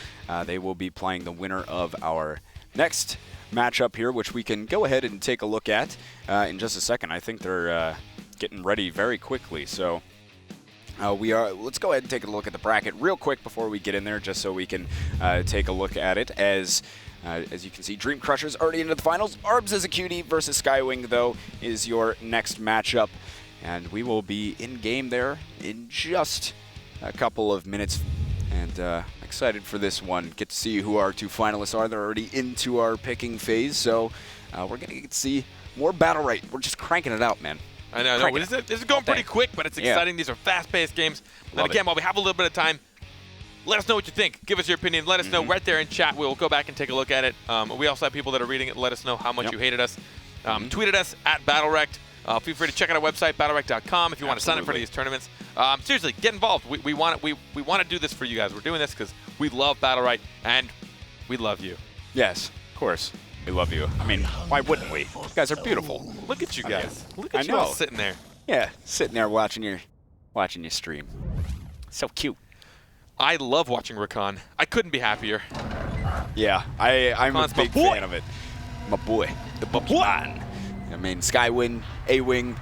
They will be playing the winner of our next matchup here, which we can go ahead and take a look at in just a second. I think they're getting ready very quickly, so let's go ahead and take a look at the bracket real quick before we get in there, just so we can take a look at it. As you can see, Dream Crushers already into the finals. Arbs as a cutie versus Skywing, though, is your next matchup, and we will be in game there in just a couple of minutes. And excited for this one. Get to see who our two finalists are. They're already into our picking phase, so we're going to get to see more BattleRekt. We're just cranking it out, man. I know. This is going pretty quick, but it's exciting. Yeah. These are fast-paced games. And again, while we have a little bit of time, let us know what you think. Give us your opinion. Let us know right there in chat. We'll go back and take a look at it. We also have people that are reading it. Let us know how much you hated us. Tweet at us at BattleRekt. Feel free to check out our website, BattleRekt.com, if you want to sign up for these tournaments. Seriously, get involved. We want to do this for you guys. We're doing this because we love BattleRekt and we love you. Yes, of course. We love you. I mean, why wouldn't we? You guys are beautiful. Look at you guys. Look at I you all know. sitting there. Yeah, sitting there watching you stream. So cute. I love watching Rakan. I couldn't be happier. Yeah, I'm a Rakan's my big boy. fan of it. My boy, the Pokemon. I mean, Skywin, A-Wing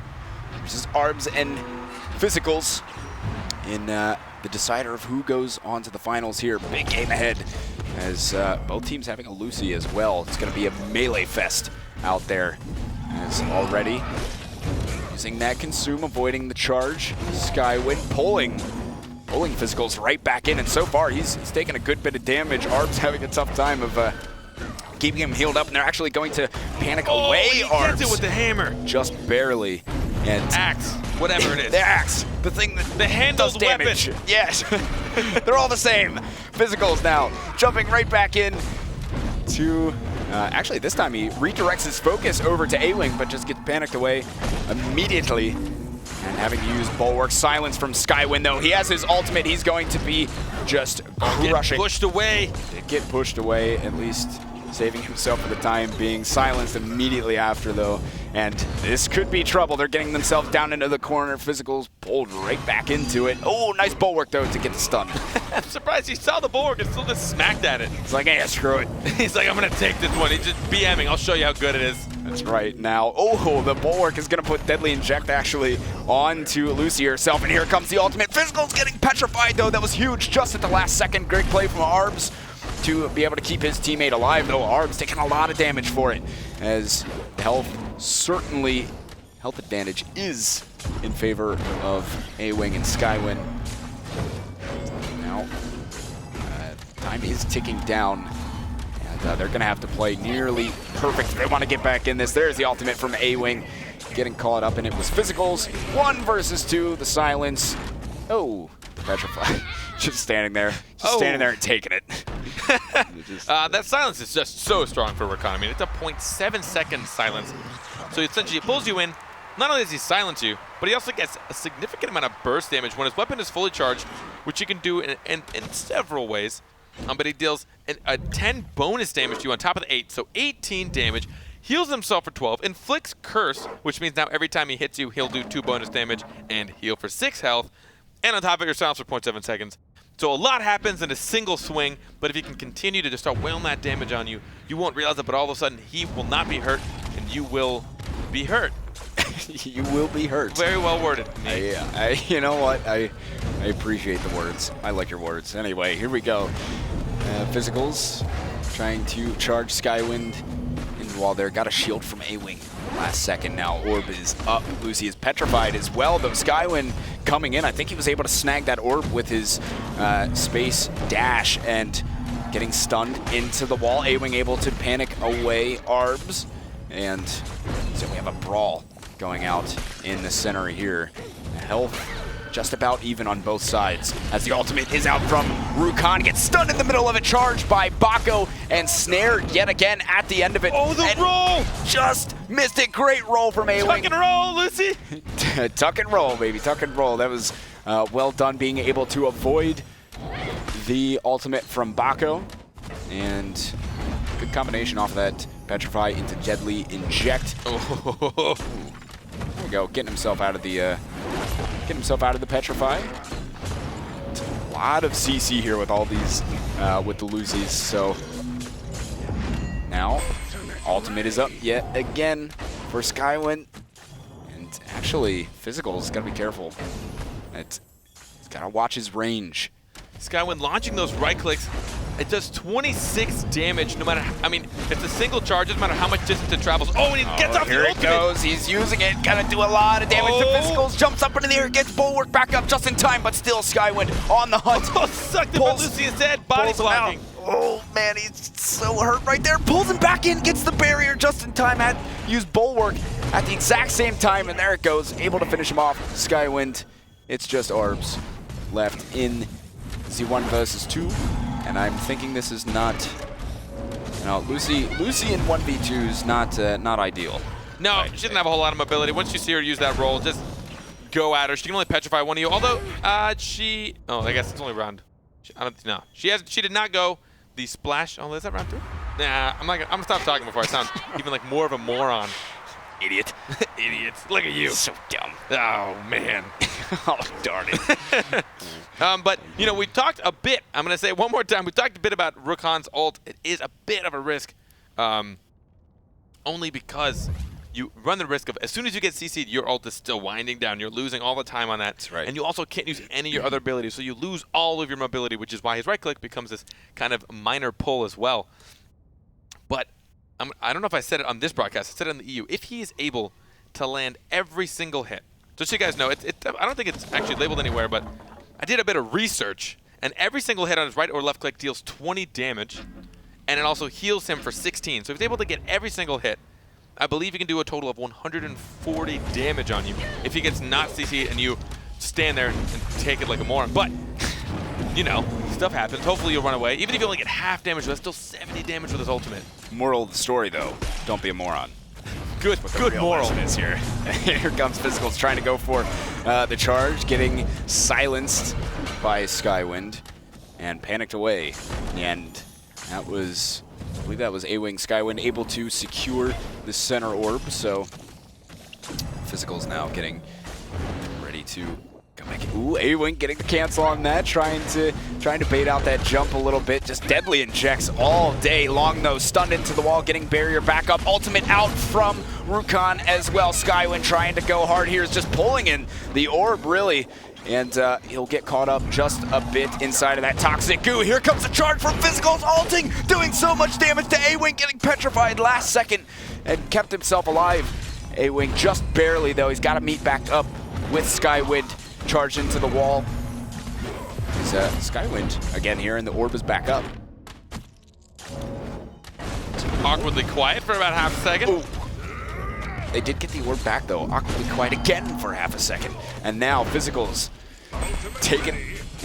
versus Arbs and Physicals in the decider of who goes on to the finals here. Big game ahead as both teams having a Lucy as well. It's going to be a melee fest out there as already using that consume, avoiding the charge. Skywin pulling Physicals right back in, and so far he's taking a good bit of damage. Arbs having a tough time of keeping him healed up, and they're actually going to panic away he Arbs. gets it with the hammer. Just barely. And Axe, whatever it is. the axe, the thing that The handle's does damage. weapon. Yes, they're all the same. Physicals now jumping right back in to. Actually, this time he redirects his focus over to A-Wing, but just gets panicked away immediately. And having to use Bulwark Silence from Skywin, though. He has his ultimate. He's going to be just crushing. Get pushed away. Get pushed away, at least saving himself for the time being. Silenced immediately after, though. And this could be trouble. They're getting themselves down into the corner. Physicals pulled right back into it. Oh, nice Bulwark, though, to get the stun. I'm surprised he saw the Bulwark and still just smacked at it. It's like, yeah, screw it. He's like, I'm going to take this one. He's just BMing. I'll show you how good it is. That's right. Now, oh, the Bulwark is going to put Deadly Inject, actually, onto Lucy herself. And here comes the ultimate. Physical's getting petrified, though. That was huge just at the last second. Great play from Arbs to be able to keep his teammate alive, though. Arbs taking a lot of damage for it, as health advantage is in favor of A-Wing and Skywin. Now, time is ticking down. They're going to have to play nearly perfect if they want to get back in this. There's the ultimate from A-Wing. Getting caught up, and it was Physicals. 1 versus 2, the silence. Oh, petrified. Just standing there. Standing there and taking it. That silence is just so strong for Rakan. I mean, it's a 0.7 second silence. So essentially, it pulls you in. Not only does he silence you, but he also gets a significant amount of burst damage when his weapon is fully charged, which he can do in several ways. But he deals a 10 bonus damage to you on top of the 8, so 18 damage. Heals himself for 12, inflicts Curse, which means now every time he hits you, he'll do 2 bonus damage and heal for 6 health. And on top of it, your silence for 0.7 seconds. So a lot happens in a single swing, but if he can continue to just start wailing that damage on you, you won't realize it, but all of a sudden he will not be hurt, and you will be hurt. You will be hurt. Very well worded. Yeah, you know what? I appreciate the words. I like your words. Anyway, here we go. Physicals trying to charge Skywind in while there. Got a shield from A-Wing. Last second now. Orb is up. Lucy is petrified as well, though. Skywin coming in. I think he was able to snag that orb with his space dash and getting stunned into the wall. A-Wing able to panic away Arbs. And so we have a brawl going out in the center here. Health just about even on both sides as the ultimate is out from Rakan. Gets stunned in the middle of it, charged by Bako and snared yet again at the end of it. Oh, the roll! Just missed it. Great roll from A-Wing. Tuck and roll, Lucy! Tuck and roll, baby. Tuck and roll. That was well done, being able to avoid the ultimate from Bako. And good combination off of that Petrify into Deadly Inject. Oh. There we go, getting himself out of the Petrify. A lot of CC here with all these, with the Lucy's. So now ultimate is up yet again for Skywin, and actually Physical's gotta be careful. He's gotta watch his range. Skywin launching those right clicks. It does 26 damage no matter, I mean, it's a single charge, doesn't matter how much distance it travels. Oh, and he gets off the ultimate. Here it goes, he's using it, gonna do a lot of damage to Physicals, jumps up into the air, gets Bulwark back up just in time, but still Skywin on the hunt. Oh, sucked him by Lucy's head, body blocking. Oh man, he's so hurt right there. Pulls him back in, gets the barrier just in time, had used Bulwark at the exact same time, and there it goes, able to finish him off. Skywind, it's just Arbs left in Z1 versus 2. And I'm thinking this is not, Lucy in 1v2 is not ideal. No, Right. she doesn't have a whole lot of mobility. Once you see her use that roll, just go at her. She can only petrify one of you. Although she, oh, I guess it's only round. I don't know. She did not go the splash. Oh, is that round 3? Nah, I'm gonna stop talking before I sound even like more of a moron. Idiot. Idiots. Look at you. So dumb. Oh man. Oh, darn it. But you know, we talked a bit. I'm gonna say it one more time. We talked a bit about Rukhan's ult. It is a bit of a risk, only because you run the risk of as soon as you get CC'd, your ult is still winding down. You're losing all the time on that. That's right. And you also can't use any of your other abilities, so you lose all of your mobility, which is why his right click becomes this kind of minor pull as well. But I don't know if I said it on this broadcast. I said it on the EU. If he is able to land every single hit, just so you guys know, I don't think it's actually labeled anywhere, but I did a bit of research, and every single hit on his right or left click deals 20 damage, and it also heals him for 16. So if he's able to get every single hit, I believe he can do a total of 140 damage on you if he gets not CC'd and you stand there and take it like a moron. But, you know, stuff happens. Hopefully you'll run away. Even if you only get half damage, that's still 70 damage with his ultimate. Moral of the story, though, don't be a moron. Good moral. Is here. Here comes Physicals trying to go for the charge, getting silenced by Skywind and panicked away. And that was, I believe that was A-Wing Skywind able to secure the center orb. So Physicals now getting ready to come back. Ooh, A-Wing getting the cancel on that, trying to bait out that jump a little bit. Just deadly injects all day long though. Stunned into the wall, getting barrier back up. Ultimate out from Rukhan as well. Skywind trying to go hard here, is just pulling in the orb really. And he'll get caught up just a bit inside of that toxic goo. Here comes the charge from Physicals, ulting, doing so much damage to A-Wing, getting petrified last second and kept himself alive. A-Wing just barely though. He's got to meet back up with Skywind. Charged into the wall. Is Skywind again here, and the orb is back up. Awkwardly quiet for about half a second. Ooh. They did get the orb back though. Awkwardly quiet again for half a second. And now Physicals taking.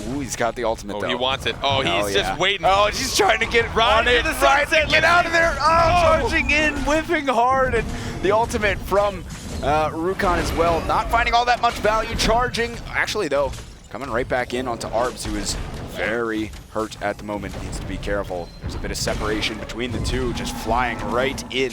Ooh, he's got the ultimate though. He wants it. Oh, he's just waiting. Oh, he's trying to get right on it. into the Right, sunset. get out of there. Oh, charging in, whipping hard, and the ultimate from Rukhan as well. Not finding all that much value. Charging, actually though, coming right back in onto Arbs, who is very hurt at the moment. Needs to be careful. There's a bit of separation between the two, just flying right in.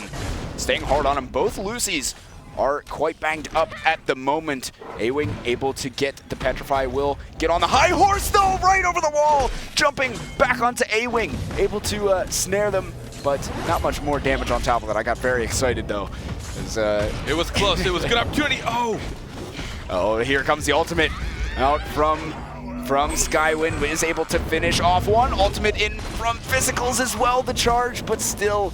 Staying hard on him. Both Lucy's are quite banged up at the moment. A-Wing able to get the Petrify, will get on the high horse though, right over the wall. Jumping back onto A-Wing, able to snare them, but not much more damage on top of it. I got very excited though. It was close. It was a good opportunity. Oh, here comes the ultimate out from Skywind, but is able to finish off one. Ultimate in from Physicals as well, the charge, but still.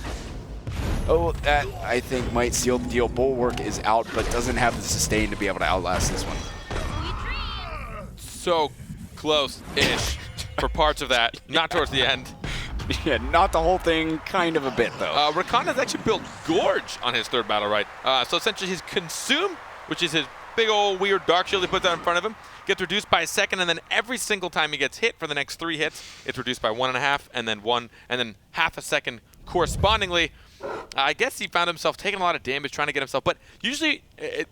Oh, that I think might seal the deal. Bulwark is out, but doesn't have the sustain to be able to outlast this one. So close-ish for parts of that. Not towards the end. Yeah, not the whole thing, kind of a bit though. Rukhan has actually built Gorge on his third battle, right? So essentially his Consume, which is his big old weird dark shield he puts out in front of him, gets reduced by a second, and then every single time he gets hit for the next 3 hits, it's reduced by 1.5, and then 1, and then half a second correspondingly. I guess he found himself taking a lot of damage trying to get himself, but usually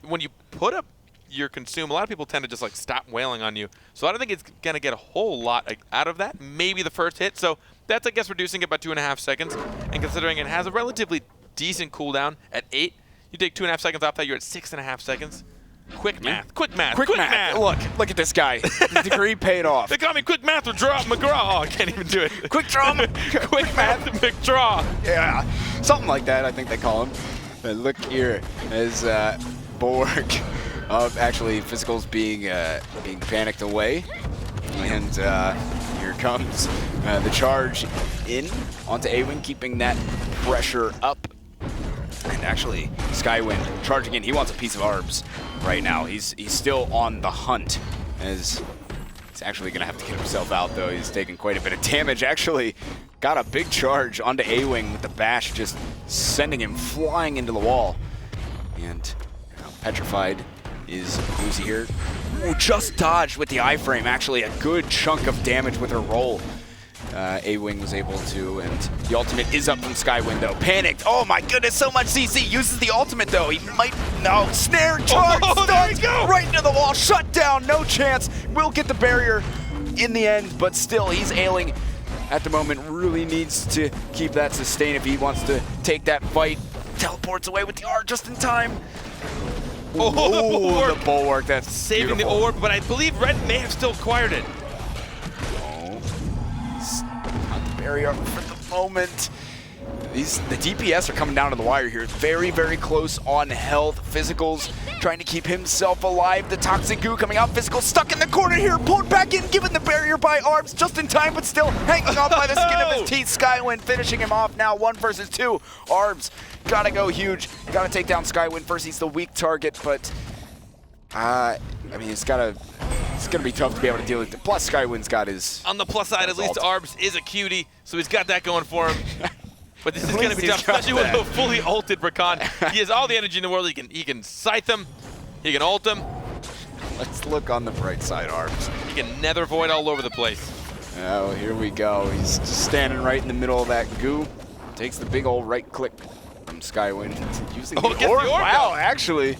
when you put up your Consume, a lot of people tend to just like stop wailing on you. So I don't think it's gonna get a whole lot out of that. Maybe the first hit. So that's, I guess, reducing it by 2.5 seconds. And considering it has a relatively decent cooldown at 8, you take 2.5 seconds off that, you're at 6.5 seconds. Quick math. Quick math. Quick math. Look at this guy. The degree paid off. They call me Quick Math McGraw. Oh, I can't even do it. Quick draw. Quick Math McDraw. Yeah, something like that, I think they call him. But look here, as Bulwark of actually Physicals being panicked away. And here comes the charge in onto A-Wing, keeping that pressure up. And actually, Skywind charging in. He wants a piece of Arbs right now. He's still on the hunt, as he's actually going to have to get himself out, though. He's taking quite a bit of damage. Actually, got a big charge onto A-Wing with the bash, just sending him flying into the wall. And petrified is Lucy here. Ooh, just dodged with the iframe. Actually, a good chunk of damage with her roll. A-Wing was able to, and the ultimate is up from Skywind though. Panicked. Oh my goodness, so much CC. Uses the ultimate though. He might, no, snare, charge, there we go. right into the wall, shut down, no chance. Will get the barrier in the end, but still he's ailing at the moment. Really needs to keep that sustain if he wants to take that fight. Teleports away with the R just in time. Oh, the bulwark. The bulwark, that's Saving beautiful. the orb, but I believe Red may have still acquired it. Not the barrier for the moment. The DPS are coming down to the wire here. Very, very close on health. Physicals trying to keep himself alive. The toxic goo coming out. Physical stuck in the corner here. Pulled back in, given the barrier by Arbs just in time, but still hanging on by the skin of his teeth. Skywind finishing him off now. 1 versus 2. Arbs gotta go huge. Gotta take down Skywind first. He's the weak target, but I mean, it's gonna be tough to be able to deal with it. Plus, Skywind's got his. On the plus side, at least Arbs is a cutie, so he's got that going for him. But this is going to be tough, especially with a fully ulted Rakan. He has all the energy in the world. He can scythe him. He can ult him. Let's look on the bright side, Arbs. He can nether void all over the place. Oh, here we go. He's just standing right in the middle of that goo. Takes the big old right click from Skywind. Using the orb. Wow, actually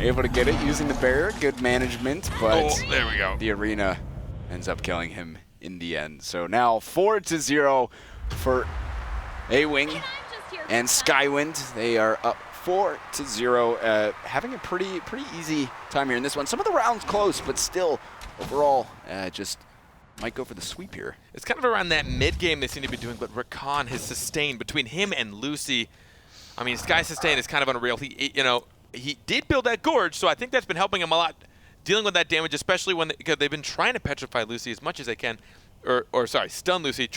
able to get it using the barrier. Good management, but there we go. The arena ends up killing him in the end. So now 4-0 for A-Wing and Skywind. They are up 4-0, having a pretty easy time here in this one. Some of the rounds close, but still, overall, just might go for the sweep here. It's kind of around that mid game they seem to be doing, but Rakan has sustained between him and Lucy. I mean, Sky's sustain is kind of unreal. He did build that Gorge, so I think that's been helping him a lot dealing with that damage, especially because they've been trying to petrify Lucy as much as they can. Or sorry, stun Lucy.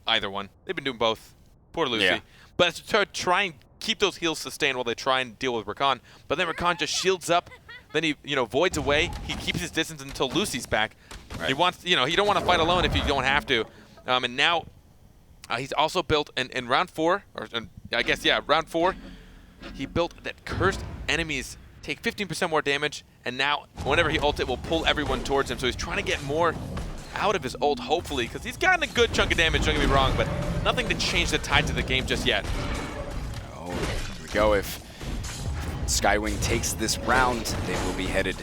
Either one. They've been doing both. Poor Lucy. Yeah. But it's to try and keep those heals sustained while they try and deal with Rakan. But then Rakan just shields up. Then he, voids away. He keeps his distance until Lucy's back. Right. He wants, you don't want to fight alone if you don't have to. And now he's also built in round 4, round 4, he built that cursed enemies take 15% more damage. And now whenever he ults, it will pull everyone towards him. So he's trying to get more out of his ult, hopefully, because he's gotten a good chunk of damage, don't get me wrong, but nothing to change the tide to the game just yet. Oh, here we go. If Skywing takes this round, they will be headed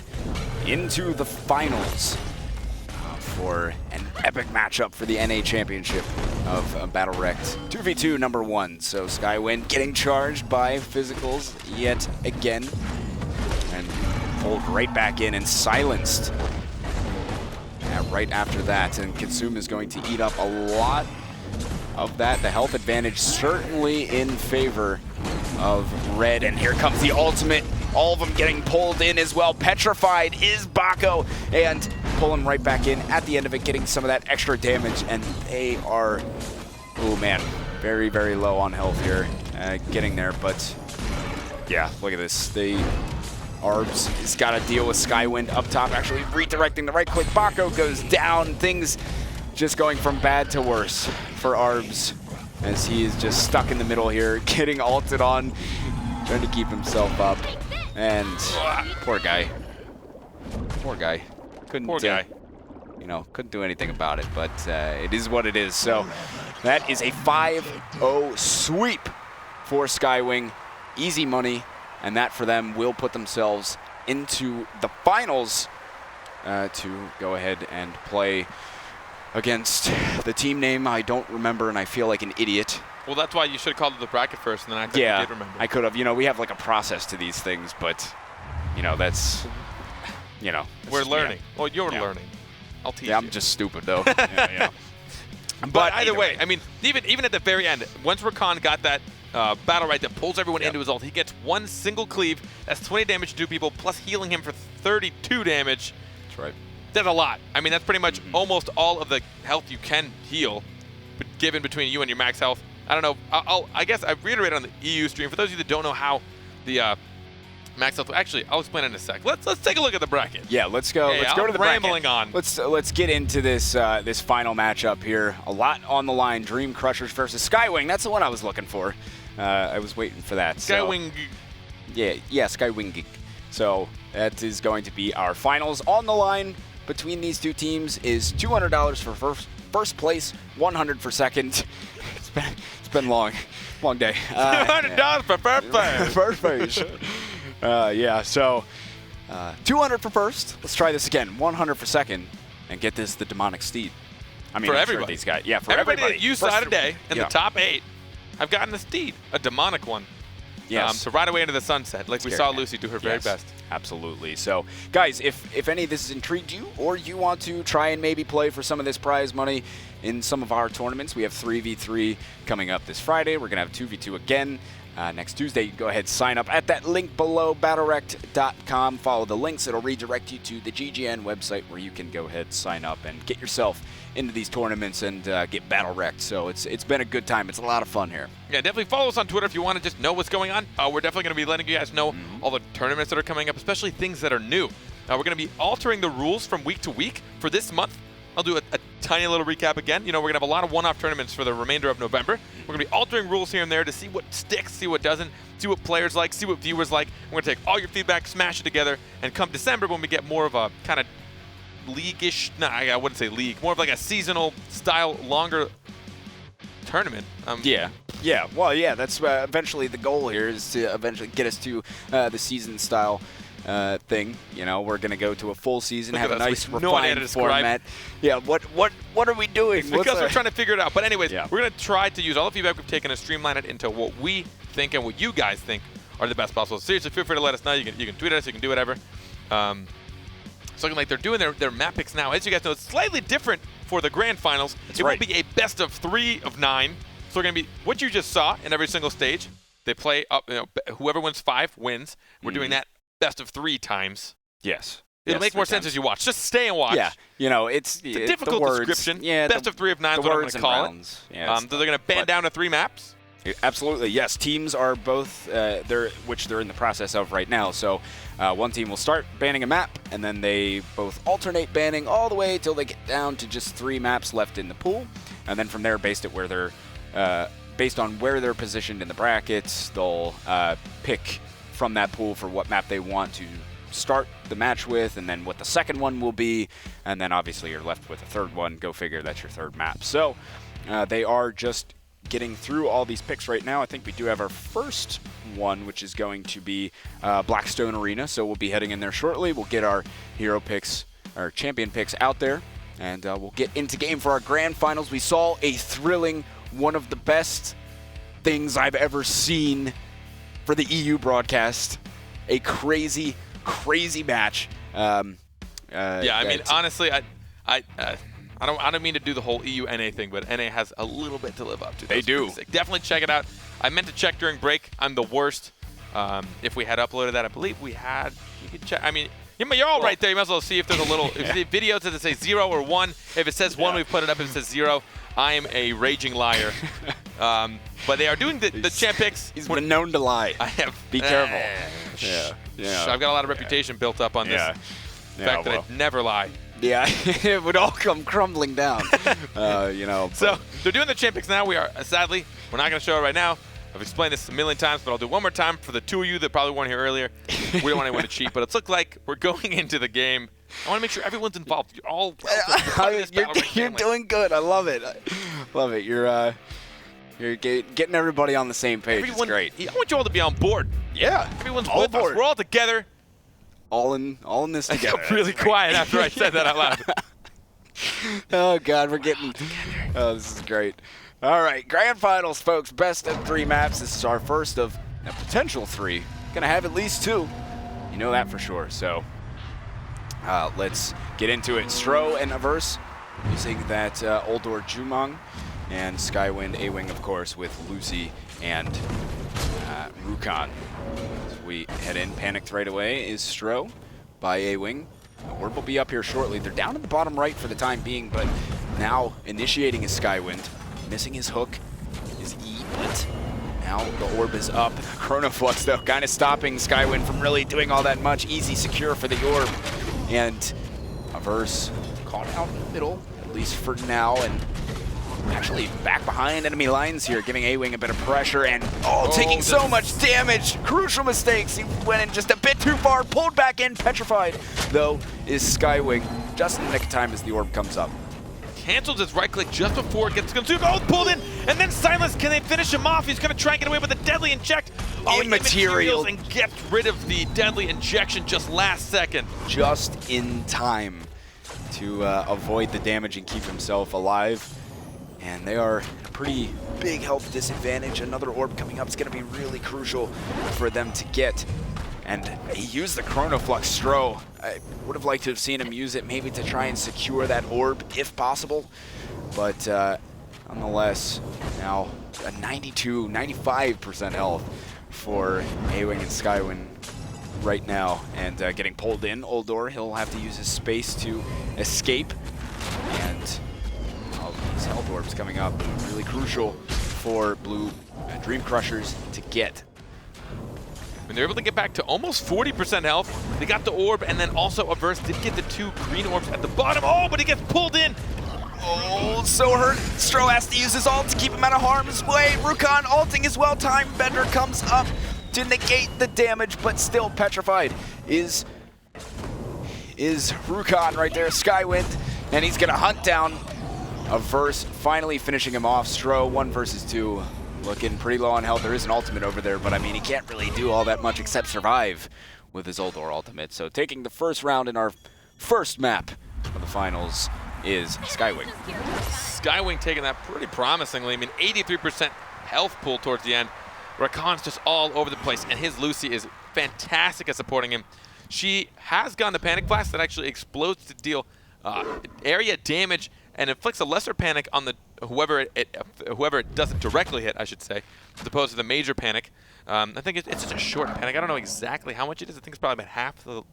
into the finals for an epic matchup for the NA Championship of BattleRekt. 2v2 number 1. So Skywind getting charged by physicals yet again and pulled right back in and silenced. Right after that, and Consume is going to eat up a lot of that. The health advantage certainly in favor of Red, and here comes the ultimate. All of them getting pulled in as well. Petrified is Bako, and pull him right back in at the end of it, getting some of that extra damage, and they are, oh man, very, very low on health here, getting there, but yeah, look at this. Arbs has got to deal with Skywind up top, actually redirecting the right click. Bako goes down. Things just going from bad to worse for Arbs as he is just stuck in the middle here, getting ulted on, trying to keep himself up. And poor guy. Poor guy. Couldn't do anything about it, but it is what it is. So that is a 5-0 sweep for Skywing. Easy money. And that for them will put themselves into the finals to go ahead and play against the team name I don't remember, and I feel like an idiot. Well, that's why you should have called it the bracket first, and then I think you did remember. I could have. We have like a process to these things, but that's, we're learning. Yeah. Well, you're learning. I'll teach you. I'm just stupid though. But either way, I mean, even at the very end, once Rakan got that BattleRekt that pulls everyone into his ult, he gets one single cleave. That's 20 damage to 2 people, plus healing him for 32 damage. That's right. That's a lot. I mean, that's pretty much almost all of the health you can heal, but given between you and your max health. I don't know. I guess I reiterate on the EU stream for those of you that don't know how the max health. Actually, I'll explain it in a sec. Let's take a look at the bracket. Yeah, let's go. Let's go to the rambling bracket. on. Let's get into this this final matchup here. A lot on the line. Dream Crushers versus Skywing. That's the one I was looking for. I was waiting for that. Skywing. Yeah, Skywing. So that is going to be our finals. On the line between these two teams is $200 for first place, 100 for second. It's been long day. $200 for first place. First place. Yeah, so 200 for first. Let's try this again. 100 for second, and get this the demonic steed. I mean, For I'm everybody. sure these guys. Yeah, for Everybody everybody. that you First saw today in yeah. the top 8, I've gotten a steed, a demonic one. Yes. So right away into the sunset, like we Scary saw man. Lucy do her very Yes, best. Absolutely. So, guys, if any of this has intrigued you, or you want to try and maybe play for some of this prize money in some of our tournaments, we have 3v3 coming up this Friday. We're going to have 2v2 again next Tuesday. You can go ahead and sign up at that link below, BattleRekt.com. Follow the links. It'll redirect you to the GGN website where you can go ahead, sign up, and get yourself into these tournaments and get BattleRekt. So it's been a good time. It's a lot of fun here. Yeah, definitely follow us on Twitter if you want to just know what's going on. We're definitely going to be letting you guys know all the tournaments that are coming up, especially things that are new. We're going to be altering the rules from week to week for this month. I'll do a tiny little recap again. You know, we're going to have a lot of one-off tournaments for the remainder of November. We're going to be altering rules here and there to see what sticks, see what doesn't, see what players like, see what viewers like. We're going to take all your feedback, smash it together, and come December when we get more of a kind of league-ish, no, I wouldn't say league, more of like a seasonal style, longer tournament. Yeah. Well, yeah, that's eventually the goal here is to eventually get us to the season style thing. You know, we're going to go to a full season, Look have at a us. nice We have no idea how to refined describe. format. Yeah, what are we doing? It's because we're trying to figure it out. But anyways, Yeah. we're going to try to use all the feedback we've taken and streamline it into what we think and what you guys think are the best possible. Seriously, feel free to let us know. You can tweet at us. You can do whatever. It's looking like they're doing their map picks now. As you guys know, it's slightly different for the grand finals. That's it right. will be a best of 3 of 9. So we're going to be what you just saw in every single stage. They play up, you know, whoever wins 5 wins. We're doing that best of 3 times. Yes. It'll make more sense as you watch. Just stay and watch. Yeah, you know, it's a difficult the words, description. Yeah, Best of 3 of 9 is the what I'm going words to and call rounds. it. Yeah, They're going to band down to 3 maps. Absolutely, yes. Teams are both, which they're in the process of right now. So one team will start banning a map, and then they both alternate banning all the way till they get down to just 3 maps left in the pool. And then from there, based on where they're positioned in the brackets, they'll pick from that pool for what map they want to start the match with, and then what the second one will be, and then obviously you're left with a third one. Go figure, that's your third map. So they are just getting through all these picks right now. I think we do have our first one, which is going to be Blackstone Arena, so we'll be heading in there shortly. We'll get our hero picks, our champion picks out there, and we'll get into game for our grand finals. We saw a thrilling, one of the best things I've ever seen for the EU broadcast. A crazy match. Yeah, I mean, honestly, I don't mean to do the whole EU NA thing, but NA has a little bit to live up to. They do. Definitely check it out. I meant to check during break. I'm the worst. If we had uploaded that, I believe we had. You can check. I mean, you're all right there. You might as well see if there's a little. If the video does it say 0 or 1? If it says 1, we put it up. If it says 0, I am a raging liar. But they are doing the champ picks. He's been known to lie. I have. Be careful. Yeah. I've got a lot of reputation built up on this. The fact that I never lie. Yeah, it would all come crumbling down. You know. So they're doing the champ picks now. We are sadly we're not going to show it right now. I've explained this a million times, but I'll do it one more time for the 2 of you that probably weren't here earlier. We don't want anyone to cheat, but it's looked like we're going into the game. I want to make sure everyone's involved. You're all you're doing good. I love it. Love it. You're getting everybody on the same page. It's great. I want you all to be on board. Yeah, everyone's all with us. We're all together. All in this together. I got really quiet after I said that out loud. Oh God, we're getting. Oh, this is great. All right, grand finals, folks. Best of 3 maps. This is our first of a potential 3. Gonna have at least 2. You know that for sure. So let's get into it. Stro and Averse using that Uldor Jumong, and Skywind A-Wing, of course, with Lucy and Rukon. As we head in, panicked right away is Stro by A-Wing. The orb will be up here shortly. They're down in the bottom right for the time being, but now initiating is Skywind. Missing his hook, his E, but now the orb is up. Chronoflux, though, kind of stopping Skywind from really doing all that much. Easy secure for the orb. And Averse caught out in the middle, at least for now, and actually back behind enemy lines here, giving A-Wing a bit of pressure, and taking so much damage. Crucial mistakes. He went in just a bit too far, pulled back in, petrified, though, is Skywing, just in the nick of time as the orb comes up. cancels his right click just before it gets consumed. Oh, pulled in, and then Silas, can they finish him off? He's gonna try and get away with a deadly inject. Oh, he Immaterial. and gets rid of the deadly injection just last second. Just in time to avoid the damage and keep himself alive. And they are a pretty big health disadvantage. Another orb coming up is going to be really crucial for them to get. And he used the Chronoflux Stro. I would have liked to have seen him use it maybe to try and secure that orb if possible. But nonetheless, now a 92, 95% health for A-Wing and Skywing right now. And getting pulled in, Uldor, he'll have to use his space to escape. And these health orbs coming up, really crucial for Blue Dream Crushers to get. When they're able to get back to almost 40% health, they got the orb, and then also Averse did get the 2 green orbs at the bottom. Oh, but he gets pulled in. Oh, so hurt. Stro has to use his ult to keep him out of harm's way. Rukon ulting is well timed. Bender comes up to negate the damage, but still petrified is Rukon right there. Skywind, and he's gonna hunt down Averse, finally finishing him off. Stro 1 versus 2, looking pretty low on health. There is an ultimate over there, but I mean, he can't really do all that much except survive with his Uldor ultimate. So taking the first round in our first map of the finals is Skywing. Skywing taking that pretty promisingly. I mean, 83% health pool towards the end. Rakan's just all over the place, and his Lucy is fantastic at supporting him. She has gotten the Panic Blast that actually explodes to deal area damage and inflicts a lesser panic on the whoever it doesn't directly hit, I should say, as opposed to the major panic. I think it's just a short panic. I don't know exactly how much it is. I think it's probably about half the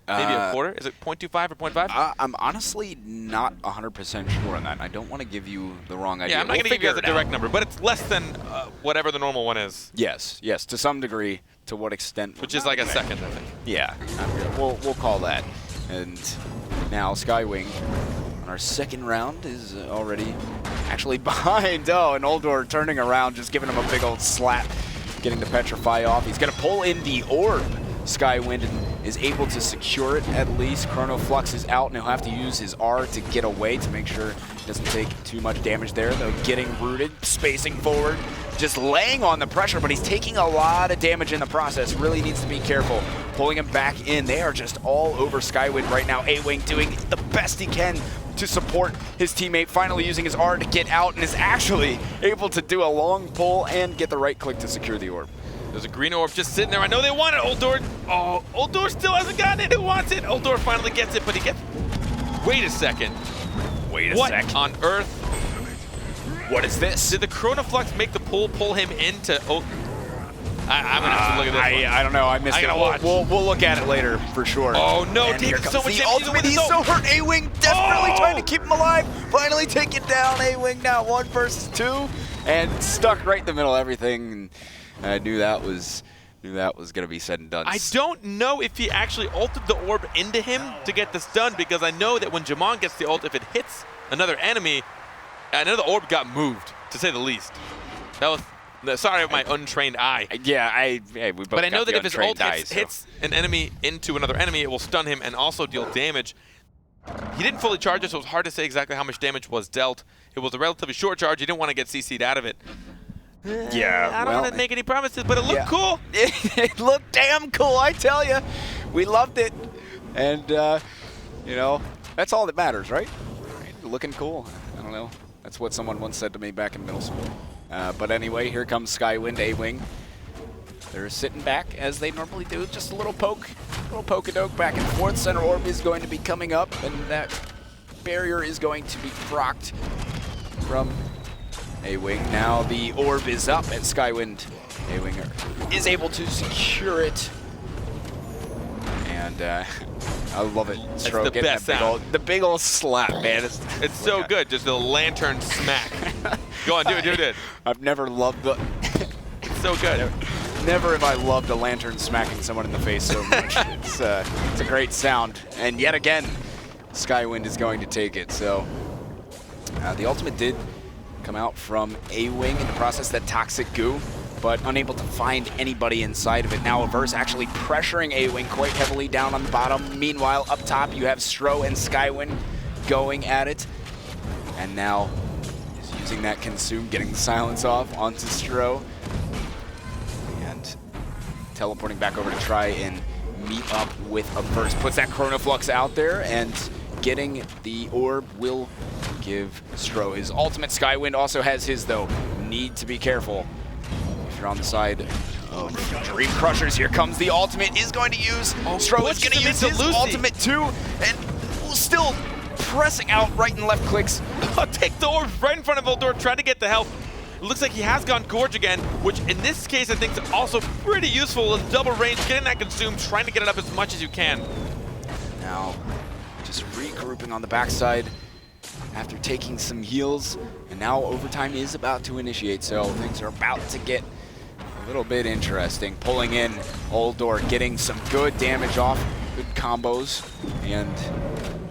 maybe a quarter. Is it 0.25 or 0.5? I'm honestly not 100% sure on that. I don't want to give you the wrong idea. Yeah, I'm not going to give you guys a direct number, but it's less than whatever the normal one is. Yes, to some degree. To what extent? Which is like a second, I think. Yeah, we'll call that. And now Skywing on our second round is already actually behind. Oh, and Uldor turning around, just giving him a big old slap, getting the Petrify off. He's going to pull in the orb. Skywind is able to secure it at least. Chronoflux is out, and he'll have to use his R to get away to make sure he doesn't take too much damage there, though getting rooted, spacing forward, just laying on the pressure, but he's taking a lot of damage in the process. Really needs to be careful. Pulling him back in. They are just all over Skywind right now. A-Wing doing the best he can to support his teammate, finally using his R to get out, and is actually able to do a long pull and get the right click to secure the orb. There's a green orb just sitting there. I know they want it, Uldor. Oh, Uldor still hasn't gotten it. Who wants it? Uldor finally gets it, but he gets... Wait a second. What on earth? What is this? Did the Chronoflux make the pull him into... Oh, I'm going to have to look at this one. I don't know. I missed it. We'll look at it later for sure. Oh, no. And here Taking comes so much the damage. ultimate. He's so hurt. A-Wing desperately trying to keep him alive. Finally taking down A-Wing now 1 versus 2. And stuck right in the middle of everything. I knew that was going to be said and done. I don't know if he actually ulted the orb into him to get this done, because I know that when Jamon gets the ult, if it hits another enemy, another orb got moved, to say the least. That was, sorry, my untrained eye. Yeah, we both. But I know that if his ult eyes, hits an enemy into another enemy, it will stun him and also deal damage. He didn't fully charge it, so it was hard to say exactly how much damage was dealt. It was a relatively short charge. He didn't want to get CC'd out of it. Yeah, I don't want to make any promises, but it looked cool. It looked damn cool, I tell you. We loved it. And, you know, that's all that matters, right? Looking cool. I don't know. That's what someone once said to me back in middle school. But anyway, here comes Skywind, A-Wing. They're sitting back as they normally do. Just a little poke-a-doke back and forth. Center orb is going to be coming up, and that barrier is going to be procced from A-Wing. Now the orb is up, and Skywind, A-Wing is able to secure it. And I love it. It's the best sound. The big old slap, man. It's so good, just a lantern smack. Go on, do it. I've never loved the... It's so good. Never have I loved a lantern smacking someone in the face so much. It's a great sound. And yet again, Skywind is going to take it. So the ultimate did come out from A-Wing in the process, that toxic goo, but unable to find anybody inside of it. Now Averse actually pressuring A-Wing quite heavily down on the bottom. Meanwhile, up top, you have Stro and Skywind going at it. and now is using that consume, getting the silence off onto Stro, and teleporting back over to try and meet up with a burst. Puts that Chronoflux out there, and getting the orb will give Stro his ultimate. Skywind also has his, though. Need to be careful if you're on the side of Dream Crushers. Here comes the ultimate. Is going to use. Stro is going to use his ultimate too, and still pressing out right and left clicks. Take the orb right in front of Eldor, trying to get the health. It looks like he has gone Gorge again, which in this case I think is also pretty useful with double range, getting that consumed, trying to get it up as much as you can. Now, just regrouping on the backside after taking some heals, and now overtime is about to initiate, so things are about to get a little bit interesting. Pulling in Eldor, getting some good damage off, good combos, and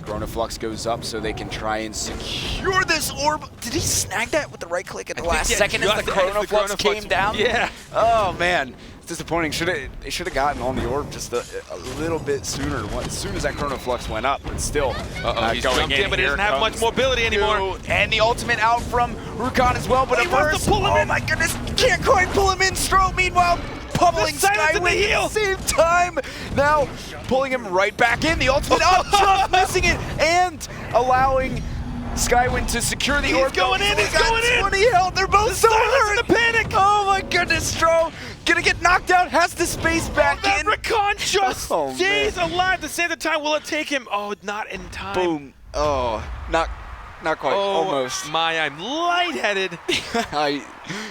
Chronoflux goes up so they can try and secure this orb. Did he snag that with the right click at the last second as the Chronoflux came down? Yeah. Oh man, it's disappointing. They should have gotten on the orb just a little bit sooner. As soon as that Chronoflux went up, but still He's going jumped in, but he doesn't have much mobility anymore. And the ultimate out from Rukan as well, but a burst. Oh my goodness, can't quite pull him in. Stro, meanwhile, pummeling Skywind at the same time. Now pulling him right back in. The ultimate up, just missing it, and allowing Skywind to secure the orb. He's going in. 20 health. They're both so hurt. The panic. Oh my goodness, Stro gonna get knocked out. Has the space back in. Rakan just stays alive to save the time. Will it take him? Oh, not in time. Boom. Oh, not quite. Almost. I'm lightheaded. That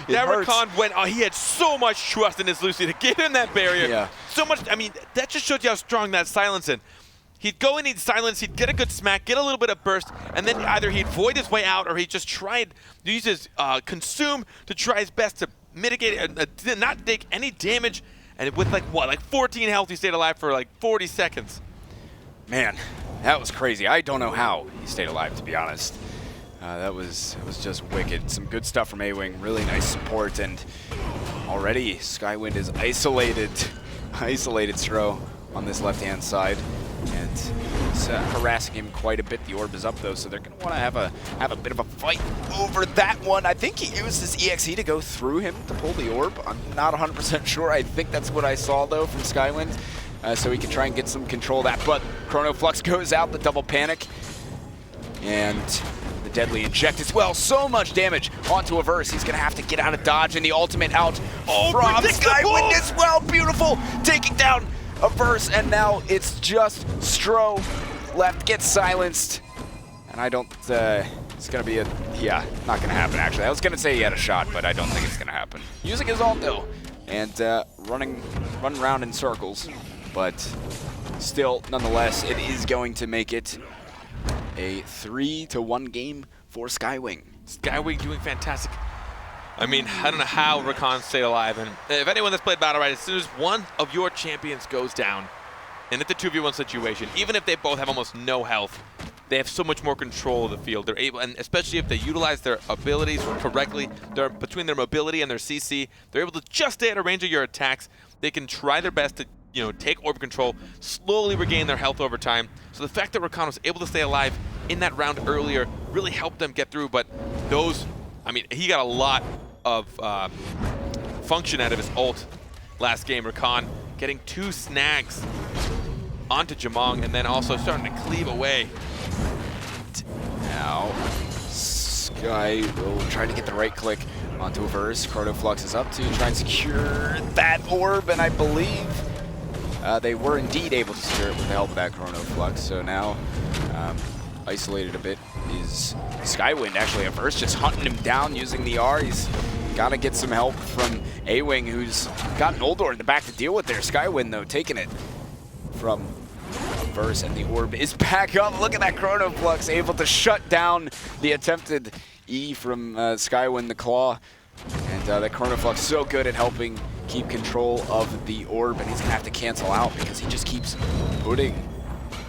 Rakan went. Oh, he had so much trust in his Lucy to give him that barrier. Yeah. So much. I mean, that just shows you how strong that silence is. He'd go in, he'd silence, he'd get a good smack, get a little bit of burst, and then either he'd void his way out or he'd just try to use his consume to try his best to mitigate it, not take any damage. And with like 14 health, he stayed alive for like 40 seconds. Man, that was crazy. I don't know how he stayed alive, to be honest. That was just wicked. Some good stuff from A-Wing, really nice support, and already Skywind is isolated Stro on this left-hand side, and it's harassing him quite a bit. The orb is up though, so they're gonna want to have a bit of a fight over that one. I think he used his EXE to go through him to pull the orb. I'm not 100% sure. I think that's what I saw though from Skywind, so he can try and get some control of that. But Chronoflux goes out, the double panic, and the deadly inject as well. So much damage onto a verse. He's gonna have to get out of dodge, and the ultimate out from Skywind as well. Beautiful, taking down a verse, and now it's just Stro left, gets silenced, and I don't, it's gonna be not gonna happen actually. I was gonna say he had a shot, but I don't think it's gonna happen. Using his ult though, and running around in circles, but still, nonetheless, it is going to make it a 3-1 game for Skywing. Skywing doing fantastic. I mean, I don't know how Rakan stayed alive, and if anyone that's played BattleRekt, as soon as one of your champions goes down, and it's a 2v1 situation, even if they both have almost no health, they have so much more control of the field. They're able, and especially if they utilize their abilities correctly, between their mobility and their CC, they're able to just stay at a range of your attacks. They can try their best to, take orb control, slowly regain their health over time. So the fact that Rakan was able to stay alive in that round earlier really helped them get through, but he got a lot of function out of his ult last game. Rakan getting 2 snags onto Jamong, and then also starting to cleave away. Now, Sky will try to get the right click onto a verse. Chronoflux is up to try and secure that orb, and I believe they were indeed able to secure it with the help of that Chronoflux. So now, isolated a bit is Skywind. Actually, a verse just hunting him down using the R. He's got to get some help from A-Wing, who's got an Eldor in the back to deal with there. Skywind, though, taking it from a verse, and the orb is back up. Look at that Chronoflux, able to shut down the attempted E from Skywind, the Claw. And that Chronoflux so good at helping keep control of the orb, and he's going to have to cancel out because he just keeps putting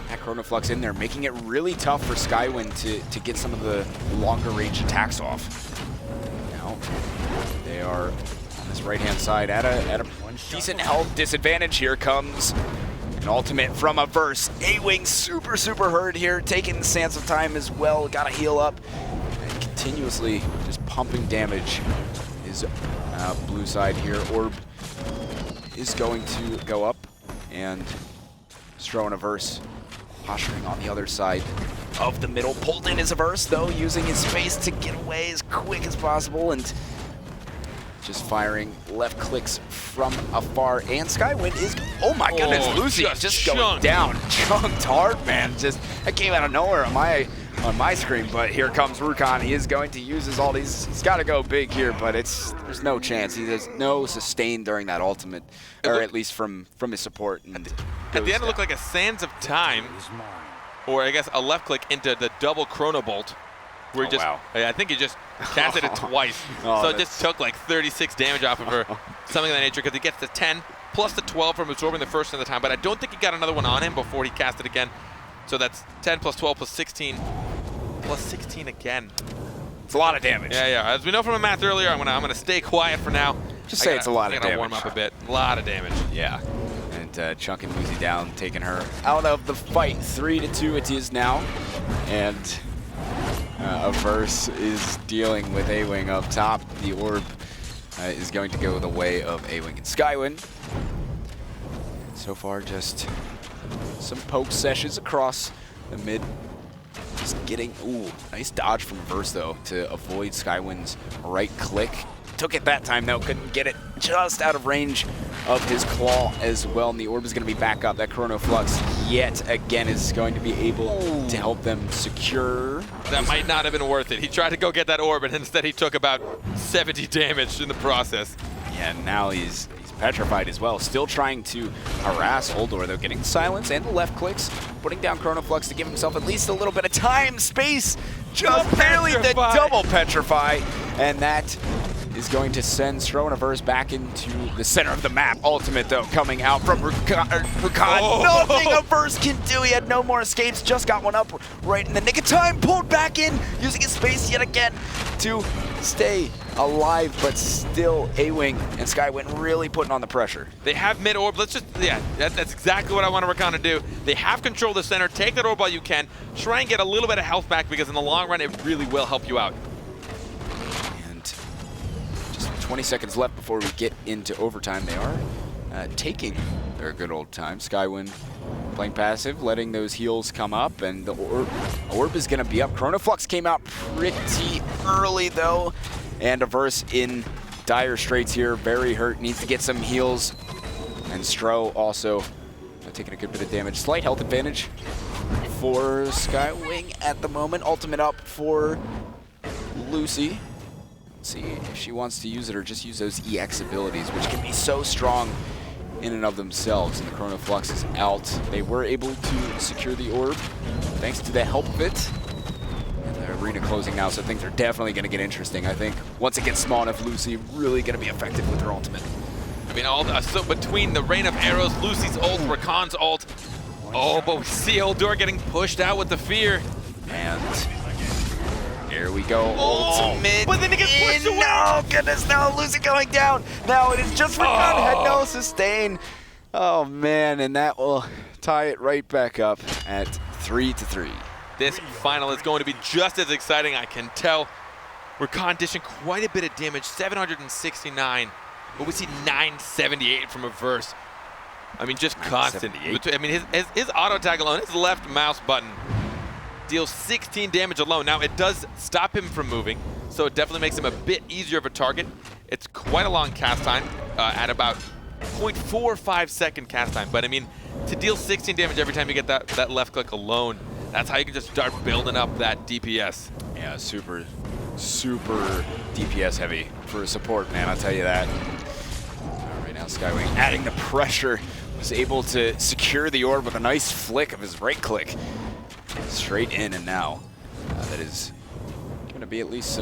that Chronoflux in there, making it really tough for Skywind to get some of the longer range attacks off. Now, they are on this right-hand side at a decent health disadvantage. Here comes an ultimate from a verse. A-Wing super hurt here, taking the sands of time as well. Got to heal up. continuously just pumping damage. His blue side here. Orb is going to go up, and Stro and Averse posturing on the other side of the middle. Pulled in his Averse, though, using his space to get away as quick as possible, and just firing left clicks from afar. And Skywind is, oh my goodness, Lucy just going down. Chunked hard, man. Just, that came out of nowhere on my screen, but here comes Rukon. He is going to use his ulti. He's got to go big here, but there's no chance. He has no sustain during that ultimate, or at least from his support. And at the end, it looked like a Sands of Time, or I guess a left click into the double Chrono Bolt. Where I think he just casted it twice. So it just took like 36 damage off of her, something of that nature, because he gets the 10 plus the 12 from absorbing the first in the time. But I don't think he got another one on him before he cast it again. So that's 10 plus 12 plus 16 plus 16 again. It's a lot of damage. Yeah. As we know from the math earlier, I'm gonna stay quiet for now. Just say it's a lot of damage. Warm up a bit. A lot of damage. Yeah. And chunking Lucy down, taking her out of the fight. 3-2 it is now. And Averse is dealing with A-Wing up top. The orb is going to go the way of A-Wing and Skywind. So far, just some poke sessions across the mid. Just getting, nice dodge from Averse, though, to avoid Skywind's right click. Took it that time, though, couldn't get it just out of range of his claw as well. And the orb is going to be back up. That Chrono Flux, yet again, is going to be able to help them secure. That might not have been worth it. He tried to go get that orb, and instead he took about 70 damage in the process. Yeah, now he's petrified as well. Still trying to harass Uldor, though, getting silence and the left clicks, putting down Chrono Flux to give himself at least a little bit of time, space, just barely the double petrify, and that is going to send Stro and Averse back into the center of the map. Ultimate, though, coming out from Rukon. Nothing Averse can do. He had no more escapes. Just got one up right in the nick of time. Pulled back in, using his space yet again to stay alive, but still A-Wing and Skywind really putting on the pressure. They have mid orb. Let's just, that's exactly what I want Rukon to do. They have control of the center. Take that orb while you can. Try and get a little bit of health back, because in the long run, it really will help you out. 20 seconds left before we get into overtime. They are taking their good old time. Skywind playing passive, letting those heals come up, and the orb is going to be up. Chrono Flux came out pretty early, though, and Averse in dire straits here. Very hurt, needs to get some heals. And Stro also taking a good bit of damage. Slight health advantage for Skywing at the moment. Ultimate up for Lucy. See if she wants to use it or just use those EX abilities, which can be so strong in and of themselves. And the Chrono Flux is out. They were able to secure the orb thanks to the help of it. And the arena closing now, so things are definitely going to get interesting. I think once it gets small enough, Lucy really going to be effective with her ultimate. I mean, so between the rain of arrows, Lucy's ult, Rakan's ult. Oh, but we see Uldor getting pushed out with the fear. And here we go, ultimate. But then it gets pushed away. No, goodness, no, Lucy going down. Now it is just Rakan, had no sustain. Oh man, and that will tie it right back up at 3-3. This final is going to be just as exciting, I can tell. Rakan dishing quite a bit of damage, 769, but we see 978 from Averse. I mean, just constant. I mean, his auto tag alone, his left mouse button, deals 16 damage alone. Now, it does stop him from moving, so it definitely makes him a bit easier of a target. It's quite a long cast time, at about 0.45 second cast time. But I mean, to deal 16 damage every time you get that left click alone, that's how you can just start building up that DPS. Yeah, super DPS heavy for a support, man, I'll tell you that. Right now, Skywing adding the pressure, was able to secure the orb with a nice flick of his right click. Straight in, and now that is going to be at least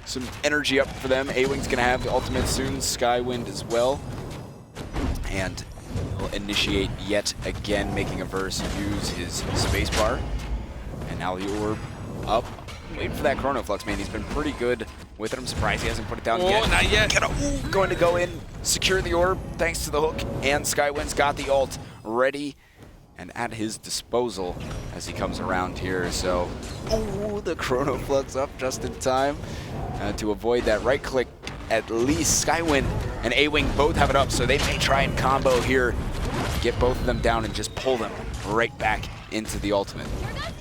some energy up for them. A-Wing's going to have the ultimate soon, Skywind as well. And he'll initiate yet again, making Averse use his spacebar. And now the orb up. Waiting for that Chrono Flux, man. He's been pretty good with it. I'm surprised he hasn't put it down yet. Not yet. Going to go in, secure the orb thanks to the hook. And Skywind's got the ult ready. and at his disposal as he comes around here. So, oh, the Chrono Flux up just in time to avoid that right click. At least Skywin and A-Wing both have it up, so they may try and combo here, get both of them down and just pull them right back into the ultimate.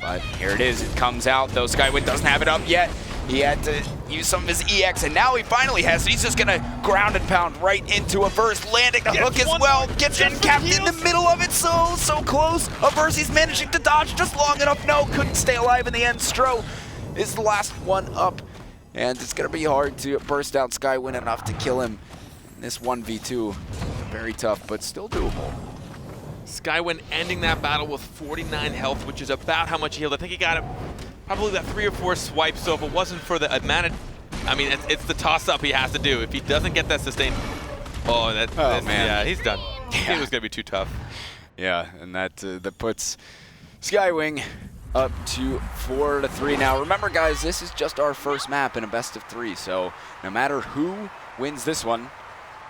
But here it is, it comes out, though Skywin doesn't have it up yet. He had to use some of his EX, and now he finally has it. He's just gonna ground and pound right into Averse, landing the hook as well. Gets capped in the middle of it, so close. Averse, he's managing to dodge just long enough. No, couldn't stay alive in the end. Stro is the last one up, and it's gonna be hard to burst out Skywin enough to kill him. This 1v2, very tough, but still doable. Skywin ending that battle with 49 health, which is about how much he healed. I think he got it probably about 3 or 4 swipes, so if it wasn't for the amount of, I mean, it's the toss-up he has to do. If he doesn't get that sustain, man. Yeah, he's done. Yeah. It was going to be too tough. Yeah, and that puts Skywing up to 4-3 now. Remember, guys, this is just our first map in a best of 3, so no matter who wins this one,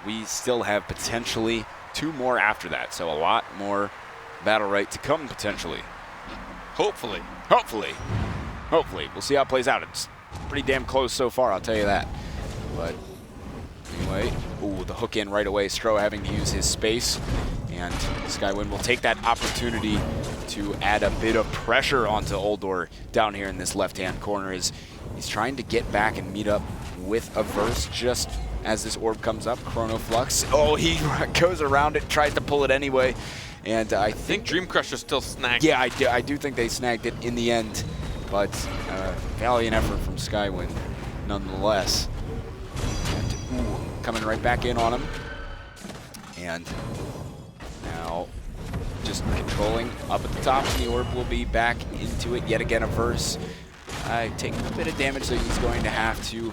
we still have potentially 2 more after that, so a lot more BattleRekt to come potentially. Hopefully. Hopefully. We'll see how it plays out. It's pretty damn close so far, I'll tell you that. But anyway, ooh, the hook in right away. Stro having to use his space, and Skywin will take that opportunity to add a bit of pressure onto Uldor down here in this left-hand corner as he's trying to get back and meet up with Averse just as this orb comes up. Chrono Flux. Oh, he goes around it, tries to pull it anyway. And I think Dream Crusher still snagged. Yeah, I do think they snagged it in the end, but valiant effort from Skywin nonetheless. And, ooh, coming right back in on him. And now just controlling up at the top, and the orb will be back into it yet again. Averse taking a bit of damage, so he's going to have to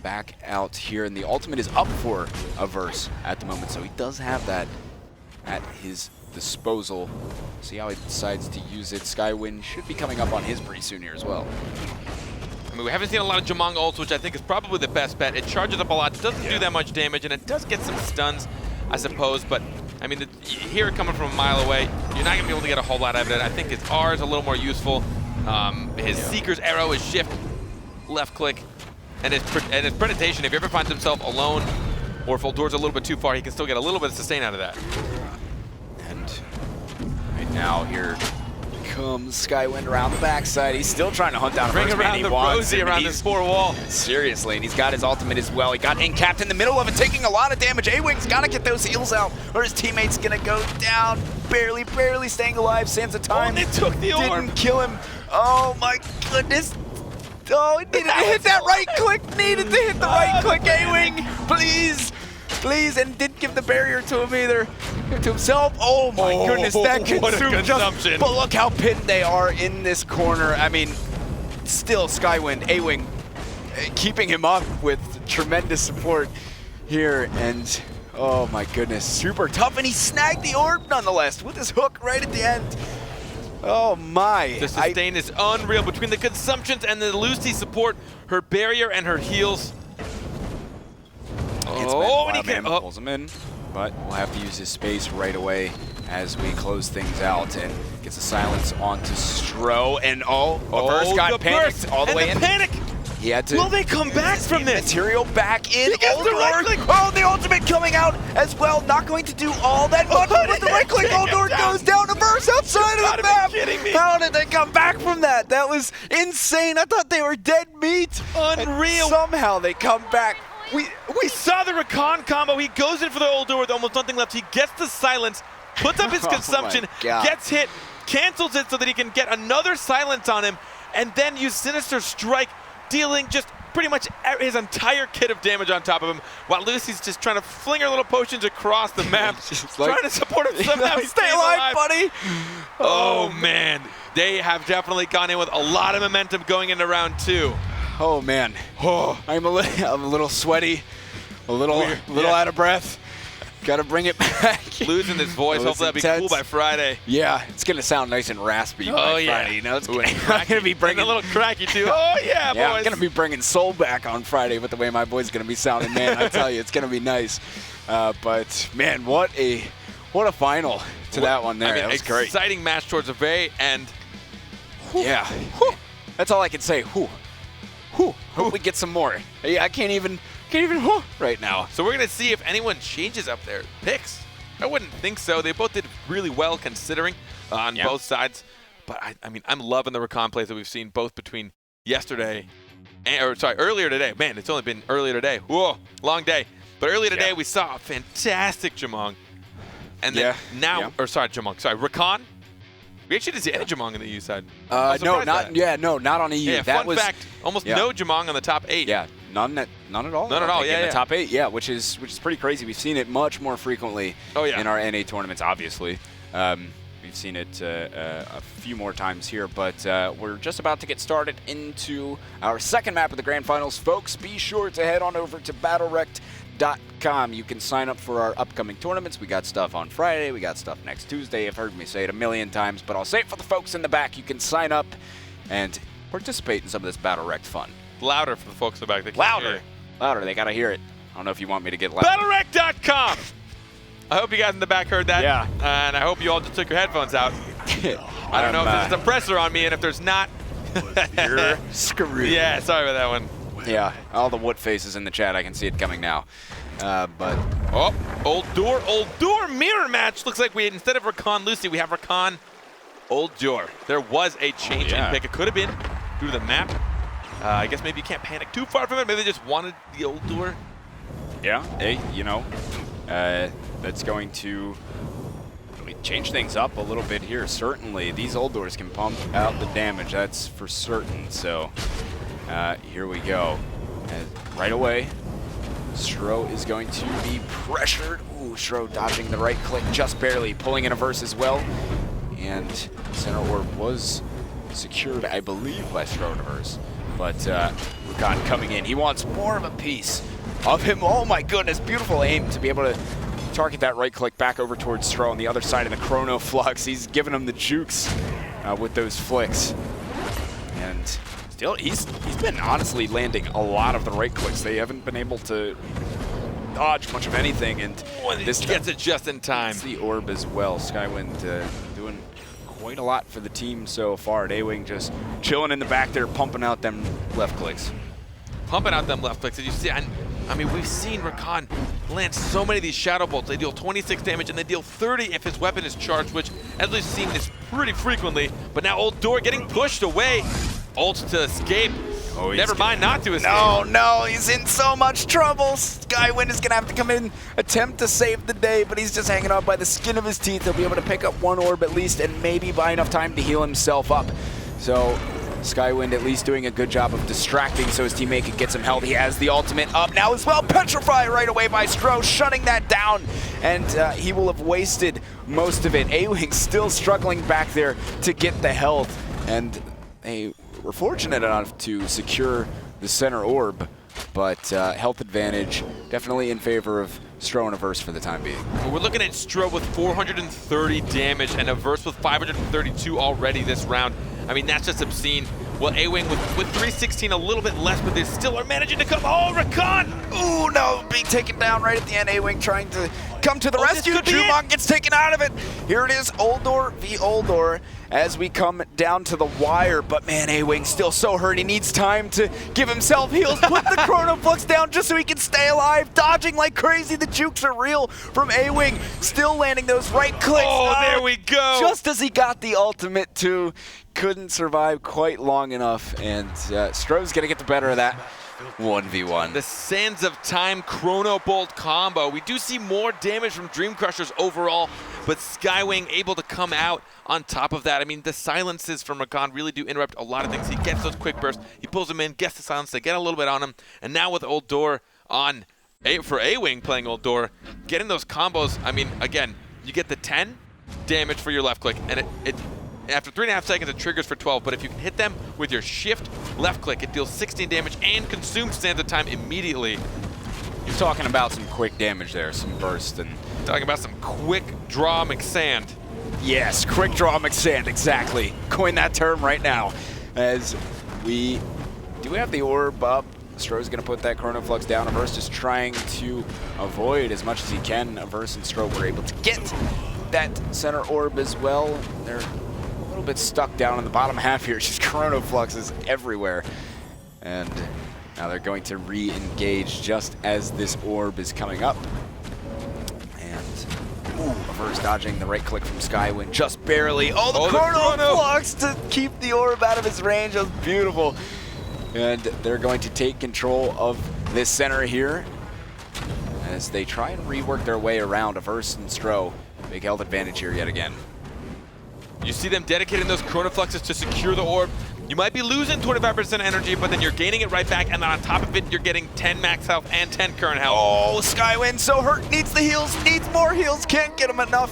back out here. And the ultimate is up for Averse at the moment, so he does have that at his disposal. See how he decides to use it. Skywin should be coming up on his pretty soon here as well. I mean, we haven't seen a lot of Jamong ults, which I think is probably the best bet. It charges up a lot, doesn't do that much damage, and it does get some stuns, I suppose. But, I mean, you hear it coming from a mile away. You're not going to be able to get a whole lot out of it. I think his R is a little more useful. His Seeker's arrow is shift, left click, and his Predatation, if he ever finds himself alone, or if Uldor's a little bit too far, he can still get a little bit of sustain out of that. And right now here comes Skywin around the backside. He's still trying to hunt down Bring around the Rosie around this 4 wall. Seriously, and he's got his ultimate as well. He got in-capped in the middle of it, taking a lot of damage. A-Wing's got to get those heals out, or his teammate's going to go down. Barely staying alive. Sands of time. Oh, they took the orb. Didn't kill him. Oh my goodness. Oh, he needed to hit that right click. Needed to hit the right click, A-Wing. Please, and didn't give the barrier to him either. To himself. Oh my goodness, that consumed just. But look how pinned they are in this corner. I mean, still Skywin, A-Wing, keeping him up with tremendous support here. And oh my goodness, super tough. And he snagged the orb nonetheless with his hook right at the end. Oh my. The sustain is unreal between the consumptions and the Lucy support, her barrier and her heals. Oh, and he pulls him in, but we'll have to use his space right away as we close things out, and gets a silence onto Stro, and Averse got panicked all the way in. Panic! He had to. Will they come back from this? Material back in. Uldor. Oh, the ultimate coming out as well. Not going to do all that much with the right click. Uldor goes down. Averse outside of the map. How did they come back from that? That was insane. I thought they were dead meat. Unreal. And somehow they come back. We saw the Rakan combo. He goes in for the Uldor with almost nothing left. He gets the silence, puts up his consumption, gets hit, cancels it so that he can get another silence on him, and then use Sinister Strike, dealing just pretty much his entire kit of damage on top of him, while Lucy's just trying to fling her little potions across the map, trying to support him somehow. Stay alive, buddy. Oh man, they have definitely gone in with a lot of momentum going into round 2. Oh man, I'm a little sweaty, a little out of breath. Got to bring it back. Losing his voice. Hopefully that'll be cool by Friday. Yeah, it's gonna sound nice and raspy by Friday. You know, it's gonna be bringing a little cracky too. Oh yeah, boys. I'm gonna be bringing soul back on Friday with the way my voice is gonna be sounding. Man, I tell you, it's gonna be nice. But man, what a What a final to that one there. I mean, that was great. Exciting match towards the very end. Yeah. That's all I can say. Hope we get some more. Yeah, I can't even right now. So we're going to see if anyone changes up their picks. I wouldn't think so. They both did really well considering on both sides. But I mean, I'm loving the recon plays that we've seen both between yesterday earlier today. Man, it's only been earlier today. Whoa, long day. But earlier today, we saw a fantastic Jamong. And then Rakan. We actually didn't see any Jamong on the EU side. No, not on EU. Yeah, that fun fact, almost no Jamong on the top 8. Yeah, none at all. None at all, in the top 8, yeah, which is pretty crazy. We've seen it much more frequently in our NA tournaments, obviously. We've seen it a few more times here, but we're just about to get started into our second map of the Grand Finals. Folks, be sure to head on over to BattleRekt.com. You can sign up for our upcoming tournaments. We got stuff on Friday. We got stuff next Tuesday. You've heard me say it a million times, but I'll say it for the folks in the back. You can sign up and participate in some of this BattleRekt fun. Louder for the folks in the back. They can't Louder. hear you. Louder. They got to hear it. I don't know if you want me to get louder. BattleRekt.com. I hope you guys in the back heard that. Yeah. And I hope you all just took your headphones out. I don't know if there's a suppressor on me, and if there's not, you're screwed. Yeah, sorry about that one. Yeah, all the wood faces in the chat, I can see it coming now. Old door mirror match. Looks like instead of Rakan Lucy, we have Rakan Old Door. There was a change in pick. It could have been due to the map. I guess maybe you can't panic too far from it. Maybe they just wanted the Old Door. Yeah, hey, that's going to really change things up a little bit here, certainly. These Old Doors can pump out the damage, that's for certain. So here we go. Right away, Stro is going to be pressured. Ooh, Stro dodging the right click just barely, pulling in a verse as well. And center orb was secured, I believe, by Stro. But Rakan coming in. He wants more of a piece of him. Oh my goodness, beautiful aim to be able to target that right click back over towards Stro on the other side of the Chrono Flux. He's giving him the jukes with those flicks. And still, he's been honestly landing a lot of the right clicks. They haven't been able to dodge much of anything. And this gets it just in time. It's the orb as well. Skywind doing quite a lot for the team so far. And A-Wing just chilling in the back there, pumping out them left clicks. Pumping out them left clicks. Did you see? I mean, we've seen Rakan land so many of these Shadow Bolts. They deal 26 damage, and they deal 30 if his weapon is charged, which, as we've seen this pretty frequently. But now Old Door getting pushed away. Ult to escape. Oh, never mind not to escape. No, he's in so much trouble. Skywind is going to have to come in, attempt to save the day, but he's just hanging on by the skin of his teeth. He'll be able to pick up one orb at least and maybe buy enough time to heal himself up. So Skywind at least doing a good job of distracting so his teammate can get some health. He has the ultimate up now as well. Petrify right away by Stro, shutting that down. And he will have wasted most of it. A-Wing still struggling back there to get the health. And they were fortunate enough to secure the center orb, but health advantage definitely in favor of Stro and Averse for the time being. We're looking at Stro with 430 damage and Averse with 532 already this round. I mean, that's just obscene. Well, A-Wing with 316, a little bit less, but they still are managing to come. Oh, Rakan! Ooh, no, being taken down right at the end. A-Wing trying to come to the rescue. Jumong gets taken out of it. Here it is, Old Door v. Old Door as we come down to the wire. But man, A-Wing still so hurt. He needs time to give himself heals. Put the Chrono Flux down just so he can stay alive. Dodging like crazy. The jukes are real from A-Wing. Still landing those right clicks. Oh, there we go. Just as he got the ultimate too. Couldn't survive quite long enough, and Stro's gonna get the better of that 1v1. The Sands of Time Chrono Bolt combo. We do see more damage from Dream Crushers overall, but Skywing able to come out on top of that. I mean, the silences from Rakan really do interrupt a lot of things. He gets those quick bursts, he pulls them in, gets the silence, they get a little bit on him, and now with Old Door on, for A-Wing playing Old Door, getting those combos, I mean, again, you get the 10 damage for your left click, and it after 3.5 seconds, it triggers for 12, but if you can hit them with your shift left click, it deals 16 damage and consumes Sands of Time immediately. You're talking about some quick damage there, some burst, and talking about some quick draw McSand. Yes, quick draw McSand, exactly. Coin that term right now. As we do have the orb up. Stroh's going to put that Chrono Flux down. Averse just trying to avoid as much as he can. Averse and Stroh were able to get that center orb as well. They're a little bit stuck down in the bottom half here. Just Chrono Fluxes everywhere. And now they're going to re-engage just as this orb is coming up. Averse dodging the right click from Skywind just barely. Oh, the Chrono Flux to keep the orb out of his range. That was beautiful. And they're going to take control of this center here as they try and rework their way around Averse and Stroh. Big health advantage here yet again. You see them dedicating those Chrono Fluxes to secure the orb. You might be losing 25% energy, but then you're gaining it right back, and then on top of it, you're getting 10 max health and 10 current health. Oh, Skywind so hurt, needs the heals, needs more heals, can't get him enough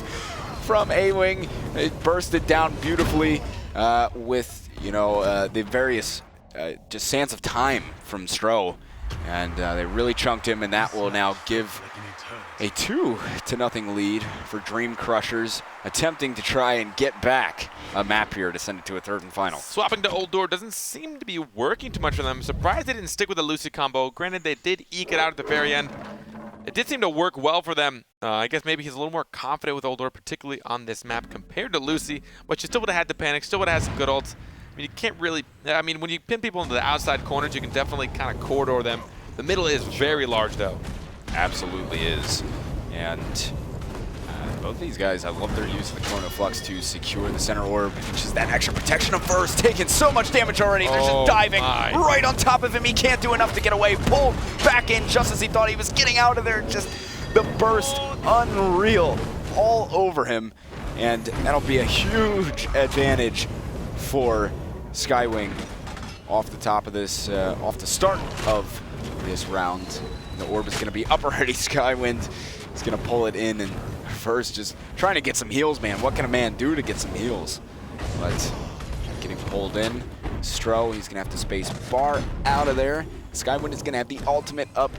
from A-Wing. It bursted down beautifully with, you know, the various just sands of time from Stroh, and they really chunked him, and that will now give a 2-0 lead for Dream Crushers, attempting to try and get back a map here to send it to a third and final. Swapping to Old Door doesn't seem to be working too much for them. I'm surprised they didn't stick with the Lucy combo. Granted, they did eke it out at the very end. It did seem to work well for them. I guess maybe he's a little more confident with Old Door, particularly on this map compared to Lucy, but you still would have had the panic, still would have had some good ults. I mean, you can't really, I mean, when you pin people into the outside corners, you can definitely kind of corridor them. The middle is very large, though. Absolutely is. And both these guys, I love their use of the Chrono Flux to secure the center orb, which is that extra protection of Verse, taking so much damage already. They're just diving right on top of him. He can't do enough to get away. Pulled back in just as he thought he was getting out of there. Just the burst, unreal, all over him. And that'll be a huge advantage for Skywing off the top of this, off the start of this round. The orb is going to be up already. Skywind is going to pull it in, and first just trying to get some heals, man. What can a man do to get some heals? But getting pulled in. Stroh, he's going to have to space bar out of there. Skywind is going to have the ultimate up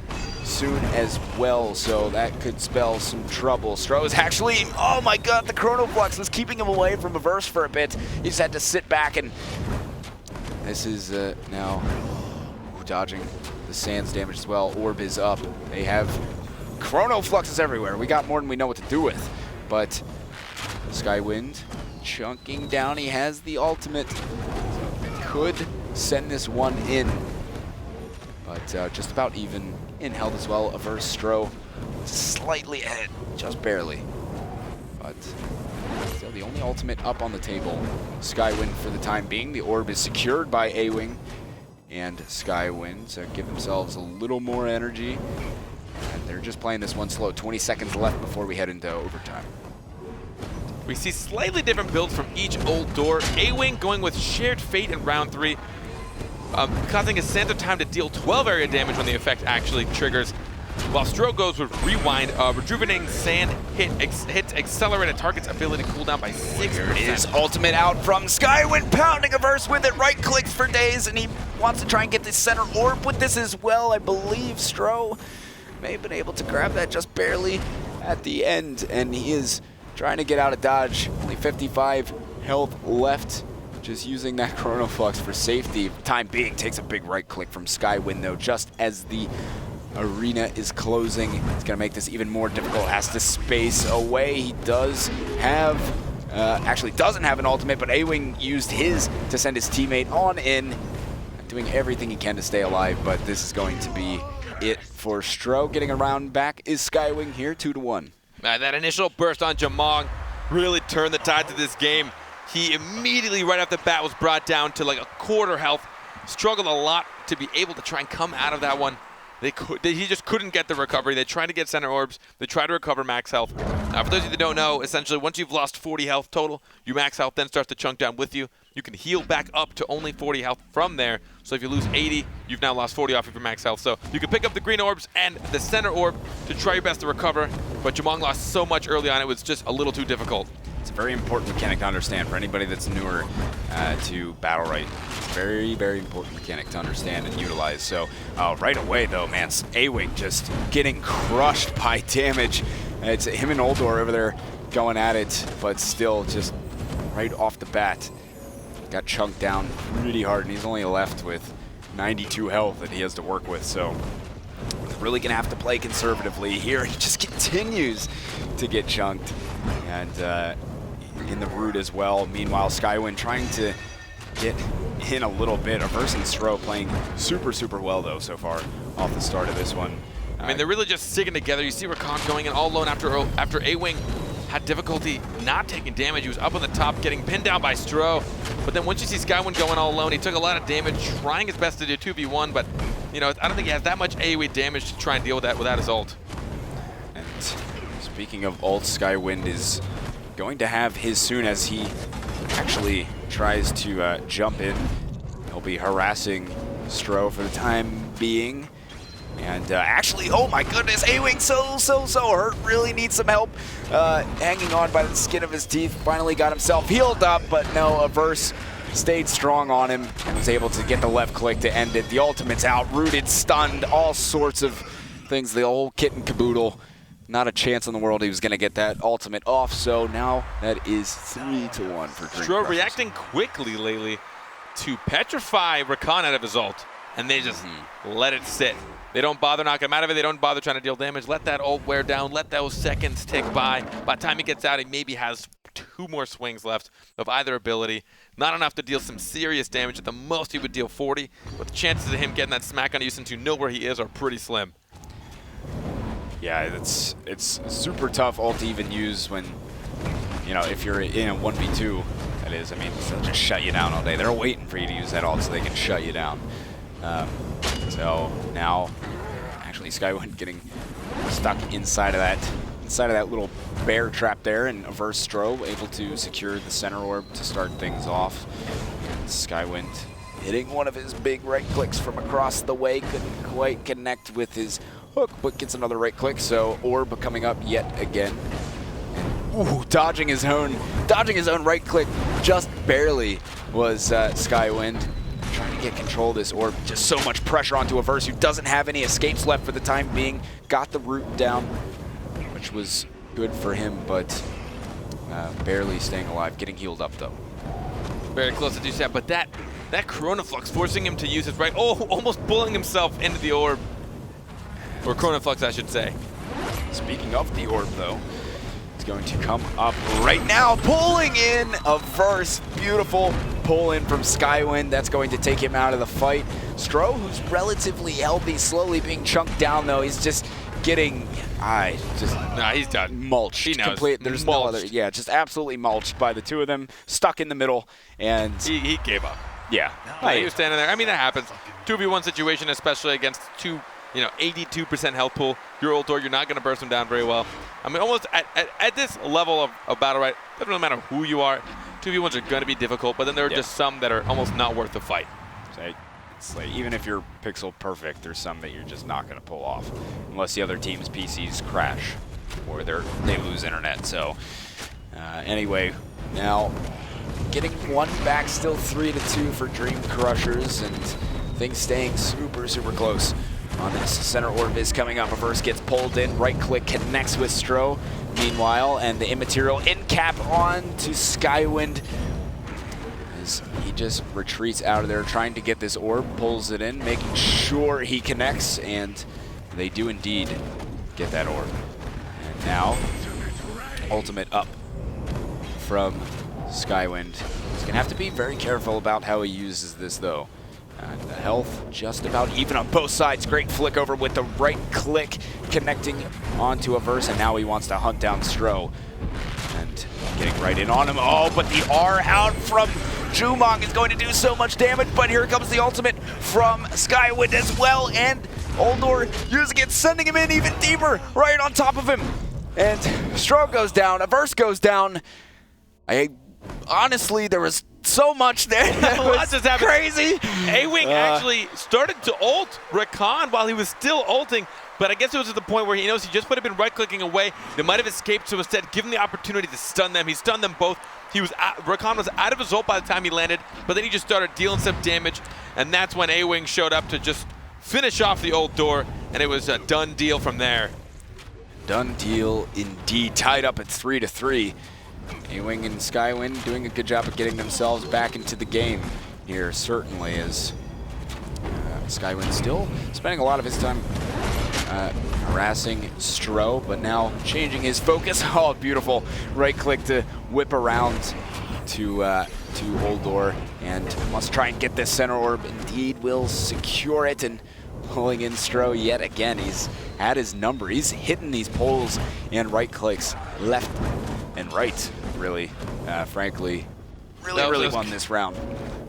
soon as well, so that could spell some trouble. Stroh is actually, oh my god, the Chrono Flux was keeping him away from Averse for a bit. He just had to sit back, and this is now dodging the Sands damage as well. Orb is up. They have Chrono Fluxes everywhere. We got more than we know what to do with. But Skywind chunking down. He has the ultimate. Could send this one in. But just about even in health as well. Averse Stroh slightly ahead, just barely. But still the only ultimate up on the table. Skywind for the time being. The orb is secured by A-Wing and Skywind, so give themselves a little more energy. And they're just playing this one slow. 20 seconds left before we head into overtime. We see slightly different builds from each Old Door. A-Wing going with Shared Fate in round 3, causing a Sands of Time to deal 12 area damage when the effect actually triggers. While Stroh goes with Rewind, Rejuvenating Sand hits accelerate a target's ability to cool down by 6%. Here it is, ultimate out from Skywind, pounding Averse with it, right clicks for days, and he wants to try and get the center orb with this as well. I believe Stroh may have been able to grab that just barely at the end, and he is trying to get out of dodge. Only 55 health left, just using that Chrono Flux for safety. Time being, takes a big right click from Skywind though, just as the arena is closing. It's going to make this even more difficult. Has to space away. He does have, actually doesn't have an ultimate, but A-Wing used his to send his teammate on in, doing everything he can to stay alive, but this is going to be it for Stroh. Getting around back is Skywing here, 2-1. That initial burst on Jamong really turned the tide to this game. He immediately, right off the bat, was brought down to like a quarter health. Struggled a lot to be able to try and come out of that one. He just couldn't get the recovery. They tried to get center orbs. They tried to recover max health. For those of you that don't know, essentially, once you've lost 40 health total, your max health then starts to chunk down with you. You can heal back up to only 40 health from there. So if you lose 80, you've now lost 40 off of your max health. So you can pick up the green orbs and the center orb to try your best to recover. But Jamong lost so much early on, it was just a little too difficult. It's a very important mechanic to understand for anybody that's newer to BattleRekt. Very, very important mechanic to understand and utilize. So right away, though, man, A-Wing just getting crushed by damage. It's him and Oldor over there going at it, but still just right off the bat got chunked down pretty hard, and he's only left with 92 health that he has to work with, so really gonna have to play conservatively here. He just continues to get chunked, and in the root as well. Meanwhile, Skywind trying to get in a little bit. Averse and Stro playing super well though so far off the start of this one. I mean, they're really just sticking together. You see Rakan going in all alone after A-Wing had difficulty not taking damage. He was up on the top, getting pinned down by Stro. But then once you see Skywind going all alone, he took a lot of damage, trying his best to do 2v1, but you know, I don't think he has that much AoE damage to try and deal with that without his ult. And speaking of ult, Skywind is going to have his soon as he actually tries to jump in. He'll be harassing Stro for the time being. And actually, oh my goodness, A-Wing so hurt, really needs some help. Hanging on by the skin of his teeth, finally got himself healed up, but no, Averse stayed strong on him and was able to get the left click to end it. The ultimate's out, rooted, stunned, all sorts of things, the whole kit and caboodle. Not a chance in the world he was going to get that ultimate off, so now that is 3-1 for Dream Stro Crushers. reacting quickly lately to petrify Rakan out of his ult, and they just let it sit. They don't bother knocking him out of it. They don't bother trying to deal damage. Let that ult wear down. Let those seconds tick by. By the time he gets out, he maybe has 2 more swings left of either ability. Not enough to deal some serious damage. At the most, he would deal 40. But the chances of him getting that smack on you since you know where he is are pretty slim. Yeah, it's super tough ult to even use when, you know, if you're in a 1v2, that is. I mean, they'll just shut you down all day. They're waiting for you to use that ult so they can shut you down. So now, actually, Skywind getting stuck inside of that little bear trap there, and Averse Stro able to secure the center orb to start things off. And Skywind hitting one of his big right clicks from across the way, couldn't quite connect with his hook, but gets another right click. So orb coming up yet again. And, ooh, dodging his own right click just barely was Skywind. Trying to get control of this orb. Just so much pressure onto Averse, who doesn't have any escapes left for the time being. Got the root down, which was good for him, but barely staying alive. Getting healed up, though. Very close to do that, but that Chrono Flux forcing him to use his right. Oh, almost pulling himself into the orb. Or Chrono Flux, I should say. Speaking of the orb, though, it's going to come up right now. Pulling in Averse. Beautiful pull in from Skywind. That's going to take him out of the fight. Stro, who's relatively healthy, slowly being chunked down, though. He's just getting, nah, he's done. Mulched. He knows. There's no other, yeah, just absolutely mulched by the two of them, stuck in the middle, and he gave up. Yeah. He was standing there. I mean, that happens. 2v1 situation, especially against 82% health pool. Your ult door, you're not going to burst them down very well. I mean, almost at this level of BattleRekt, doesn't really matter who you are. 2v1s are going to be difficult, but then there are just some that are almost not worth the fight. It's like, even if you're pixel perfect, there's some that you're just not going to pull off unless the other team's PCs crash or they lose internet. So anyway, now getting one back, still 3-2 for Dream Crushers, and things staying super close on this. Center orb is coming up. Averse gets pulled in, right click connects with Stro. Meanwhile, and the immaterial in cap on to Skywind. As he just retreats out of there, trying to get this orb, pulls it in, making sure he connects, and they do indeed get that orb. And now, ultimate up from Skywind. He's gonna have to be very careful about how he uses this, though. The health just about even on both sides. Great flick over with the right click, connecting onto Averse, and now he wants to hunt down Stro. And getting right in on him. Oh, but the R out from Jumong is going to do so much damage, but here comes the ultimate from Skywind as well, and Uldor using it, sending him in even deeper, right on top of him. And Stro goes down, Averse goes down. Honestly, there was so much there. That was crazy. A-Wing actually started to ult Rakan while he was still ulting, but I guess it was at the point where he knows he just would have been right-clicking away. They might have escaped, so instead, give him the opportunity to stun them. He stunned them both. Rakan was out of his ult by the time he landed, but then he just started dealing some damage, and that's when A-Wing showed up to just finish off the ult door, and it was a done deal from there. Done deal indeed. Tied up at 3-3. A-Wing and Skywind doing a good job of getting themselves back into the game here, certainly, as Skywind still spending a lot of his time harassing Stro, but now changing his focus. Oh, beautiful right click to whip around to Holdor, and must try and get this center orb. Indeed will secure it, and pulling in Stro yet again. He's had his number. He's hitting these poles and right clicks left and right, really. Frankly, really won this round.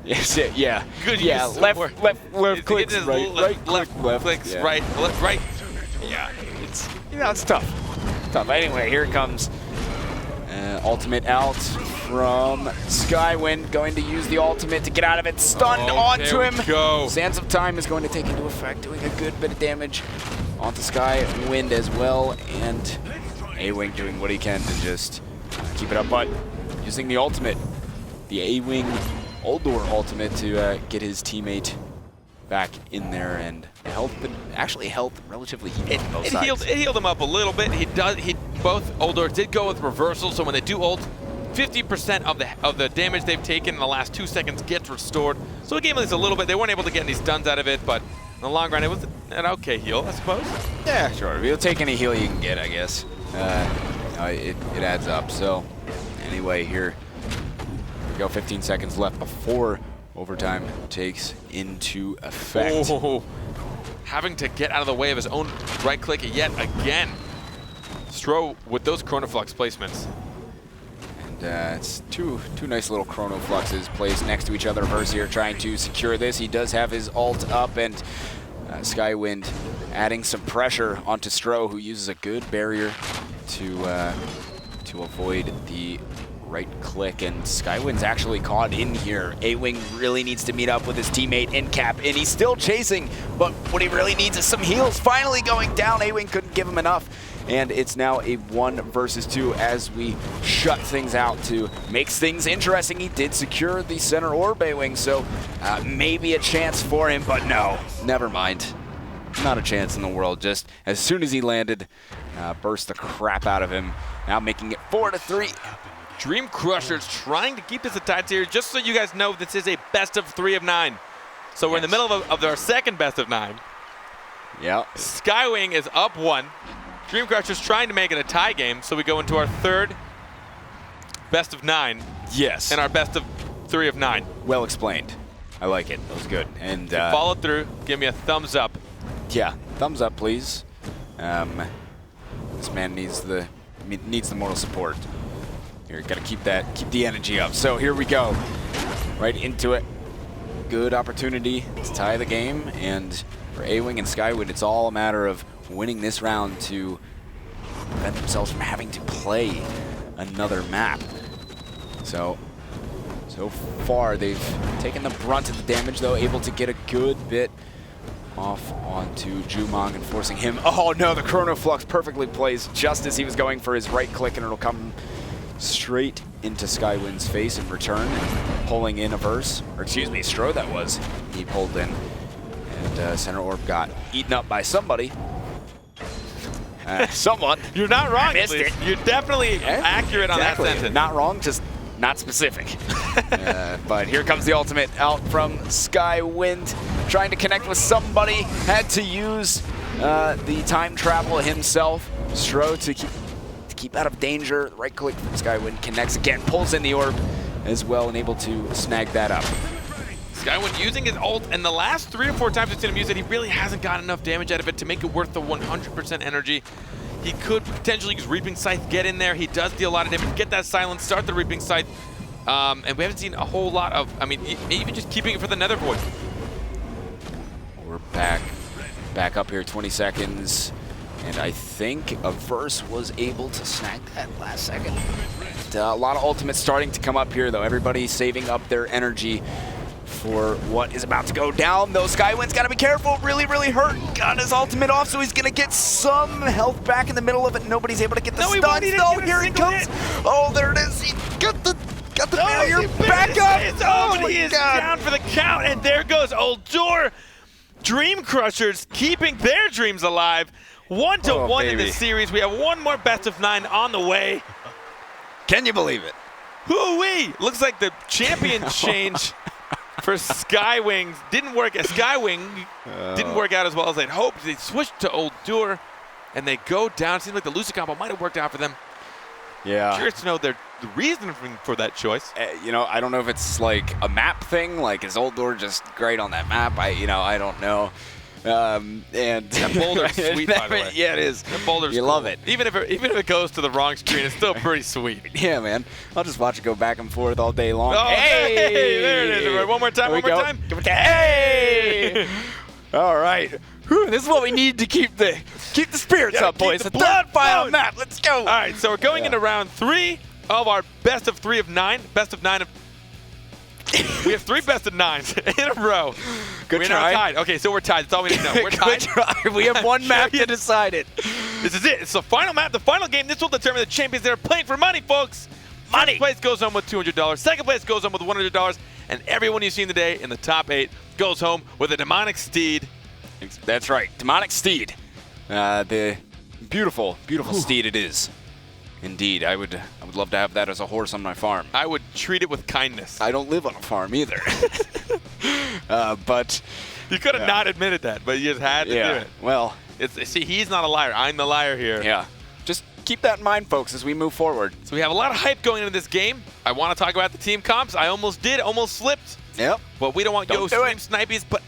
Yes, yeah. Good yeah, use. left clicks, It's right, left clicks, yeah. right, left, right. Yeah, it's, it's tough. Tough. Anyway, here comes ultimate out from Skywind, going to use the ultimate to get out of it. Stunned onto him. Go. Sands of Time is going to take into effect, doing a good bit of damage onto Skywind as well, and A-Wing doing what he can to just keep it up, but using the ultimate, the A-Wing Holdor ultimate to get his teammate back in there, and actually helped relatively both sides. It healed him up a little bit. Both Holdor did go with reversal, so when they do ult, 50% of the damage they've taken in the last 2 seconds gets restored. So it gave them a little bit. They weren't able to get any stuns out of it, but in the long run, it was an okay heal, I suppose. Yeah, sure. You'll take any heal you can get, I guess. It adds up. So anyway, here we go. 15 seconds left before overtime takes into effect. Oh, having to get out of the way of his own right click yet again. Stro with those Chronoflux placements. And it's two nice little Chrono Fluxes placed next to each other. Versier trying to secure this. He does have his ult up, and Skywind adding some pressure onto Stro, who uses a good barrier to avoid the right click, and Skywind's actually caught in here. A-Wing really needs to meet up with his teammate in cap, and he's still chasing, but what he really needs is some heals. Finally going down. A-Wing couldn't give him enough, and it's now a 1 versus 2 as we shut things out to make things interesting. He did secure the center orb, A-Wing, so maybe a chance for him, but no, never mind. Not a chance in the world. Just as soon as he landed, burst the crap out of him, now making it 4-3. Dream Crushers trying to keep this a tight series. Just so you guys know, this is a best of 3 of 9. So we're in the middle of our second best of 9. Yeah. Skywing is up 1. Dream Crushers trying to make it a tie game. So we go into our third best of 9. Yes. And our best of 3 of 9. Well explained. I like it. That was good. And follow through. Give me a thumbs up. Yeah, thumbs up, please. This man needs the moral support. Here, gotta keep the energy up. So here we go, right into it. Good opportunity to tie the game, and for A-Wing and Skywind, it's all a matter of winning this round to prevent themselves from having to play another map. So far they've taken the brunt of the damage, though, able to get a good bit off onto Jumong and forcing him. Oh no, the Chrono Flux perfectly plays just as he was going for his right click, and it'll come straight into Skywind's face in return, pulling in a verse, or excuse me, Stro that was. He pulled in, and center orb got eaten up by somebody. Someone. You're not wrong. Missed it. You're definitely accurate on that sentence. Not wrong, just not specific. But here comes the ultimate out from Skywind, trying to connect with somebody. Had to use the time travel himself. Stro to keep out of danger. The right click from Skywind connects again, pulls in the orb as well, and able to snag that up. Skywind using his ult, and the last 3 or 4 times we've seen him use it, he really hasn't gotten enough damage out of it to make it worth the 100% energy. He could potentially use Reaping Scythe, get in there. He does deal a lot of damage, get that silence, start the Reaping Scythe. And we haven't seen a whole lot of, I mean, even just keeping it for the Nether Void. We're back up here, 20 seconds. And I think a verse was able to snag that last second. And, a lot of ultimates starting to come up here, though. Everybody saving up their energy for what is about to go down, though. Skywind's got to be careful. Really, really hurt. Got his ultimate off, so he's going to get some health back in the middle of it. Nobody's able to get the stuns. No, here he comes. Oh, there it is. He got the barrier back up. Oh, he is down for the count, and there goes Holdor. Dream Crushers keeping their dreams alive. 1-1 in this series. We have one more best of 9 on the way. Can you believe it? Hoo-wee! Looks like the champion change for Skywings. Skywing didn't work out as well as they'd hoped. They switched to Old Dur, and they go down. Seems like the Lucy combo might have worked out for them. Yeah. Curious to know the reason for that choice. You know, I don't know if it's like a map thing. Like, is Old Door just great on that map? I don't know. And that boulder's sweet, by the way. Yeah, it is. That boulder's cool. Love it. Even if it goes to the wrong screen, it's still pretty sweet. Yeah, man. I'll just watch it go back and forth all day long. Oh, hey, there it is. One more time. Hey! All right. Whew, this is what we need to keep the spirits up, boys. The third blood final flowing. map. Let's go. All right, so we're going into round 3 of our best of 3 of 9. Best of 9 of... We have 3 best of 9s in a row. Good we're try. now tied. Okay, so we're tied. That's all we need to know. We're Good tied. try. We have one map to decide it. This is it. It's the final map, the final game. This will determine the champions that are playing for money, folks. Money. First place goes home with $200. Second place goes home with $100. And everyone you've seen today in the top 8 goes home with a demonic steed. That's right. Demonic steed. The beautiful, beautiful steed it is. Indeed. I would love to have that as a horse on my farm. I would treat it with kindness. I don't live on a farm either. But you could have not admitted that, but you just had to do it. Well, See, he's not a liar. I'm the liar here. yeah. Just keep that in mind, folks, as we move forward. So we have a lot of hype going into this game. I want to talk about the team comps. I almost slipped. Yep. But we don't want Don't Yo do Stream Snipies. But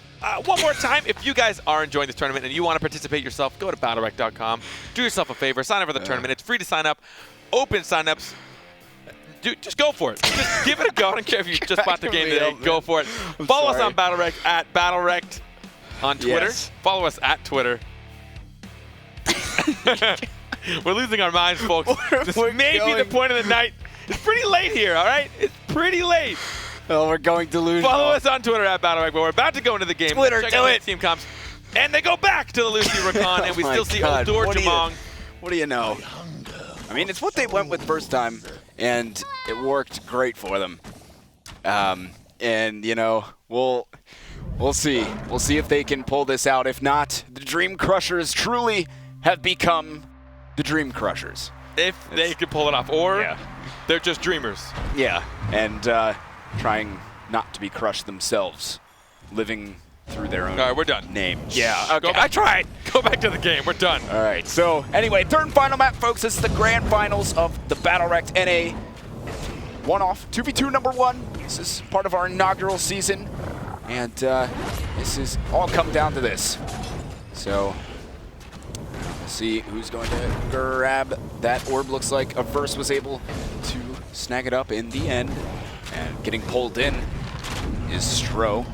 one more time, if you guys are enjoying this tournament and you want to participate yourself, go to BattleRekt.com. Do yourself a favor. Sign up for the tournament. It's free to sign up. Open signups. Dude, just go for it. Just give it a go. I don't care if you just bought the game today. Go for it. Follow us on BattleRekt at BattleRekt on Twitter. Yes. Follow us at Twitter. We're losing our minds, folks. This may be the point of the night. It's pretty late here, all right? It's pretty late. Oh, we're going to lose. Follow us on Twitter at BattleRekt, but we're about to go into the game. Twitter, Check do out the it. team comps. And they go back to the Lucy Rakan, and we Oh still my see God. Uldur What do you- Jamong. What do you know? I mean, it's what they went with first time, and it worked great for them. And, you know, we'll see. We'll see if they can pull this out. If not, the Dream Crushers truly have become the Dream Crushers. If they can pull it off. Or Yeah. they're just dreamers. Yeah, and trying not to be crushed themselves, living through their own All right, we're done. name. Yeah, Go okay, back. I tried. Go back to the game. We're done. All right, so anyway, third and final map, folks. This is the grand finals of the BattleRekt NA one-off 2v2 number 1. This is part of our inaugural season, and this is all come down to this. So, let's see who's going to grab that orb. Looks like Averse was able to snag it up in the end, and getting pulled in is Stro.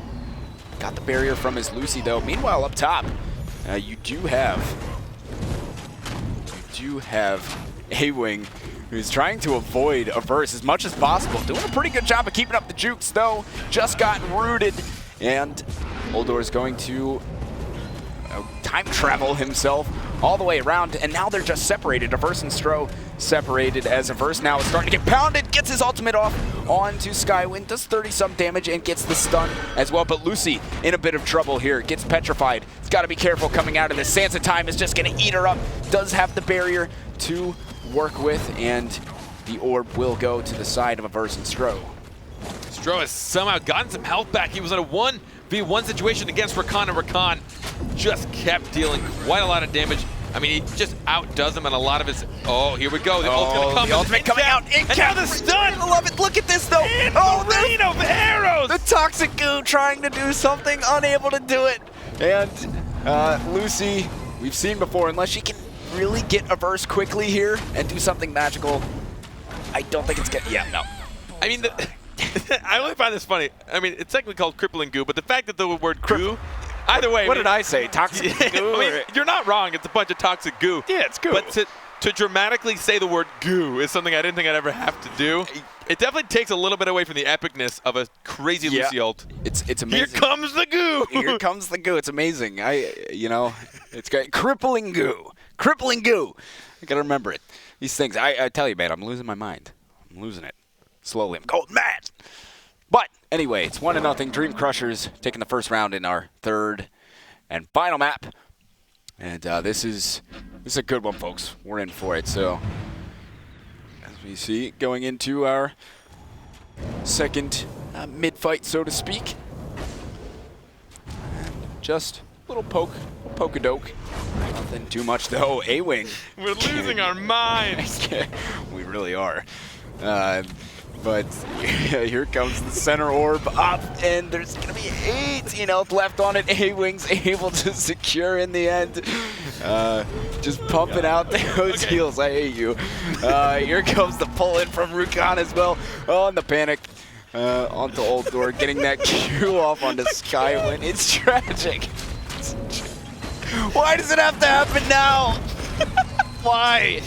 Got the barrier from his Lucy, though. Meanwhile, up top, you do have A-Wing, who's trying to avoid Averse as much as possible. Doing a pretty good job of keeping up the jukes, though. Just gotten rooted, and Uldor is going to time travel himself all the way around, and now they're just separated. Averse and Stro separated, as Averse now is starting to get pounded, gets his ultimate off onto Skywind, does 30-some damage and gets the stun as well. But Lucy in a bit of trouble here, gets petrified. He's got to be careful coming out of this. Sansa Time is just going to eat her up, does have the barrier to work with, and the orb will go to the side of Averse and Stro. Stro has somehow gotten some health back. He was in a 1v1 situation against Rakan, and Rakan just kept dealing quite a lot of damage. I mean, he just outdoes him, and a lot of his... Oh, here we go. The ult's going to come. The ultimate coming out. And now the stun. I love it. Look at this, though. Rain of arrows. The Toxic Goo trying to do something, unable to do it. And Lucy, we've seen before, unless she can really get Averse quickly here and do something magical, I don't think it's going to... Yeah, no. I mean, I only find this funny. I mean, it's technically called crippling goo, but the fact that the word goo... Either way, What did I say? Toxic goo? I mean, you're not wrong. It's a bunch of toxic goo. Yeah, it's goo. But to dramatically say the word goo is something I didn't think I'd ever have to do. It definitely takes a little bit away from the epicness of a crazy Lucy ult. It's amazing. Here comes the goo. Here comes the goo. It's amazing. It's great. Crippling goo. Crippling goo. I gotta remember it. These things. I tell you, man, I'm losing my mind. I'm losing it. Slowly. I'm going mad. But anyway, it's 1-0. Dream Crushers taking the first round in our third and final map. And this is a good one, folks. We're in for it. So as we see, going into our second mid-fight, so to speak. just a little poke-a-doke. Nothing too much though. A-Wing. We're losing our minds. We really are. But here comes the center orb up, and there's going to be 18 health left on it. A-Wing's able to secure in the end. Just pumping out those heals. I hate you. Here comes the pull-in from Rukan as well. Oh, and the panic onto Old Door, getting that Q off onto Skywind. It's tragic. Why does it have to happen now? Why?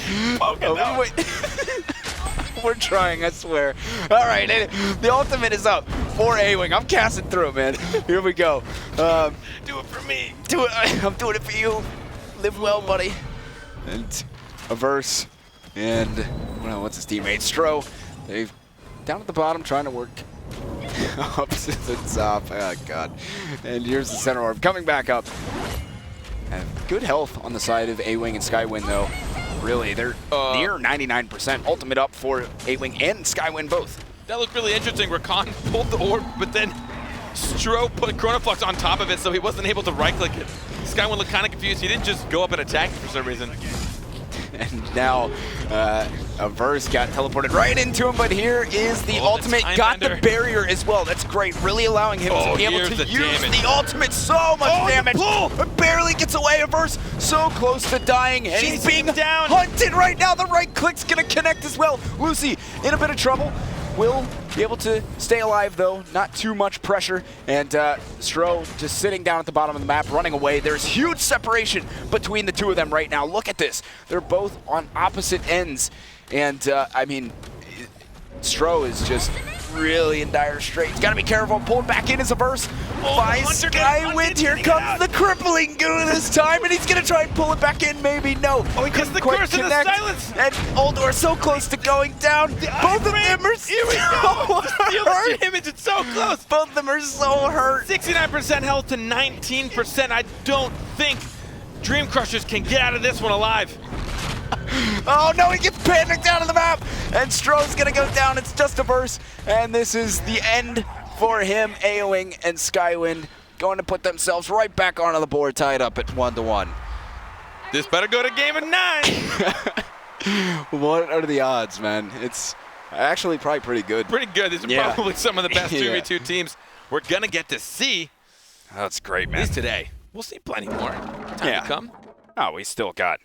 We're trying, I swear. All right, the ultimate is up for A-Wing. I'm casting through it, man. Here we go. Do it for me. Do it. I'm doing it for you. Live well, buddy. And a verse. And what's his teammate? Stro. They've down at the bottom trying to work up to the top. Oh, God. And here's the center orb coming back up. And good health on the side of A-Wing and Skywind, though. Really, they're near 99% ultimate up for A-Wing and Skywind both. That looked really interesting. Rakan pulled the orb, but then Stro put Chronoflux on top of it, so he wasn't able to right-click it. Skywind looked kind of confused. He didn't just go up and attack for some reason. And now a verse got teleported right into him, but here is the ultimate. Got the barrier as well. That's great. Really allowing him to be able to use the ultimate. So much damage. But barely gets away. A verse so close to dying, and he's being hunted right now. The right click's going to connect as well. Lucy in a bit of trouble. Will be able to stay alive, though. Not too much pressure. And Stro just sitting down at the bottom of the map, running away. There's huge separation between the two of them right now. Look at this. They're both on opposite ends. And, I mean, Stro is just really in dire straits. Got to be careful. Pulled back in as a verse by Skywind. Here comes the crippling goo this time, and he's going to try and pull it back in. Maybe no. Oh, he gets the curse of the silence. And Oldor so close to going down. Both of them are so hurt. Image, it's so close. Both of them are so hurt. 69% health to 19%. I don't think Dream Crushers can get out of this one alive. Oh no, he gets panicked out of the map, and Stro's gonna go down. It's just a verse, and this is the end for him. A-Wing and Skywind going to put themselves right back onto the board, tied up at 1-1. This better go to game of 9. What are the odds, man? It's actually probably pretty good. Pretty good. These are probably some of the best 2v2 teams we're gonna get to see. That's great, man. At least today. We'll see plenty more. Time to come. Oh, we still got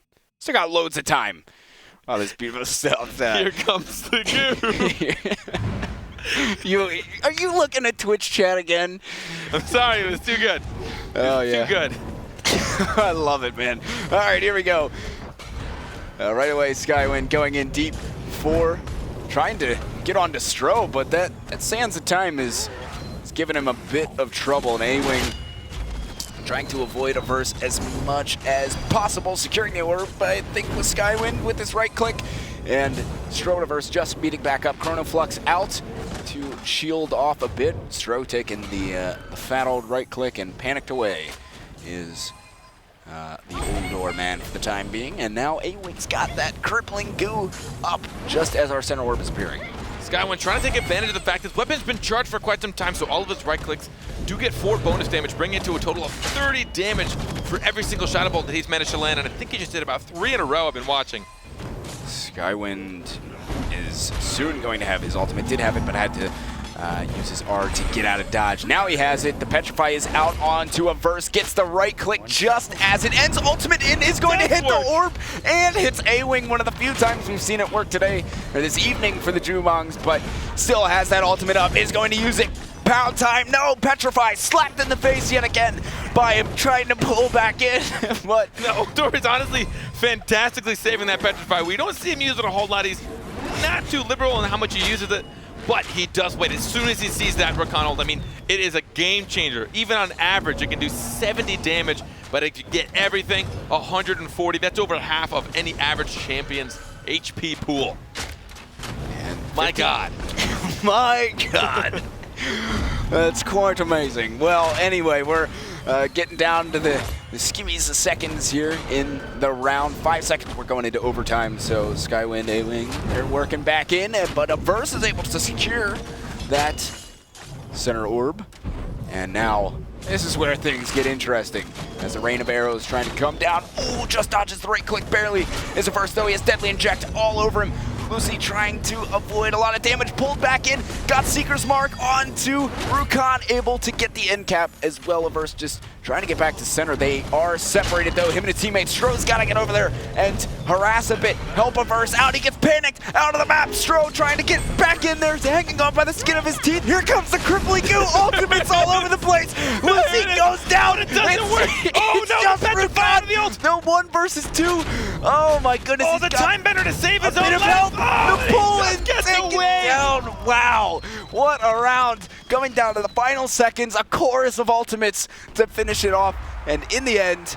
loads of time. Oh, this beautiful stuff. Here comes the goo. Are you looking at Twitch chat again? I'm sorry, it was too good. Yeah. Too good. I love it, man. All right, here we go. Right away, Skywind going in deep for trying to get onto Stro, but that Sands of Time is giving him a bit of trouble. And A-Wing trying to avoid a verse as much as possible, securing the orb, I think, with Skywind with his right click. And Stro just beating back up. Chronoflux out to shield off a bit. Stro taking the fat old right click and panicked away is the Oldor man for the time being. And now A-Wing's got that crippling goo up just as our center orb is appearing. Skywind trying to take advantage of the fact this weapon's been charged for quite some time, so all of his right clicks do get 4 bonus damage, bringing it to a total of 30 damage for every single shadow bolt that he's managed to land, and I think he just did about 3 in a row. I've been watching. Skywind is soon going to have his ultimate. Did have it, but had to use his R to get out of dodge. Now he has it. The Petrify is out onto a verse, gets the right click just as it ends. Ultimate in is going to hit the orb and hits A-Wing, one of the few times we've seen it work today, or this evening for the Jumongs, but still has that ultimate up, is going to use it. Pound time, no, Petrify slapped in the face yet again by him trying to pull back in, but no, Oldor is honestly fantastically saving that Petrify. We don't see him use it a whole lot. He's not too liberal in how much he uses it, but he does wait. As soon as he sees that Rakan ult, I mean, it is a game changer. Even on average, it can do 70 damage, but it can get everything 140. That's over half of any average champion's HP pool. And my God. My God. That's quite amazing. Well, anyway, we're getting down to the skimmies of seconds here in the round. 5 seconds, we're going into overtime, so Skywind, A-Wing, they're working back in, but a verse is able to secure that center orb. And now This is where things get interesting. As the rain of arrows trying to come down. Ooh, just dodges the right click barely. Is a first though, he has Deadly Inject all over him. Lucy trying to avoid a lot of damage, pulled back in, got Seeker's Mark onto Rukan, able to get the end cap as well. Averse just trying to get back to center. They are separated though, him and his teammate. Stro's gotta get over there and harass a bit, help Averse out. He gets panicked out of the map. Stro trying to get back in there, hanging on by the skin of his teeth. Here comes the crippling goo, ultimates all over the place. Lucy goes down. It doesn't work. Oh no, just petrified the ult. No, 1 versus 2. Oh my goodness. Oh, the time bender to save his a own bit of life. help. Oh, The pull he and just take gets it away. down. Wow, what a round. Coming down to the final seconds, a chorus of ultimates to finish it off. And in the end,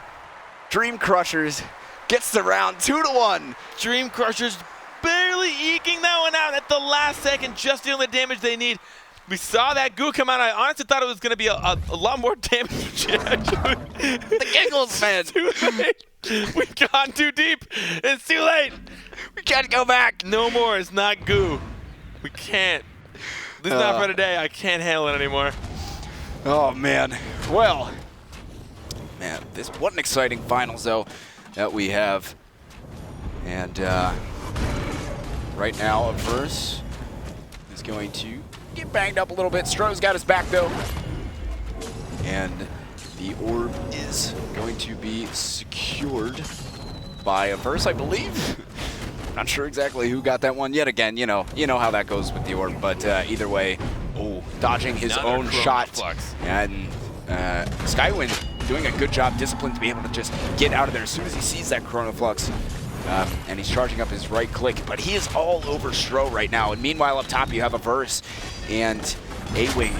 Dream Crushers gets the round 2-1. Dream Crushers barely eking that one out at the last second, just dealing the damage they need. We saw that goo come out. I honestly thought it was going to be a lot more damage. The giggles, man. Too late. We've gone too deep. It's too late. We can't go back. No more. It's not goo. We can't. This is not for today. I can't handle it anymore. Oh, man. Well, man, what an exciting finals, though, that we have. And right now, Averse is going to get banged up a little bit. Stro's got his back, though. And the orb is going to be secured by Averse, I believe. Not sure exactly who got that one yet again. You know how that goes with the orb. But either way, dodging his own shot. Flux. And Skywind doing a good job, disciplined to be able to just get out of there as soon as he sees that Chrono Flux. And he's charging up his right click, but he is all over Stro right now. And meanwhile, up top, you have Averse and A-Wing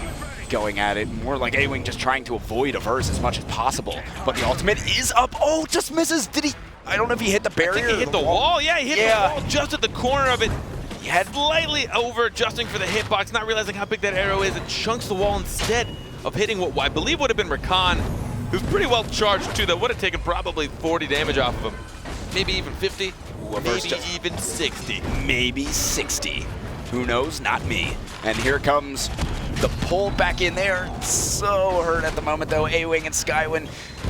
going at it. More like A-Wing just trying to avoid Averse as much as possible. But the ultimate is up. Oh, just misses. Did he? I don't know if he hit the barrier. I think he hit the wall. Yeah, he hit the wall just at the corner of it. He had slightly over adjusting for the hitbox, not realizing how big that arrow is, and chunks the wall instead of hitting what I believe would have been Rakan, who's pretty well charged too. That would have taken probably 40 damage off of him. Maybe even 50, maybe even 60. Maybe 60. Who knows? Not me. And here comes the pull back in there. So hurt at the moment, though. A-Wing and Skywind.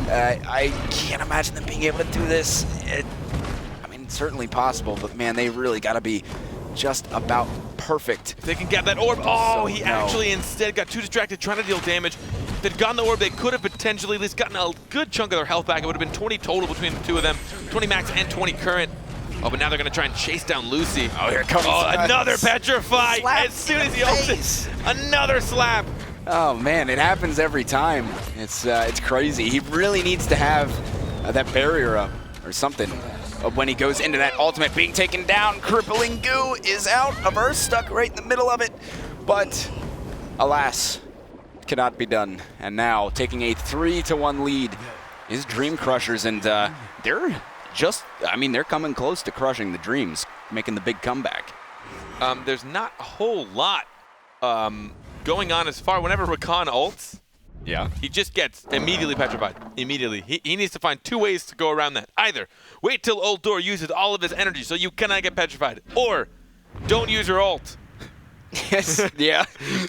I can't imagine them being able to do this. I mean, it's certainly possible, but man, they really got to be just about perfect. If they can get that orb. Oh, he actually instead got too distracted trying to deal damage. If they'd gotten the orb, they could have potentially at least gotten a good chunk of their health back. It would have been 20 total between the two of them. 20 max and 20 current. Oh, but now they're going to try and chase down Lucy. Oh, here comes another petrify. Slap as soon as he opens, another slap. Oh, man, it happens every time. It's crazy. He really needs to have that barrier up or something. When he goes into that ultimate, being taken down, crippling goo is out. Averse stuck right in the middle of it. But, alas, cannot be done. And now, taking a 3-1 lead is Dream Crushers. And they're they're coming close to crushing the Dreams, making the big comeback. There's not a whole lot going on as far. Whenever Rakan ults, he just gets immediately petrified. Immediately. He needs to find two ways to go around that. Either wait till ult door uses all of his energy so you cannot get petrified, or don't use your ult. Yes, yeah.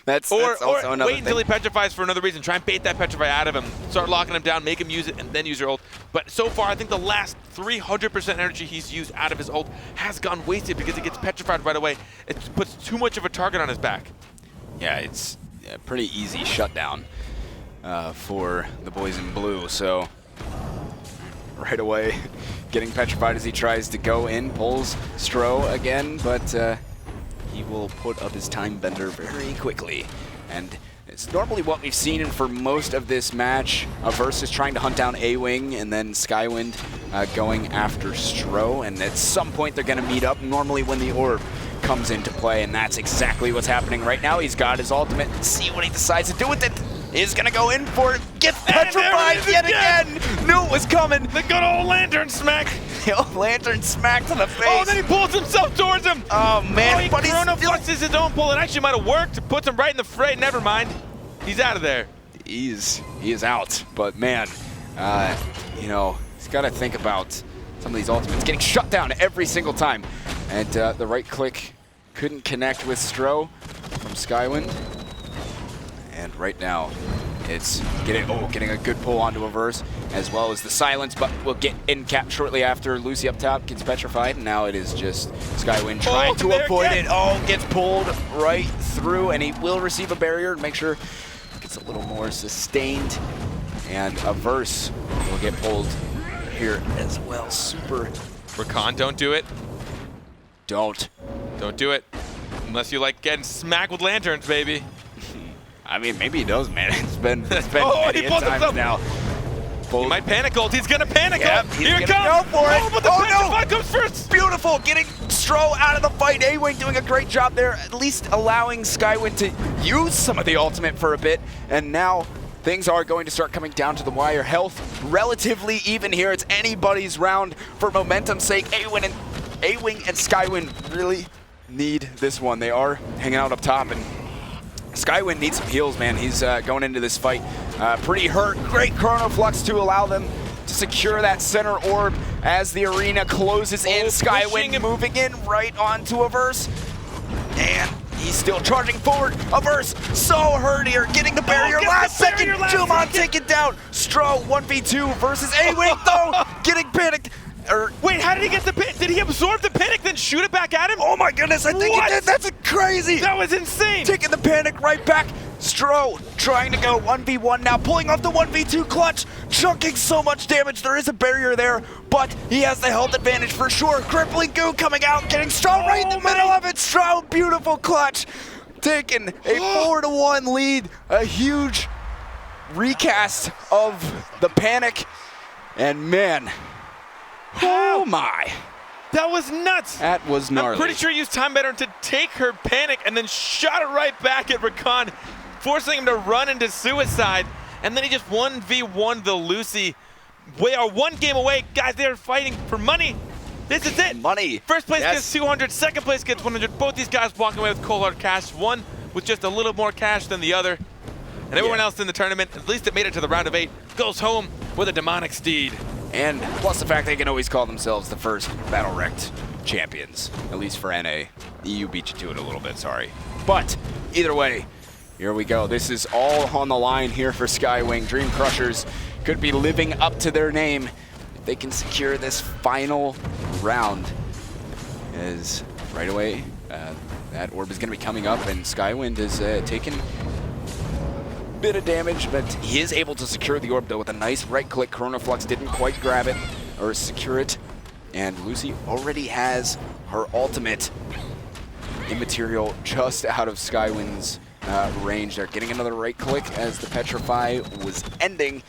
That's also another wait until he petrifies for another reason. Try and bait that petrify out of him. Start locking him down, make him use it, and then use your ult. But so far, I think the last 300% energy he's used out of his ult has gone wasted because he gets petrified right away. It puts too much of a target on his back. Yeah, it's a pretty easy shutdown for the boys in blue. So right away, getting petrified as he tries to go in, pulls Stro again, but he will put up his time bender very quickly. And it's normally what we've seen for most of this match. Averse is trying to hunt down A-Wing, and then Skywind going after Stro. And at some point they're going to meet up, normally when the orb comes into play, and that's exactly what's happening right now. He's got his ultimate. See what he decides to do with it. He's going to go in for it. Gets petrified yet again. Knew it was coming. The good old lantern smack. The old lantern smack to the face. Oh, then he pulls himself towards him. Oh, man. He chronofluxes his own pull. It actually might have worked. It puts him right in the fray. Never mind. He's out of there. He is out. But, man, you know, he's got to think about some of these ultimates. Getting shut down every single time. And the right click couldn't connect with Stro from Skywind. And right now, It's getting a good pull onto a verse, as well as the silence, but we'll get in cap shortly after. Lucy up top gets petrified, and now it is just Skywin trying to avoid it. Oh, gets pulled right through, and he will receive a barrier. Make sure it gets a little more sustained, and a verse will get pulled here as well. Super. Rakan, don't do it. Don't do it. Unless you like getting smacked with lanterns, baby. I mean, maybe he does, man. It's been Oh, many he pulled times himself. now. He might panic ult. He's gonna panic Yep, ult. he's Here it gonna comes. go for it. Oh, but the Oh, petrify no. comes first. Beautiful, getting Stro out of the fight. A-Wing doing a great job there, at least allowing Skywin to use some of the ultimate for a bit. And now things are going to start coming down to the wire. Health relatively even here. It's anybody's round for momentum's sake. A-Wing and Skywin really need this one. They are hanging out up top, and Skywin needs some heals, man. He's going into this fight pretty hurt. Great Chrono Flux to allow them to secure that center orb as the arena closes in. Skywin moving in right onto a verse. And he's still charging forward. A verse so hurt here, getting the barrier last second. Jumon taken down. Stro 1v2 versus A-Wing though, getting panicked. Wait, how did he get the panic? Did he absorb the panic, then shoot it back at him? Oh my goodness, I think he did. That's crazy. That was insane. Taking the panic right back. Stro trying to go 1v1 now, pulling off the 1v2 clutch, chunking so much damage. There is a barrier there, but he has the health advantage for sure. Crippling goo coming out, getting Stro right in the middle of it. Stro, beautiful clutch, taking a 4-1 lead. A huge recast of the panic, and man, oh my. That was nuts. That was gnarly. I'm pretty sure he used Time Better to take her panic and then shot it right back at Rakan, forcing him to run into suicide. And then he just 1v1 the Lucy. We are one game away. Guys, they're fighting for money. This is it. Money. First place Yes. gets 200, second place gets 100. Both these guys walking away with cold hard cash. One with just a little more cash than the other. And everyone else in the tournament, at least it made it to the round of 8, goes home with a demonic steed. And plus the fact they can always call themselves the first BattleRekt champions, at least for NA. EU beat you to it a little bit, sorry. But either way, here we go. This is all on the line here for Skywing. Dream Crushers could be living up to their name if they can secure this final round. As right away, that orb is going to be coming up, and Skywind is taking bit of damage, but he is able to secure the orb though with a nice right click. Chrono Flux didn't quite grab it or secure it, and Lucy already has her ultimate immaterial just out of Skywind's range. They're getting another right click as the Petrify was ending.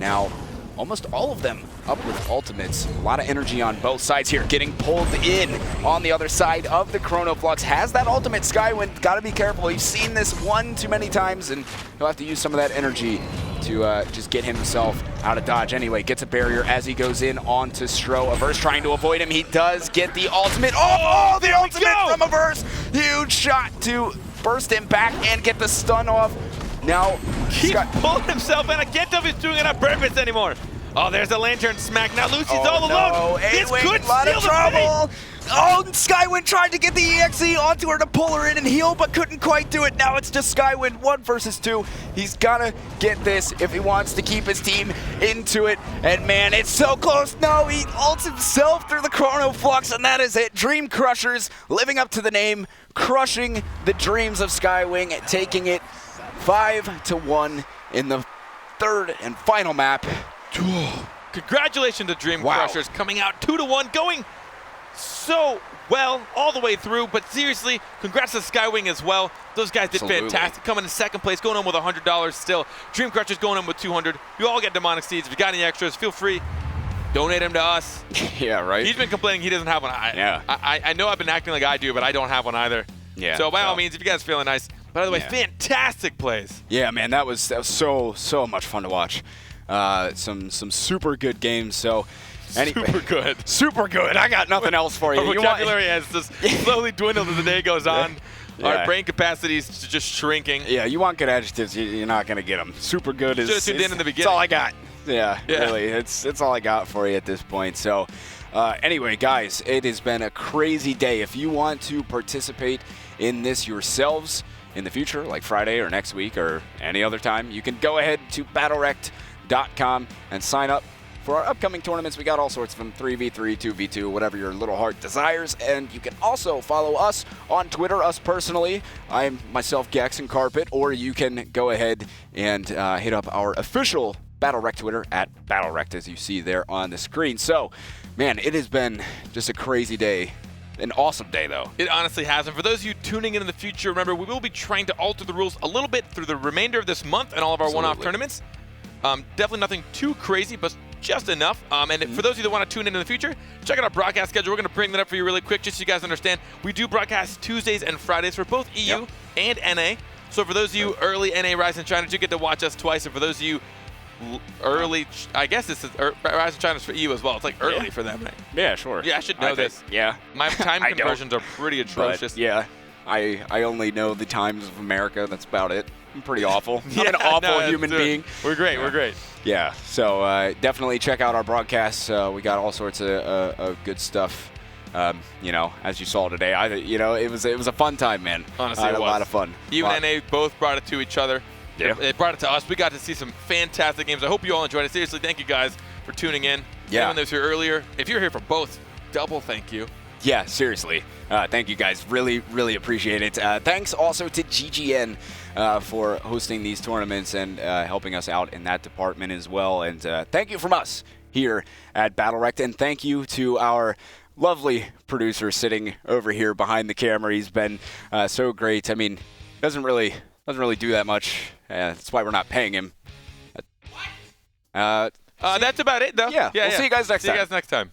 Now almost all of them up with ultimates. A lot of energy on both sides here, getting pulled in on the other side of the Chrono Flux. Has that ultimate. Skywin, gotta be careful. He's seen this one too many times, and he'll have to use some of that energy to just get himself out of dodge. Anyway, gets a barrier as he goes in onto Stro. Averse trying to avoid him. He does get the ultimate. Oh, the ultimate from Averse. Huge shot to burst him back and get the stun off. Now, He's pulling himself in. I can't tell if he's doing it on purpose anymore. Oh, there's a lantern smack. Now Lucy's all alone. This could a lot steal of the trouble. Oh, Skywin tried to get the EXE onto her to pull her in and heal, but couldn't quite do it. Now it's just Skywin 1 versus 2. He's gotta get this if he wants to keep his team into it. And man, it's so close. No, he ults himself through the Chrono Flux, and that is it. Dream Crushers living up to the name, crushing the dreams of Skywing, taking it 5-1 in the third and final map. Congratulations to Dream Crushers coming out 2-1, going so well all the way through. But seriously, congrats to Skywing as well. Those guys did fantastic. Coming in second place, going home with $100 still. Dream Crushers going home with 200. You all get demonic steeds. If you got any extras, feel free. Donate them to us. Yeah, right. He's been complaining he doesn't have one. I know I've been acting like I do, but I don't have one either. Yeah. So by all means, if you guys are feeling nice. By the way, fantastic plays. Yeah, man, that was so much fun to watch. Some super good games. So anyway, super good. I got nothing else for you. Our vocabulary has just slowly dwindled as the day goes on. Our brain capacity is just shrinking. Yeah, you want good adjectives, you're not gonna get them. Super good is. Should have tuned in the beginning. It's all I got. Yeah, really, it's all I got for you at this point. So anyway, guys, it has been a crazy day. If you want to participate in this yourselves, in the future, like Friday or next week or any other time, you can go ahead to BattleRekt.com and sign up for our upcoming tournaments. We got all sorts of them, 3v3, 2v2, whatever your little heart desires. And you can also follow us on Twitter, us personally. I'm myself, Gex and Carpet, or you can go ahead and hit up our official BattleRekt Twitter at BattleRekt, as you see there on the screen. So, man, it has been just a crazy day. An awesome day, though. It honestly has. And for those of you tuning in the future, remember, we will be trying to alter the rules a little bit through the remainder of this month and all of our one-off tournaments. Definitely nothing too crazy, but just enough. And for those of you that want to tune in the future, check out our broadcast schedule. We're going to bring that up for you really quick, just so you guys understand. We do broadcast Tuesdays and Fridays for both EU and NA. So for those of you early NA Rise in China, you get to watch us twice. And for those of you early, I guess this is Rise in China's for EU as well. It's like early for them, right? Yeah, sure. Yeah, I should know this. Yeah. My time conversions are pretty atrocious. But, yeah. I only know the times of America. That's about it. I'm pretty awful. I'm an awful human being. We're great. We're great. Yeah. So definitely check out our broadcasts. We got all sorts of good stuff. You know, as you saw today, it was a fun time, man. Honestly, it was a lot of fun. You and NA both brought it to each other. Yeah. They brought it to us. We got to see some fantastic games. I hope you all enjoyed it. Seriously, thank you guys for tuning in. Yeah. Anyone that was here earlier, if you're here for both, double thank you. Yeah, seriously. Thank you guys. Really, really appreciate it. Thanks also to GGN for hosting these tournaments and helping us out in that department as well. And thank you from us here at BattleRekt. And thank you to our lovely producer sitting over here behind the camera. He's been so great. I mean, doesn't really do that much. That's why we're not paying him. That's about it, though. Yeah, we'll see you guys next time. See you guys next time.